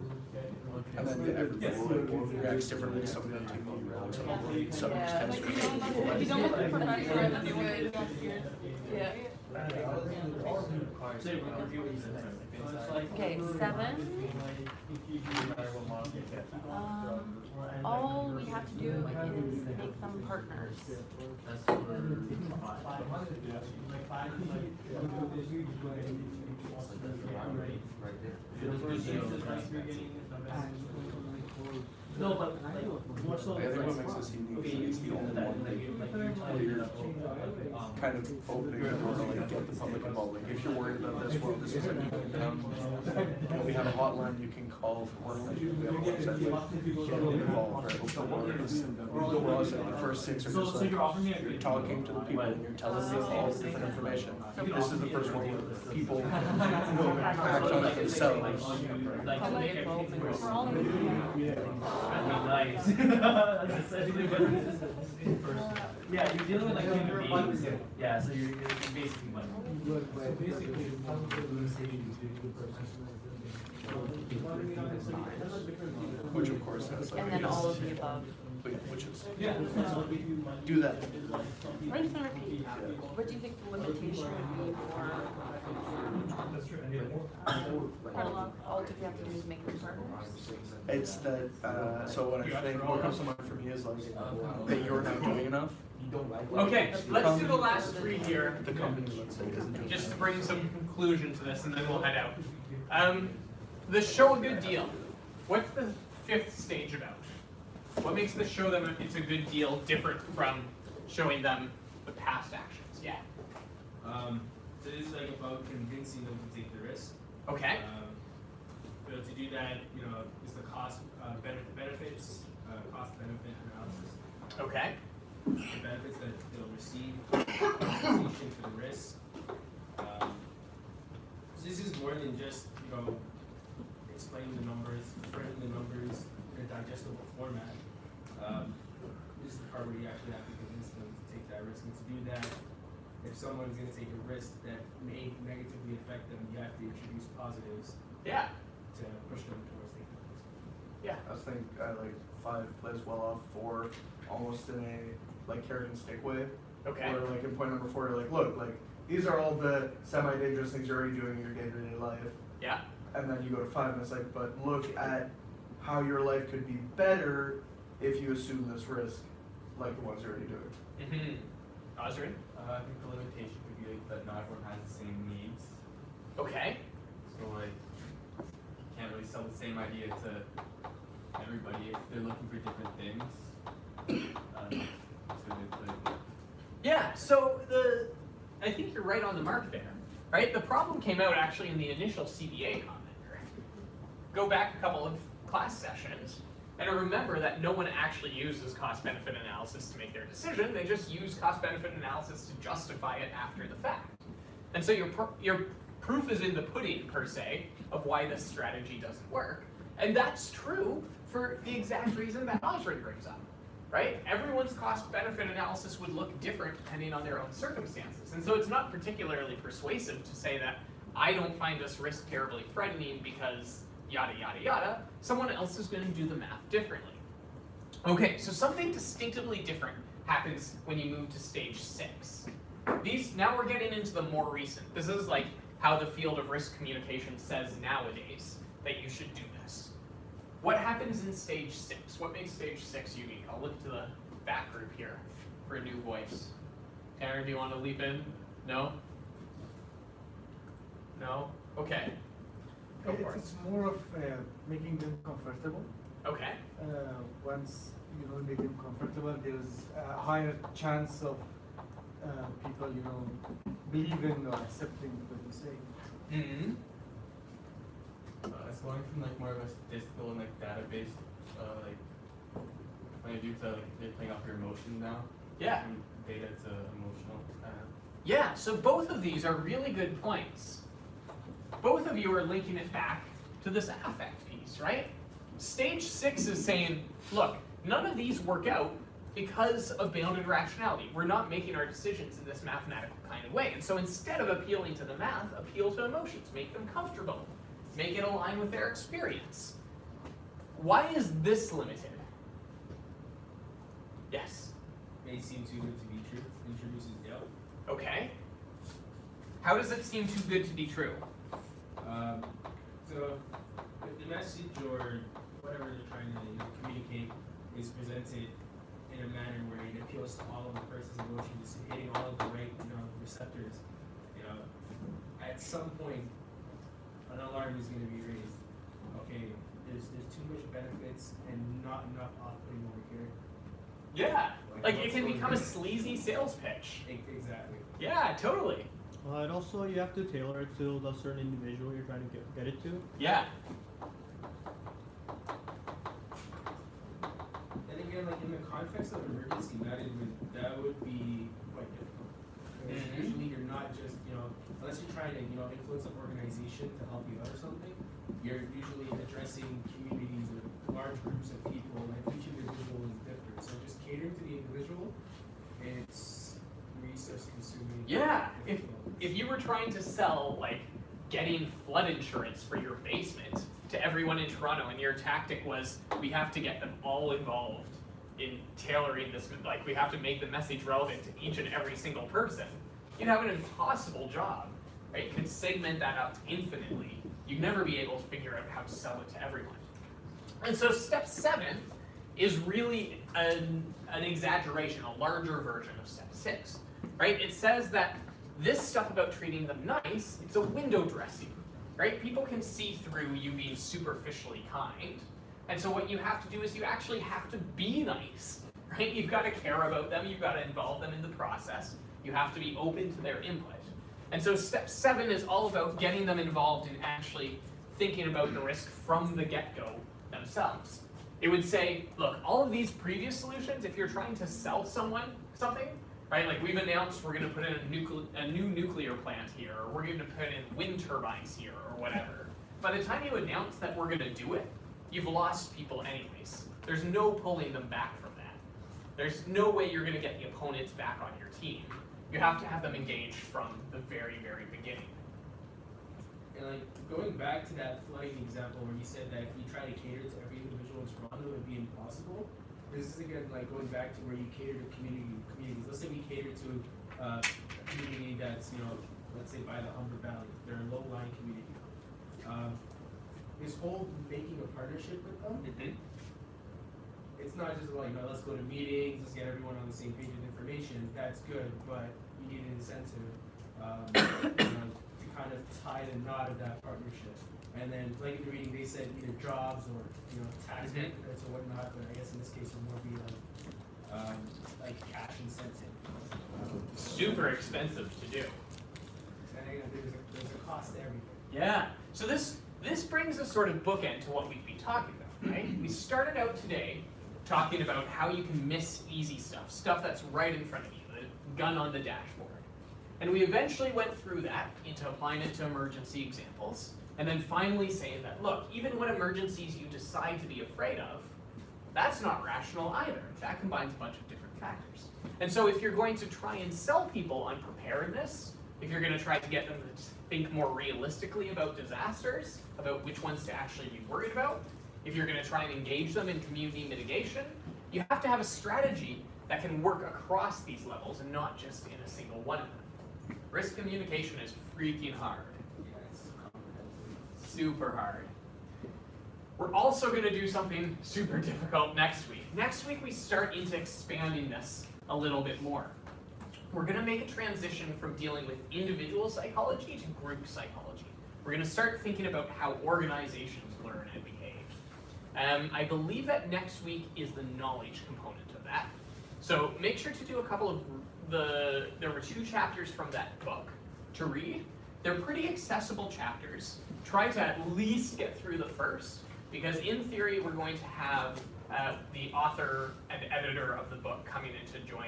And then everybody like reacts differently. Somebody on TV reacts differently. Some tends to You don't have to professional, that's good. Yeah. Okay, 7. All we have to do is make them partners. No, but like, more so. I think what makes this unique is it's the only one where you're kind of opening the door to like get the public involved. Like if you're worried about this, well, this is like we have a hotline you can call for work. We have a website. Get involved, right? Well, like the first 6 are just like you're talking to the people and you're telling them all the different information. This is the first one where people act on it themselves. Nice. Yeah, you're dealing with like human beings. Yeah, so you're basically like. Which of course has like. And then all of the above. Which is. Do that. What do you think the limitation would be for catalog? All you have to do is make them partners. It's that, so what I think, what comes to mind for me is like, that you're not doing enough. Okay, let's do the last 3 here. The company, let's say, isn't doing Just to enough. bring some conclusion to this, and then we'll head out. The show a good deal. What's the 5th stage about? What makes the show them it's a good deal different from showing them the past actions? Yeah. So this is like about convincing them to take the risk. Okay. But to do that, is the cost benefits, cost benefit analysis. Okay. The benefits that they'll receive, compensation for the risk. So this is more than just explaining the numbers, framing the numbers in a digestible format. This is the part where you actually have to convince them to take that risk, and to do that, if someone's going to take a risk that may negatively affect them, you have to introduce positives. Yeah. To push them towards taking the risk. Yeah. I think like 5 plays well off 4, almost in a like carrot and stick way. Okay. Where like in point number 4, you're like, look, like these are all the semi-dangerous things you're already doing in your day-to-day life. Yeah. And then you go to 5 and it's like, but look at how your life could be better if you assume this risk, like the ones you're already doing. Mm-hmm. Osrin? I think the limitation could be like that not everyone has the same needs. Okay. So like, you can't really sell the same idea to everybody if they're looking for different things. Yeah, so I think you're right on the mark there, right? The problem came out actually in the initial CBA comment. Go back a couple of class sessions, and remember that no one actually uses cost-benefit analysis to make their decision. They just use cost-benefit analysis to justify it after the fact. And so your proof is in the pudding, per se, of why this strategy doesn't work. And that's true for the exact reason that Osrin brings up, right? Everyone's cost-benefit analysis would look different depending on their own circumstances. And so it's not particularly persuasive to say that I don't find this risk terribly frightening because yada, yada, yada. Someone else is going to do the math differently. Okay, so something distinctively different happens when you move to stage 6. Now we're getting into the more recent. This is like how the field of risk communication says nowadays that you should do this. What happens in stage 6? What makes stage 6 unique? I'll look to the back group here for a new voice. Tanner, do you want to leap in? No? No? Okay. Go for it. It's more of making them comfortable. Okay. Once you make them comfortable, there's a higher chance of people, believing or accepting what you say. Mm-hmm. It's going from like more of a statistical and like database like point of view to like they're playing off your emotions now. Yeah. From data to emotional. Yeah, so both of these are really good points. Both of you are linking it back to this affect piece, right? Stage 6 is saying, look, none of these work out because of bounded rationality. We're not making our decisions in this mathematical kind of way. And so instead of appealing to the math, appeal to emotions, make them comfortable, make it align with their experience. Why is this limited? Yes? May seem too good to be true. Introduces doubt. Okay. How does it seem too good to be true? So if the message or whatever they're trying to communicate is presented in a manner where it appeals to all of the person's emotions, hitting all of the right receptors, at some point an alarm is going to be raised. Okay, there's too much benefits and not enough off-putting over here. Yeah, like it can become a sleazy sales pitch. Exactly. Yeah, totally. And also you have to tailor it to the certain individual you're trying to get it to. Yeah. And again, like in the context of emergency management, that would be quite difficult. Because usually you're not just, unless you're trying to, influence an organization to help you out or something, you're usually addressing communities or large groups of people, and each individual is different. So just catering to the individual, it's resource consuming. Yeah, if you were trying to sell, like, getting flood insurance for your basement to everyone in Toronto, and your tactic was, we have to get them all involved in tailoring this, like, we have to make the message relevant to each and every single person, you'd have an impossible job, right? You could segment that out infinitely. You'd never be able to figure out how to sell it to everyone. And so step 7 is really an exaggeration, a larger version of step 6, right? It says that this stuff about treating them nice, it's a window dressing, right? People can see through you being superficially kind. And so what you have to do is you actually have to be nice, right? You've got to care about them, you've got to involve them in the process, you have to be open to their input. And so step 7 is all about getting them involved in actually thinking about the risk from the get-go themselves. It would say, look, all of these previous solutions, if you're trying to sell someone something, right, like we've announced we're going to put in a new nuclear plant here, or we're going to put in wind turbines here, or whatever. By the time you announce that we're going to do it, you've lost people anyways. There's no pulling them back from that. There's no way you're going to get the opponents back on your team. You have to have them engaged from the very, very beginning. And like going back to that flooding example where you said that if you try to cater to every individual in Toronto, it would be impossible. This is again like going back to where you cater to communities. Let's say we cater to a community that's, let's say by the Humber Valley. They're a low-lying community. This whole making a partnership with them, it's not just like, let's go to meetings, let's get everyone on the same page with information. That's good, but you need an incentive, to kind of tie the knot of that partnership. And then, like in the reading, they said either jobs or tax benefits or whatnot. But I guess in this case, it would more be like cash incentive. Super expensive to do. And there's a cost to everything. Yeah. So this brings a sort of bookend to what we've been talking about, right? We started out today talking about how you can miss easy stuff that's right in front of you, the gun on the dashboard. And we eventually went through that into applying it to emergency examples, and then finally saying that, look, even when emergencies you decide to be afraid of, that's not rational either. That combines a bunch of different factors. And so if you're going to try and sell people on preparedness, if you're going to try to get them to think more realistically about disasters, about which ones to actually be worried about, if you're going to try and engage them in community mitigation, you have to have a strategy that can work across these levels and not just in a single one of them. Risk communication is freaking hard. Super hard. We're also going to do something super difficult next week. Next week we start into expanding this a little bit more. We're going to make a transition from dealing with individual psychology to group psychology. We're going to start thinking about how organizations learn and behave. I believe that next week is the knowledge component of that. So make sure to do a couple of there were 2 chapters from that book to read. They're pretty accessible chapters. Try to at least get through the first, because in theory we're going to have the author and editor of the book coming in to join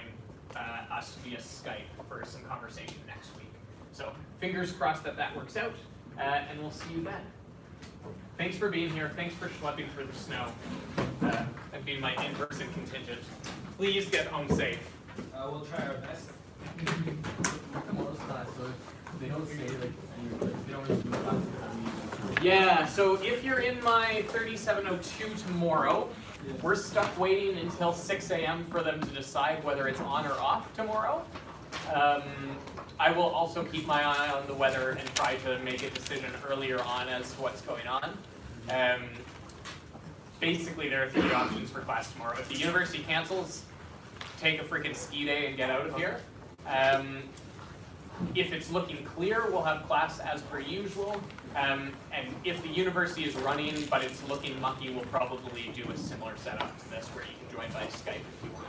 us via Skype for some conversation next week. So fingers crossed that that works out, and we'll see you then. Thanks for being here. Thanks for schlepping through the snow and being my in-person contingent. Please get home safe. We'll try our best. Tomorrow's class, so they don't say like they don't really do classes. Yeah, so if you're in my 3702 tomorrow, we're stuck waiting until 6 a.m. for them to decide whether it's on or off tomorrow. I will also keep my eye on the weather and try to make a decision earlier on as to what's going on. Basically, there are 3 options for class tomorrow. If the university cancels, take a freaking ski day and get out of here. If it's looking clear, we'll have class as per usual. And if the university is running but it's looking mucky, we'll probably do a similar setup to this where you can join by Skype if you want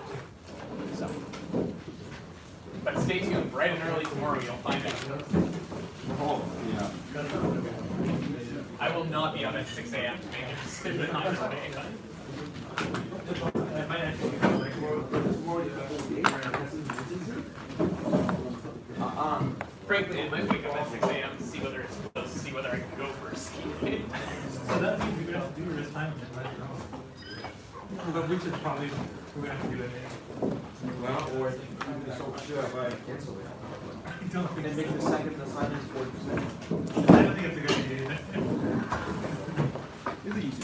to. So, but stay tuned. Bright and early tomorrow, you'll find out. Oh, yeah. I will not be up at 6 a.m. to make a decision on today. Frankly, I might wake up at 6 a.m. to see whether it's close, to see whether I can go for a ski day. So that means we're gonna have to do this time. But we should probably we're gonna have to do it. Well, or should I cancel it? I don't think And make the second assignment 40%. I don't think it's a good idea either. It's easy.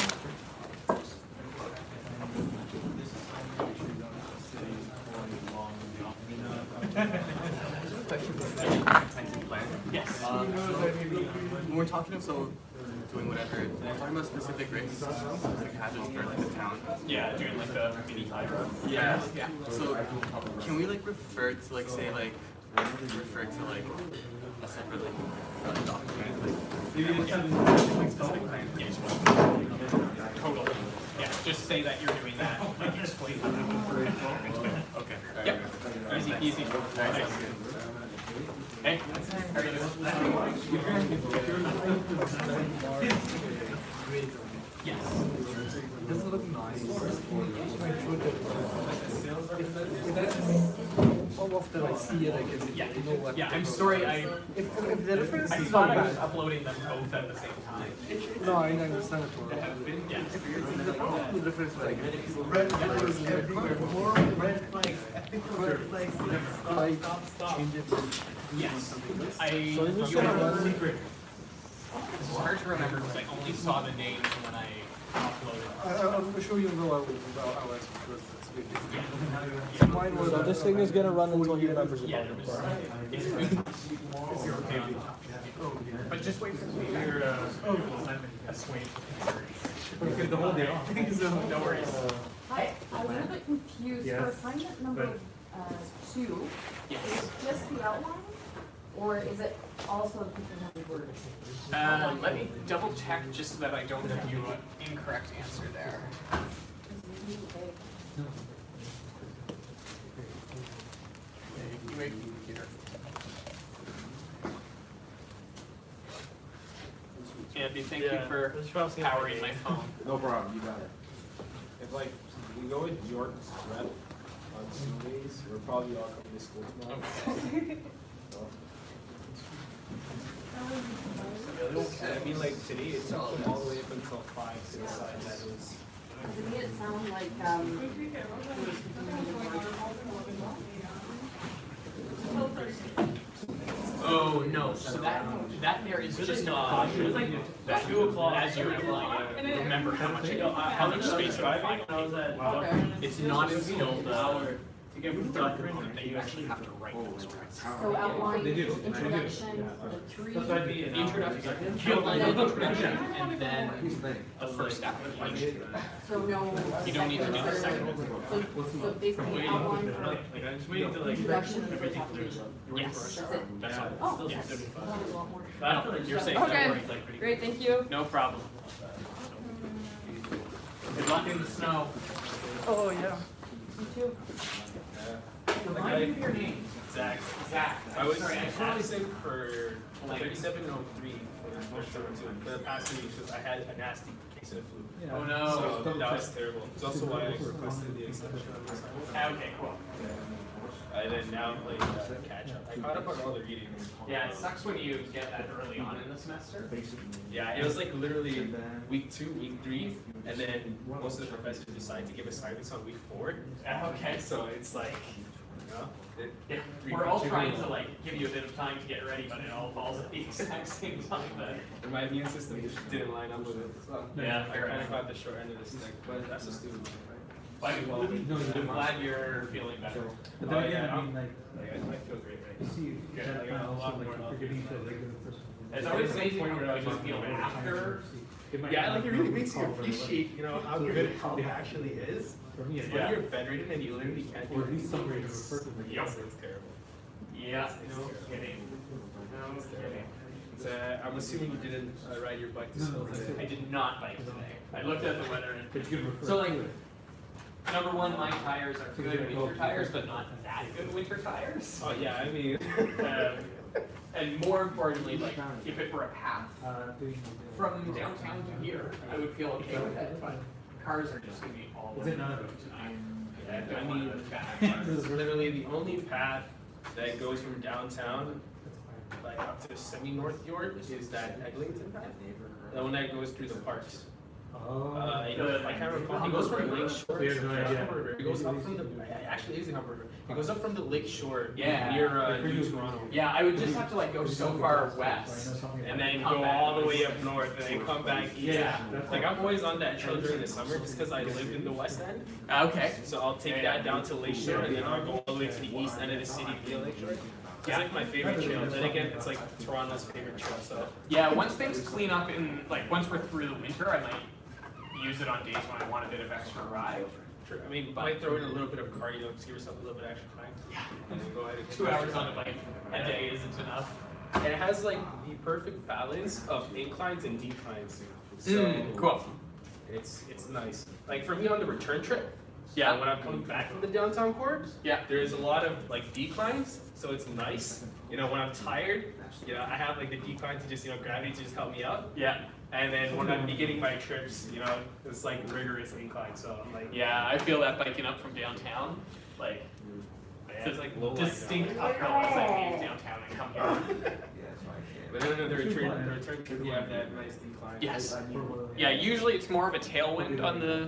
Yes. When we're talking about doing whatever, we're talking about specific risks, specific hazards for like the town. Yeah, doing like the mini hydro. Yeah. Yeah. So can we like refer to like say like refer to like a separate like document like specific plan? Yes. Totally. Yeah. Just say that you're doing that. Like explain. Okay. Yep. Easy peasy. Very nice. Hey, how are you doing? Yes. Does it look nice? How often I see it, I can know what. Yeah, I'm sorry. If the difference I is thought not I was bad. uploading them both at the same time. No, I understand it. Yeah. The problem with the difference is like red flags everywhere, more red flags, red flags, stop. Change it. Yes. So it's just a secret. It's hard to remember because I only saw the names when I uploaded. I'll show you the ours because it's big. Yeah. Mine was So this thing is gonna run until he remembers Yeah, about it. it's okay. But just wait for your assignment. That's waiting for the whole day off. No worries. Hi, I was a little bit confused. For assignment number 2, Yes. is it just the outline? Or is it also 1,500 words? Let me double check just so that I don't give you an incorrect answer there. You wait, computer. Andy, thank you for powering my phone. No problem, you got it. If like, we go with Jordan's rep on Sundays, we're probably all coming to school tomorrow. I mean, like today, it's all the way up until 5 to decide that it was. To me, it sounds like, Oh no, so that there is just a that 2 o'clock as you remember how much space you're finding. It's not until the component that you actually have to write those words. so outline, introduction, the tree. Introduction, and then the first application. So no. You don't need to do the second one. So basically outline for introduction and first application. Yes. That's it. That's all. Oh, okay. Yes. That was a lot more. No, you're safe. Don't Okay. worry. Great, thank you. No problem. Good luck in the snow. Oh, yeah. You too. Remind me of your name. Zach. Zach. I was Sorry, actually sick for 3703 for the past 2 weeks because I had a nasty case of the flu. Oh no. So that was terrible. It's also why I requested the extension on this. Okay, cool. And then now I'm playing catch up. I caught up on all the readings. Yeah, it sucks when you get that early on in the semester. Yeah, it was like literally week 2, week 3, and then most of the professors decide to give assignments on week 4. Okay. So it's like, you know, Yeah, we're all trying to like give you a bit of time to get ready, but it all falls at the exact same time. and my immune system just didn't line up with it. So Yeah, I fair kind of enough. got the short end of the stick, but that's a student, right? But I'm glad you're feeling better. But then again, I mean, like, I feel great right you now. see, Yeah, that like, kind I'm of a lot also more like forgetting to a regular person. It's always amazing how good you feel after. Yeah, like it really makes you appreciate, you know, how good it actually is. For me, When Yeah. you're bedridden and you literally can't do or at least anything, somebody to it's, refer to me. Yep. it's terrible. Yeah, no kidding. No It's kidding. terrible. It's, I'm assuming you didn't ride your bike to school today. I did not bike today. I looked at the weather and. But you can refer So like, to it. number one, my tires are good winter tires, but not that good winter tires. Oh yeah, I mean, And more importantly, like, if it were a path Doing from downtown to here, I would feel okay with it, but cars are just gonna be all Is over it the not? road tonight. yeah, I I don't mean, want bad this is cars. literally the only path that goes from downtown like up to semi-North York is that Eglinton path. The one that goes through the parks. Oh. I can't recall. It goes from Lake Shore. We have no idea. Humber River. It goes up from the. It actually is the Humber River. It goes up from the Lake Shore. Yeah. Near New Toronto. Yeah, I would just have to like go so far west. And then Come go back all the east. way up north, and then come back east. Yeah. Like I'm always on that trail during the summer, just because I live in the West End. Okay. So I'll take that down to Lake Shore, and then I'll go all the way to the east end of the city via Lake Shore. It's like my favorite trail. Then again, it's like Toronto's favorite trail. So Yeah, once things clean up in, like, once we're through the winter, I might use it on days when I want a bit of extra ride. True. I mean, might throw in a little bit of cardio, just give yourself a little bit extra time. Yeah. And then go ahead and 2 hours on a bike a day isn't enough. And it has like the perfect balance of inclines and declines. So Cool. it's nice. Like for me on the return trip, Yeah. when I'm coming back from the downtown core, Yeah. there's a lot of like declines, so it's nice. You know, when I'm tired, you know, I have like the decline to just, you know, gravity to just help me out. Yeah. And then when I'm beginning my trips, you know, it's like rigorous incline. So I'm like, Yeah, I feel that biking up from downtown, like, it's like low distinct uphill as I leave downtown and come here. But then the return trip, you have that nice decline. Yes. Yeah, usually it's more of a tailwind on the